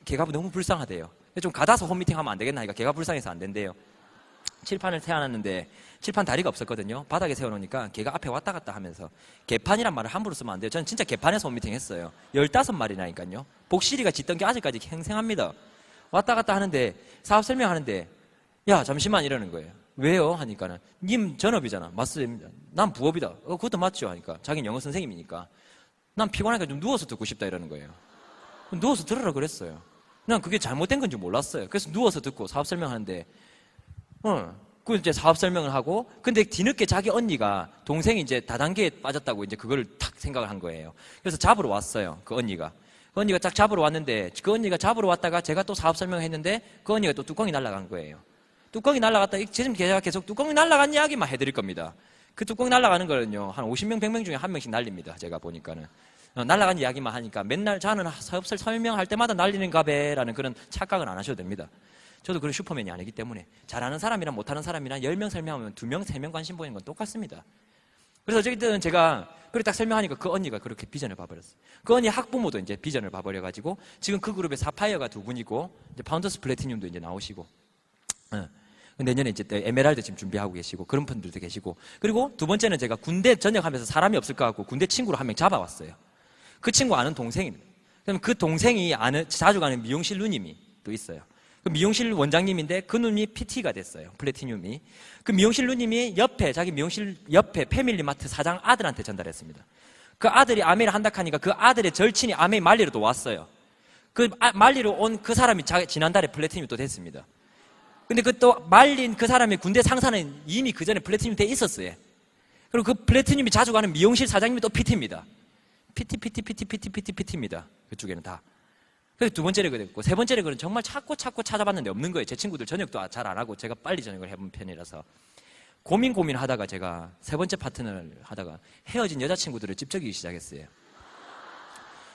걔가 너무 불쌍하대요. 좀 가다서 홈미팅 하면 안 되겠나 하니까 걔가 불쌍해서 안 된대요. 칠판을 세워놨는데 칠판 다리가 없었거든요. 바닥에 세워놓으니까 걔가 앞에 왔다 갔다 하면서 개판이란 말을 함부로 쓰면 안 돼요. 저는 진짜 개판에서 홈미팅 했어요. 15마리라니까요. 복실이가 짓던 게 아직까지 생생합니다. 왔다 갔다 하는데 사업 설명하는데 야 잠시만 이러는 거예요. 왜요? 하니까는 님 전업이잖아. 맞습니다. 난 부업이다. 그것도 맞죠? 하니까 자기는 영어 선생님이니까 난 피곤하니까 좀 누워서 듣고 싶다 이러는 거예요. 누워서 들으라 그랬어요. 난 그게 잘못된 건지 몰랐어요. 그래서 누워서 듣고 사업 설명하는데 그 이제 사업 설명을 하고, 근데 뒤늦게 자기 언니가, 동생이 이제 다단계에 빠졌다고 이제 그걸 탁 생각을 한 거예요. 그래서 잡으러 왔어요. 그 언니가. 그 언니가 딱 잡으러 왔는데, 그 언니가 잡으러 왔다가 제가 또 사업 설명을 했는데, 그 언니가 또 뚜껑이 날아간 거예요. 뚜껑이 날아갔다, 지금 제가 계속 뚜껑이 날아간 이야기만 해드릴 겁니다. 그 뚜껑이 날아가는 거는요, 한 50명, 100명 중에 한 명씩 날립니다. 제가 보니까는. 날아간 이야기만 하니까 맨날 저는 사업 설명할 때마다 날리는가 배라는 그런 착각은 안 하셔도 됩니다. 저도 그런 슈퍼맨이 아니기 때문에 잘하는 사람이랑 못하는 사람이랑 10명 설명하면 2명, 3명 관심 보이는 건 똑같습니다. 그래서 어쨌든 제가 그렇게 딱 설명하니까 그 언니가 그렇게 비전을 봐버렸어요. 그 언니 학부모도 이제 비전을 봐버려가지고 지금 그 그룹에 사파이어가 2분이고 이제 파운더스 플래티늄도 이제 나오시고 내년에 이제 에메랄드 지금 준비하고 계시고 그런 분들도 계시고, 그리고 두 번째는 제가 군대 전역하면서 사람이 없을 것 같고 군대 친구로 한 명 잡아왔어요. 그 친구 아는 동생입니다. 그럼 그 동생이 자주 가는 미용실 누님이 또 있어요. 그 미용실 원장님인데 그 누님이 PT가 됐어요. 플래티늄이. 그 미용실 누님이 자기 미용실 옆에 패밀리마트 사장 아들한테 전달했습니다. 그 아들이 아메이를 한다 하니까 그 아들의 절친이 아메이 말리로 또 왔어요. 그 말리로 온 그 사람이 지난달에 플래티늄이 또 됐습니다. 근데 그 또 말린 그 사람의 군대 상사는 이미 그 전에 플래티늄 돼 있었어요. 그리고 그 플래티늄이 자주 가는 미용실 사장님이 또 PT입니다. PT입니다. 그쪽에는 다. 그래서 두 번째 레그 됐고, 세 번째 레그는 정말 찾고 찾아봤는데 없는 거예요. 제 친구들 저녁도 잘 안 하고 제가 빨리 저녁을 해본 편이라서 고민하다가 제가 세 번째 파트너를 하다가 헤어진 여자친구들을 찝적이기 시작했어요.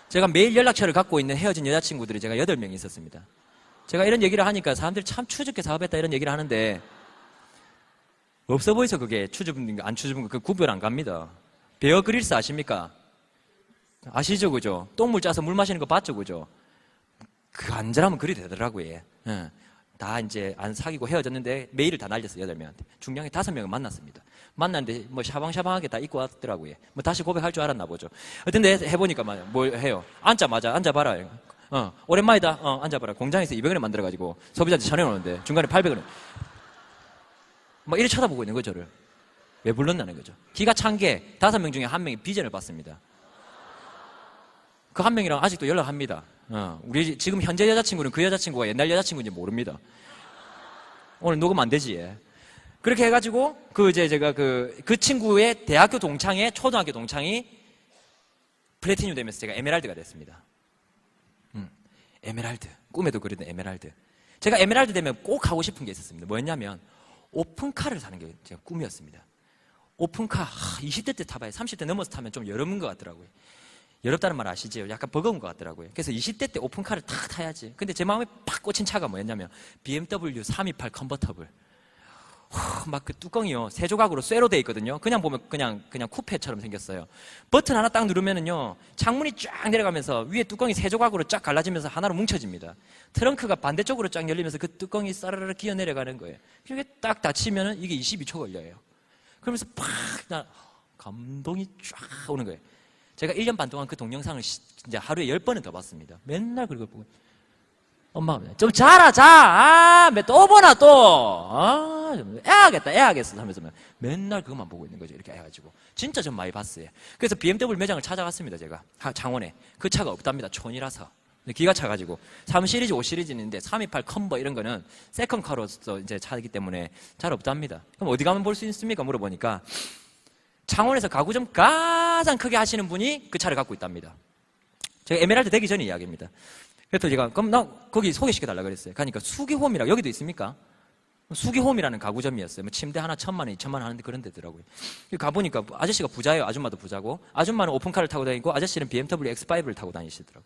제가 매일 연락처를 갖고 있는 헤어진 여자친구들이 제가 8명이 있었습니다. 제가 이런 얘기를 하니까 사람들이 참 추접게 사업했다 이런 얘기를 하는데 없어 보여서 그게 추접인가 안 추접인가 그 구별 안 갑니다. 베어 그릴스 아십니까? 아시죠, 그죠? 똥물 짜서 물 마시는 거 봤죠, 그죠? 그 안전하면 그리 되더라고요. 예. 다 이제 안 사귀고 헤어졌는데 메일을 다 날렸어요, 8명한테. 중량에 5명을 만났습니다. 만났는데 뭐 샤방샤방하게 다 입고 왔더라고요. 뭐 다시 고백할 줄 알았나 보죠. 근데 해보니까 뭘 해요? 앉자마자 앉아봐라. 오랜만이다. 앉아봐라. 공장에서 200원에 만들어가지고 소비자한테 전해놓는데 중간에 800원에. 막 이래 쳐다보고 있는 거죠, 저를. 왜 불렀나는 거죠. 기가 찬 게 5명 중에 1명이 비전을 받습니다. 그 1명이랑 아직도 연락합니다. 우리 지금 현재 여자친구는 그 여자친구가 옛날 여자친구인지 모릅니다. 오늘 녹음 안 되지, 예. 그렇게 해가지고, 제가 그 친구의 대학교 동창의 초등학교 동창이 플래티늄 되면서 제가 에메랄드가 됐습니다. 에메랄드. 꿈에도 그리던 에메랄드. 제가 에메랄드 되면 꼭 하고 싶은 게 있었습니다. 뭐였냐면, 오픈카를 사는 게 제가 꿈이었습니다. 오픈카, 20대 때 타봐야 30대 넘어서 타면 좀 여름인 것 같더라고요. 여럽다는 말 아시죠? 약간 버거운 것 같더라고요. 그래서 20대 때 오픈카를 탁 타야지. 근데 제 마음에 팍 꽂힌 차가 뭐였냐면 BMW 328 컨버터블. 막 그 뚜껑이요, 3조각으로 쇠로 돼 있거든요. 그냥 보면 그냥 쿠페처럼 생겼어요. 버튼 하나 딱 누르면은요, 창문이 쫙 내려가면서 위에 뚜껑이 3조각으로 쫙 갈라지면서 하나로 뭉쳐집니다. 트렁크가 반대쪽으로 쫙 열리면서 그 뚜껑이 싸르르 기어 내려가는 거예요. 이게 딱 닫히면은 이게 22초 걸려요. 그러면서 팍 감동이 쫙 오는 거예요. 제가 1년 반 동안 그 동영상을 이제 하루에 10번은 더 봤습니다. 맨날 그걸 보고. 엄마가 좀 자라, 자! 또 보나, 또! 좀 애하겠어. 하면서 맨날 그것만 보고 있는 거죠. 이렇게 해가지고. 진짜 좀 많이 봤어요. 그래서 BMW 매장을 찾아갔습니다, 제가. 창원에. 그 차가 없답니다. 촌이라서. 기가 차가지고. 3시리즈, 5시리즈는 있는데 328 컨버 이런 거는 세컨카로서 이제 차이기 때문에 잘 없답니다. 그럼 어디 가면 볼 수 있습니까? 물어보니까. 창원에서 가구점 가장 크게 하시는 분이 그 차를 갖고 있답니다. 제가 에메랄드 되기 전의 이야기입니다. 그래서 제가 그럼 나 거기 소개시켜달라 그랬어요. 가니까 수기홈이라고, 여기도 있습니까? 수기홈이라는 가구점이었어요. 뭐 침대 하나 1,000만 원, 2,000만 원 하는데 그런 데더라고요. 가보니까 아저씨가 부자예요. 아줌마도 부자고. 아줌마는 오픈카를 타고 다니고 아저씨는 BMW X5를 타고 다니시더라고요.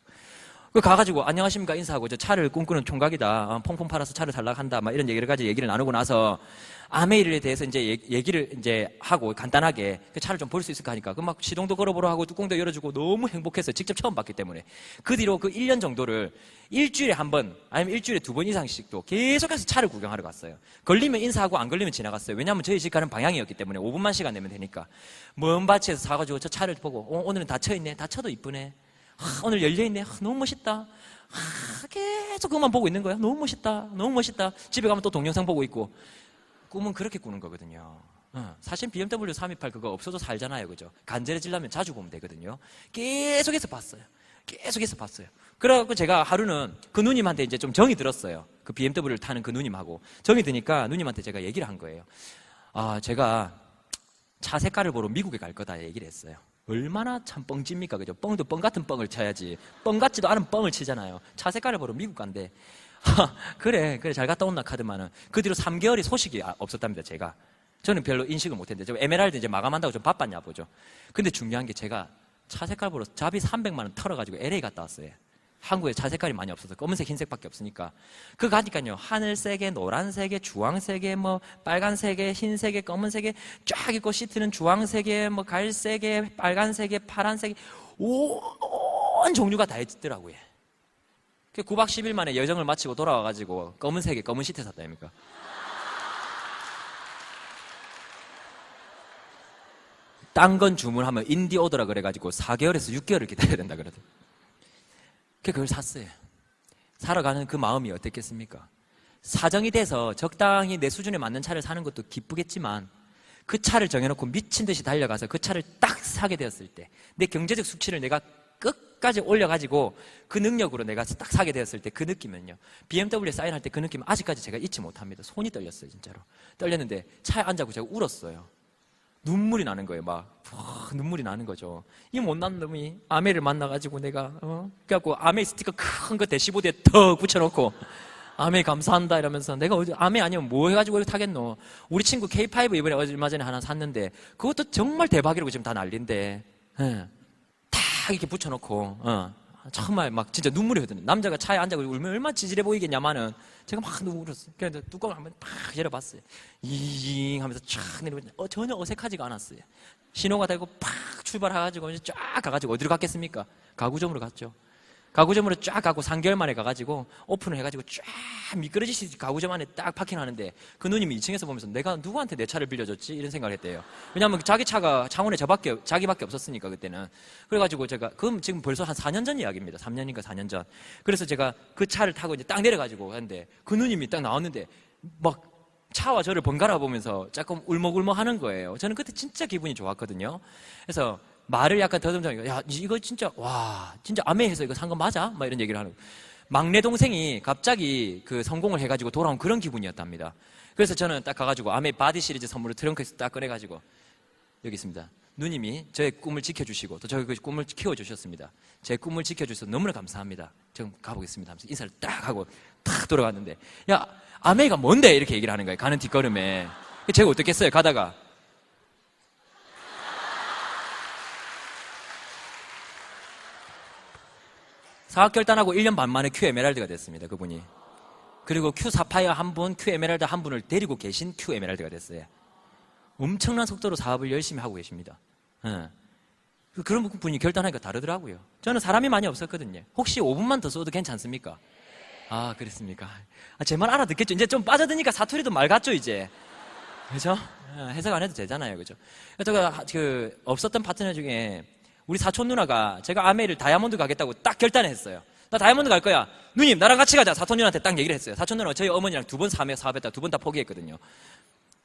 가가지고 안녕하십니까 인사하고 저 차를 꿈꾸는 총각이다. 퐁퐁 팔아서 차를 살라고 한다. 막 이런 여러 가지 얘기를 나누고 나서 아메일에 대해서 이제 얘기를 이제 하고 간단하게 그 차를 좀 볼 수 있을까 하니까 그 막 시동도 걸어보러 하고 뚜껑도 열어주고 너무 행복해서 직접 처음 봤기 때문에 그 뒤로 그 1년 정도를 일주일에 한 번 아니면 일주일에 2번 이상씩도 계속해서 차를 구경하러 갔어요. 걸리면 인사하고 안 걸리면 지나갔어요. 왜냐하면 저희 집 가는 방향이었기 때문에 5분만 시간 내면 되니까 먼 밭에서 사가지고 저 차를 보고 오늘은 닫혀있네. 닫혀도 이쁘네. 오늘 열려있네. 너무 멋있다. 계속 그것만 보고 있는 거야. 너무 멋있다. 너무 멋있다. 집에 가면 또 동영상 보고 있고. 꿈은 그렇게 꾸는 거거든요. 사실 BMW 328 그거 없어도 살잖아요. 그죠? 간절해지려면 자주 보면 되거든요. 계속해서 봤어요. 계속해서 봤어요. 그래갖고 제가 하루는 그 누님한테 이제 좀 정이 들었어요. 그 BMW를 타는 그 누님하고. 정이 드니까 누님한테 제가 얘기를 한 거예요. 제가 차 색깔을 보러 미국에 갈 거다 얘기를 했어요. 얼마나 참 뻥집니까? 그죠? 뻥도 뻥 같은 뻥을 쳐야지. 뻥 같지도 않은 뻥을 치잖아요. 차 색깔을 보러 미국 간대. 그래 잘 갔다 온나 카드만은. 그 뒤로 3개월이 소식이 없었답니다. 제가. 저는 별로 인식을 못했는데 저 에메랄드 이제 마감한다고 좀 바빴냐 보죠. 근데 중요한 게 제가 차 색깔 보러 자비 300만 원 털어가지고 LA 갔다 왔어요. 한국에 차 색깔이 많이 없어서 검은색 흰색밖에 없으니까. 그거 가니까요, 하늘색에 노란색에 주황색에 뭐 빨간색에 흰색에 검은색에 쫙 있고, 시트는 주황색에 뭐 갈색에 빨간색에 파란색에 온 종류가 다 있더라고요. 9박 10일 만에 여정을 마치고 돌아와가지고 검은색에 검은 시트 샀다니까. 딴 건 주문하면 인디 오더라 그래가지고 4개월에서 6개월을 기다려야 된다 그러더라고요. 그걸 샀어요. 사러 가는 그 마음이 어땠겠습니까? 사정이 돼서 적당히 내 수준에 맞는 차를 사는 것도 기쁘겠지만 그 차를 정해놓고 미친 듯이 달려가서 그 차를 딱 사게 되었을 때 내 경제적 수치를 내가 끝까지 올려가지고 그 능력으로 내가 딱 사게 되었을 때 그 느낌은요, BMW에 사인할 때 그 느낌은 아직까지 제가 잊지 못합니다. 손이 떨렸어요. 진짜로 떨렸는데 차에 앉아서 제가 울었어요. 눈물이 나는 거예요. 눈물이 나는 거죠. 이 못난 놈이 아메를 만나가지고 내가 그래갖고 아메 스티커 큰 거 대시보드에 더 붙여놓고 아메 감사한다 이러면서 내가 아메 아니면 뭐 해가지고 이렇게 타겠노. 우리 친구 K5 이번에 얼마 전에 하나 샀는데 그것도 정말 대박이라고 지금 다 난리인데 다 이렇게 붙여놓고 정말 막 진짜 눈물이 흐르는. 남자가 차에 앉아서 울면 얼마나 지질해 보이겠냐마는 제가 막 눈물 흘렸어요. 그래서 뚜껑을 한번 팍 열어봤어요. 잉 하면서 촥 내리면 전혀 어색하지가 않았어요. 신호가 되고 팍 출발해가지고 이제 쫙 가가지고 어디로 갔겠습니까? 가구점으로 갔죠. 가구점으로 쫙 가고 3개월 만에 가가지고 오픈을 해가지고 쫙 미끄러지시 가구점 안에 딱 파킹하는데 그 누님이 2층에서 보면서 내가 누구한테 내 차를 빌려줬지? 이런 생각을 했대요. 왜냐하면 자기 차가 창원에 자기밖에 없었으니까 그때는. 그래가지고 제가 그럼 지금 벌써 한 4년 전 이야기입니다. 3년인가 4년 전. 그래서 제가 그 차를 타고 이제 딱 내려가지고 하는데 그 누님이 딱 나왔는데 막 차와 저를 번갈아 보면서 조금 울먹울먹 하는 거예요. 저는 그때 진짜 기분이 좋았거든요. 그래서 말을 약간 더듬더니 야 이거 진짜 와 진짜 아메에서 이거 산 거 맞아? 막 이런 얘기를 하는 거예요. 막내 동생이 갑자기 그 성공을 해가지고 돌아온 그런 기분이었답니다. 그래서 저는 딱 가가지고 아메 바디 시리즈 선물을 트렁크에서 딱 꺼내가지고 여기 있습니다. 누님이 저의 꿈을 지켜주시고 또 저의 그 꿈을 키워주셨습니다. 제 꿈을 지켜주셔서 너무나 감사합니다. 지금 가보겠습니다 하면서 인사를 딱 하고 탁 돌아갔는데 야 아메가 뭔데? 이렇게 얘기를 하는 거예요. 가는 뒷걸음에. 제가 어떻겠어요? 가다가 사학 결단하고 1년 반 만에 큐 에메랄드가 됐습니다. 그분이. 그리고 큐 사파이어 한 분, 큐 에메랄드 한 분을 데리고 계신 큐 에메랄드가 됐어요. 엄청난 속도로 사업을 열심히 하고 계십니다. 예. 그런 분이 결단하니까 다르더라고요. 저는 사람이 많이 없었거든요. 혹시 5분만 더 써도 괜찮습니까? 아, 그랬습니까? 제 말 알아듣겠죠? 이제 좀 빠져드니까 사투리도 말 같죠, 이제? 그죠? 해석 안 해도 되잖아요, 그죠? 제가 없었던 파트너 중에 우리 사촌 누나가 제가 아메이를 다이아몬드 가겠다고 딱 결단했어요. 나 다이아몬드 갈 거야. 누님, 나랑 같이 가자. 사촌 누나한테 딱 얘기를 했어요. 사촌 누나가 저희 어머니랑 2번 사업했다. 2번 다 포기했거든요.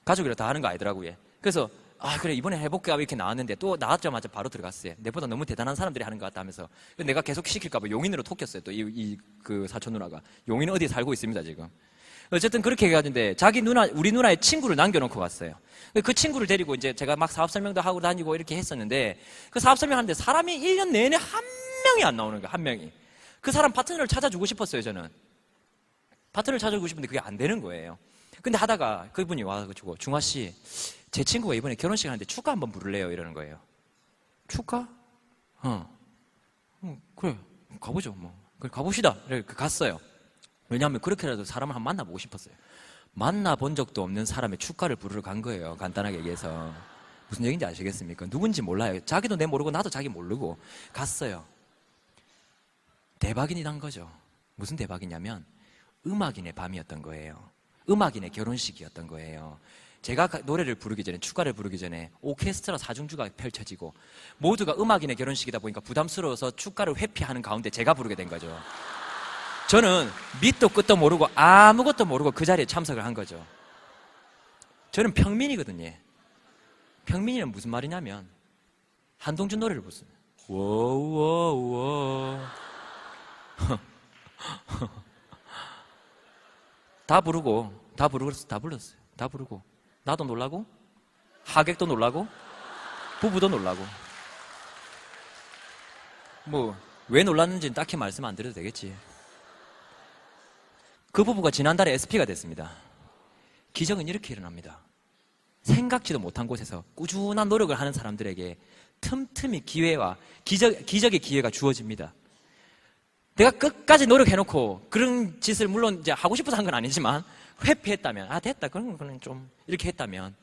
가족이라 다 하는 거 아니더라고요. 그래서 아 그래 이번에 해볼까 이렇게 나왔는데 또 나왔자마자 바로 들어갔어요. 내보다 너무 대단한 사람들이 하는 것 같다 하면서 내가 계속 시킬까봐 용인으로 톡였어요. 또 그 사촌 누나가 용인 어디에 살고 있습니다 지금. 어쨌든 그렇게 해가지고 우리 누나의 친구를 남겨놓고 갔어요. 그 친구를 데리고 이제 제가 막 사업 설명도 하고 다니고 이렇게 했었는데 그 사업 설명하는데 사람이 1년 내내 한 명이 안 나오는 거예요. 한 명이. 그 사람 파트너를 찾아주고 싶었어요. 저는 파트너를 찾아주고 싶은데 그게 안 되는 거예요. 근데 하다가 그분이 와가지고 중화 씨, 제 친구가 이번에 결혼식 하는데 축가 한번 부를래요? 이러는 거예요. 축가? 그래 가보죠 뭐. 그래 가봅시다. 그래 갔어요. 왜냐하면 그렇게라도 사람을 한번 만나보고 싶었어요. 만나본 적도 없는 사람의 축가를 부르러 간 거예요. 간단하게 얘기해서. 무슨 얘기인지 아시겠습니까? 누군지 몰라요. 자기도 내 모르고 나도 자기 모르고 갔어요. 대박이 난 거죠. 무슨 대박이냐면 음악인의 밤이었던 거예요. 음악인의 결혼식이었던 거예요. 제가 노래를 부르기 전에, 축가를 부르기 전에 오케스트라 사중주가 펼쳐지고 모두가 음악인의 결혼식이다 보니까 부담스러워서 축가를 회피하는 가운데 제가 부르게 된 거죠. 저는 밑도 끝도 모르고 아무것도 모르고 그 자리에 참석을 한 거죠. 저는 평민이거든요. 평민이는 무슨 말이냐면 한동준 노래를 부르어요. 워워워 다 불렀어요. 다 부르고 나도 놀라고 하객도 놀라고 부부도 놀라고 뭐 왜 놀랐는지는 딱히 말씀 안 드려도 되겠지. 그 부부가 지난달에 SP가 됐습니다. 기적은 이렇게 일어납니다. 생각지도 못한 곳에서 꾸준한 노력을 하는 사람들에게 틈틈이 기회와 기적의 기회가 주어집니다. 내가 끝까지 노력해놓고 그런 짓을 물론 이제 하고 싶어서 한 건 아니지만 회피했다면 됐다 그런 좀 이렇게 했다면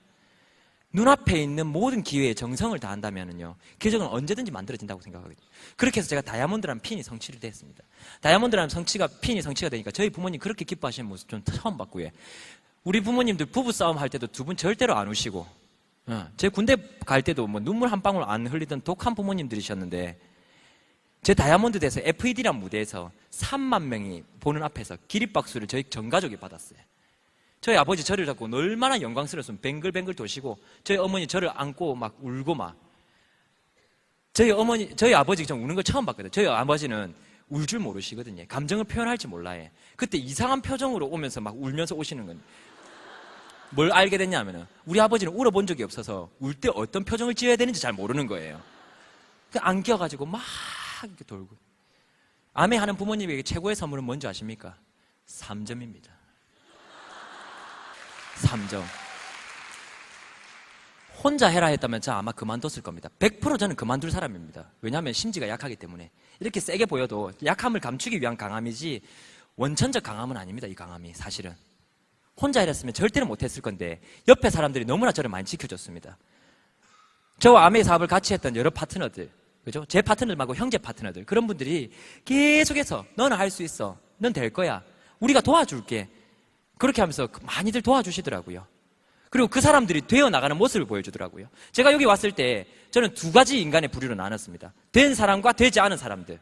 눈앞에 있는 모든 기회에 정성을 다한다면요 기적은 언제든지 만들어진다고 생각하거든요. 그렇게 해서 제가 다이아몬드라는 핀이 성취를 됐습니다. 다이아몬드라는 핀이 성취가 되니까 저희 부모님 그렇게 기뻐하시는 모습 좀 처음 봤고요. 우리 부모님들 부부싸움 할 때도 두 분 절대로 안 우시고 제 군대 갈 때도 뭐 눈물 한 방울 안 흘리던 독한 부모님들이셨는데 제 다이아몬드 대에서 FED란 무대에서 3만 명이 보는 앞에서 기립박수를 저희 전 가족이 받았어요. 저희 아버지 저를 잡고 얼마나 영광스러웠으면 뱅글뱅글 도시고 저희 어머니 저를 안고 막 울고 막 저희 아버지 좀 우는 걸 처음 봤거든요. 저희 아버지는 울 줄 모르시거든요. 감정을 표현할지 몰라요. 그때 이상한 표정으로 오면서 막 울면서 오시는 건 뭘 알게 됐냐면은 우리 아버지는 울어본 적이 없어서 울 때 어떤 표정을 지어야 되는지 잘 모르는 거예요. 안겨가지고 막 이렇게 돌고. 아메하는 부모님에게 최고의 선물은 뭔지 아십니까? 3점입니다. 3점. 혼자 해라 했다면 저 아마 그만뒀을 겁니다. 100% 저는 그만둘 사람입니다. 왜냐하면 심지가 약하기 때문에. 이렇게 세게 보여도 약함을 감추기 위한 강함이지 원천적 강함은 아닙니다. 이 강함이 사실은. 혼자 이랬으면 절대로 못했을 건데 옆에 사람들이 너무나 저를 많이 지켜줬습니다. 저와 아메 사업을 같이 했던 여러 파트너들, 그죠? 제 파트너들 말고 형제 파트너들, 그런 분들이 계속해서 너는 할 수 있어. 넌 될 거야. 우리가 도와줄게. 그렇게 하면서 많이들 도와주시더라고요. 그리고 그 사람들이 되어 나가는 모습을 보여주더라고요. 제가 여기 왔을 때 저는 두 가지 인간의 부류로 나눴습니다. 된 사람과 되지 않은 사람들.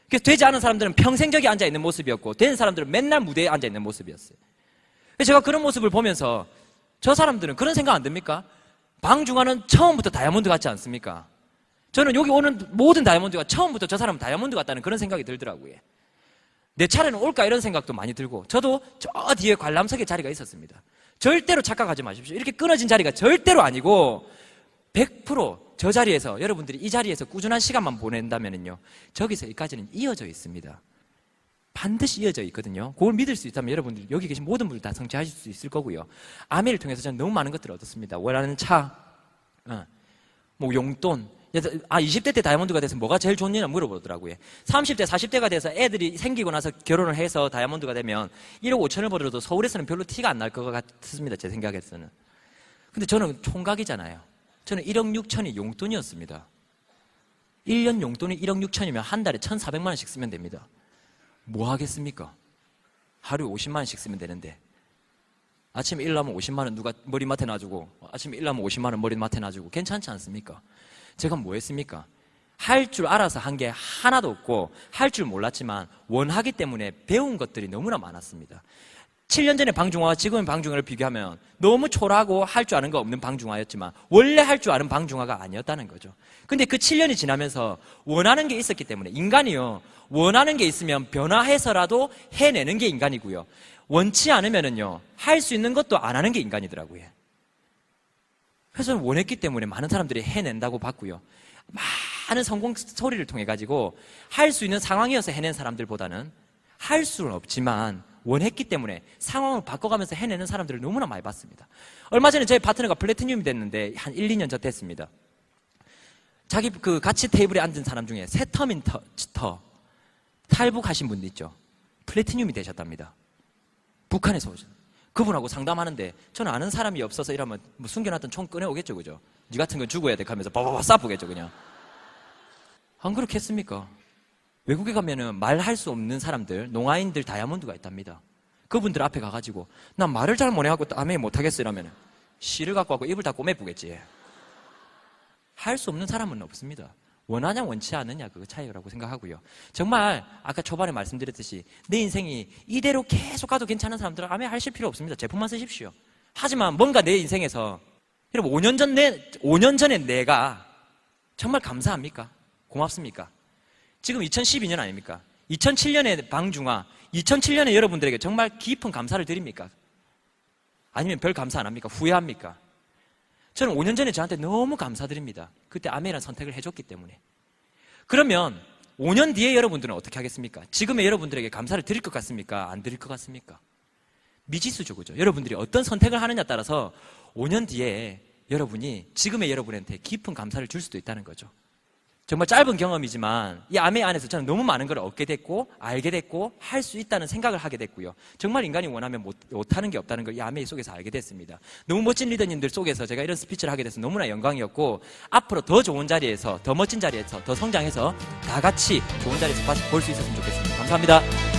그래서 되지 않은 사람들은 평생 저기 앉아있는 모습이었고, 된 사람들은 맨날 무대에 앉아있는 모습이었어요. 그래서 제가 그런 모습을 보면서 저 사람들은 그런 생각 안 듭니까? 방중환은 처음부터 다이아몬드 같지 않습니까? 저는 여기 오는 모든 다이아몬드가 처음부터 저 사람은 다이아몬드 같다는 그런 생각이 들더라고요. 내 차례는 올까 이런 생각도 많이 들고, 저도 저 뒤에 관람석에 자리가 있었습니다. 절대로 착각하지 마십시오. 이렇게 끊어진 자리가 절대로 아니고 100% 저 자리에서, 여러분들이 이 자리에서 꾸준한 시간만 보낸다면요, 저기서 여기까지는 이어져 있습니다. 반드시 이어져 있거든요. 그걸 믿을 수 있다면 여러분들, 여기 계신 모든 분들 다 성취하실 수 있을 거고요. 아메를 통해서 저는 너무 많은 것들을 얻었습니다. 원하는 차, 뭐 용돈. 20대 때 다이아몬드가 돼서 뭐가 제일 좋냐 물어보더라고요. 30대, 40대가 돼서 애들이 생기고 나서 결혼을 해서 다이아몬드가 되면 1억 5천을 벌어도 서울에서는 별로 티가 안 날 것 같습니다. 제 생각에서는. 근데 저는 총각이잖아요. 저는 1억 6천이 용돈이었습니다. 1년 용돈이 1억 6천이면 한 달에 1,400만 원씩 쓰면 됩니다. 뭐 하겠습니까? 하루에 50만 원씩 쓰면 되는데, 아침에 일하면 50만 원 누가 머리맡에 놔주고, 아침에 일하면 50만 원 머리맡에 놔주고, 괜찮지 않습니까? 제가 뭐 했습니까? 할 줄 알아서 한 게 하나도 없고, 할 줄 몰랐지만 원하기 때문에 배운 것들이 너무나 많았습니다. 7년 전에 방중화와 지금의 방중화를 비교하면 너무 초라하고 할 줄 아는 거 없는 방중화였지만 원래 할 줄 아는 방중화가 아니었다는 거죠. 근데 그 7년이 지나면서 원하는 게 있었기 때문에, 인간이요, 원하는 게 있으면 변화해서라도 해내는 게 인간이고요, 원치 않으면은요, 할 수 있는 것도 안 하는 게 인간이더라고요. 그래서 저는 원했기 때문에 많은 사람들이 해낸다고 봤고요. 많은 성공 스토리를 통해 가지고 할 수 있는 상황이어서 해낸 사람들보다는 할 수는 없지만 원했기 때문에 상황을 바꿔가면서 해내는 사람들을 너무나 많이 봤습니다. 얼마 전에 저희 파트너가 플래티늄이 됐는데 한 1, 2년 전 됐습니다. 자기 그 같이 테이블에 앉은 사람 중에 세터민터 탈북하신 분도 있죠. 플래티늄이 되셨답니다. 북한에서 오죠. 그분하고 상담하는데 저는 아는 사람이 없어서 이러면 뭐 숨겨놨던 총 꺼내오겠죠, 그죠? 니 같은 건 죽어야 돼 하면서 바바바 쏴보겠죠, 그냥. 안 그렇겠습니까? 외국에 가면은 말할 수 없는 사람들, 농아인들 다이아몬드가 있답니다. 그분들 앞에 가가지고 난 말을 잘 못해갖고 아메 못하겠어 이러면은 씨를 갖고 와고 입을 다 꼬매부겠지. 할 수 없는 사람은 없습니다. 원하냐 원치 않느냐 그거 차이라고 생각하고요. 정말 아까 초반에 말씀드렸듯이 내 인생이 이대로 계속 가도 괜찮은 사람들은 아메 하실 필요 없습니다. 제품만 쓰십시오. 하지만 뭔가 내 인생에서, 여러분 5년 전에 내가 정말 감사합니까? 고맙습니까? 지금 2012년 아닙니까? 2007년에 방중화, 2007년에 여러분들에게 정말 깊은 감사를 드립니까? 아니면 별 감사 안 합니까? 후회합니까? 저는 5년 전에 저한테 너무 감사드립니다. 그때 아메라는 선택을 해줬기 때문에. 그러면 5년 뒤에 여러분들은 어떻게 하겠습니까? 지금의 여러분들에게 감사를 드릴 것 같습니까? 안 드릴 것 같습니까? 미지수죠, 그죠? 여러분들이 어떤 선택을 하느냐에 따라서 5년 뒤에 여러분이 지금의 여러분한테 깊은 감사를 줄 수도 있다는 거죠. 정말 짧은 경험이지만 이 아메 안에서 저는 너무 많은 걸 얻게 됐고 알게 됐고 할 수 있다는 생각을 하게 됐고요. 정말 인간이 원하면 못하는 게 없다는 걸 이 아메 속에서 알게 됐습니다. 너무 멋진 리더님들 속에서 제가 이런 스피치를 하게 돼서 너무나 영광이었고, 앞으로 더 좋은 자리에서, 더 멋진 자리에서, 더 성장해서 다 같이 좋은 자리에서 볼 수 있었으면 좋겠습니다. 감사합니다.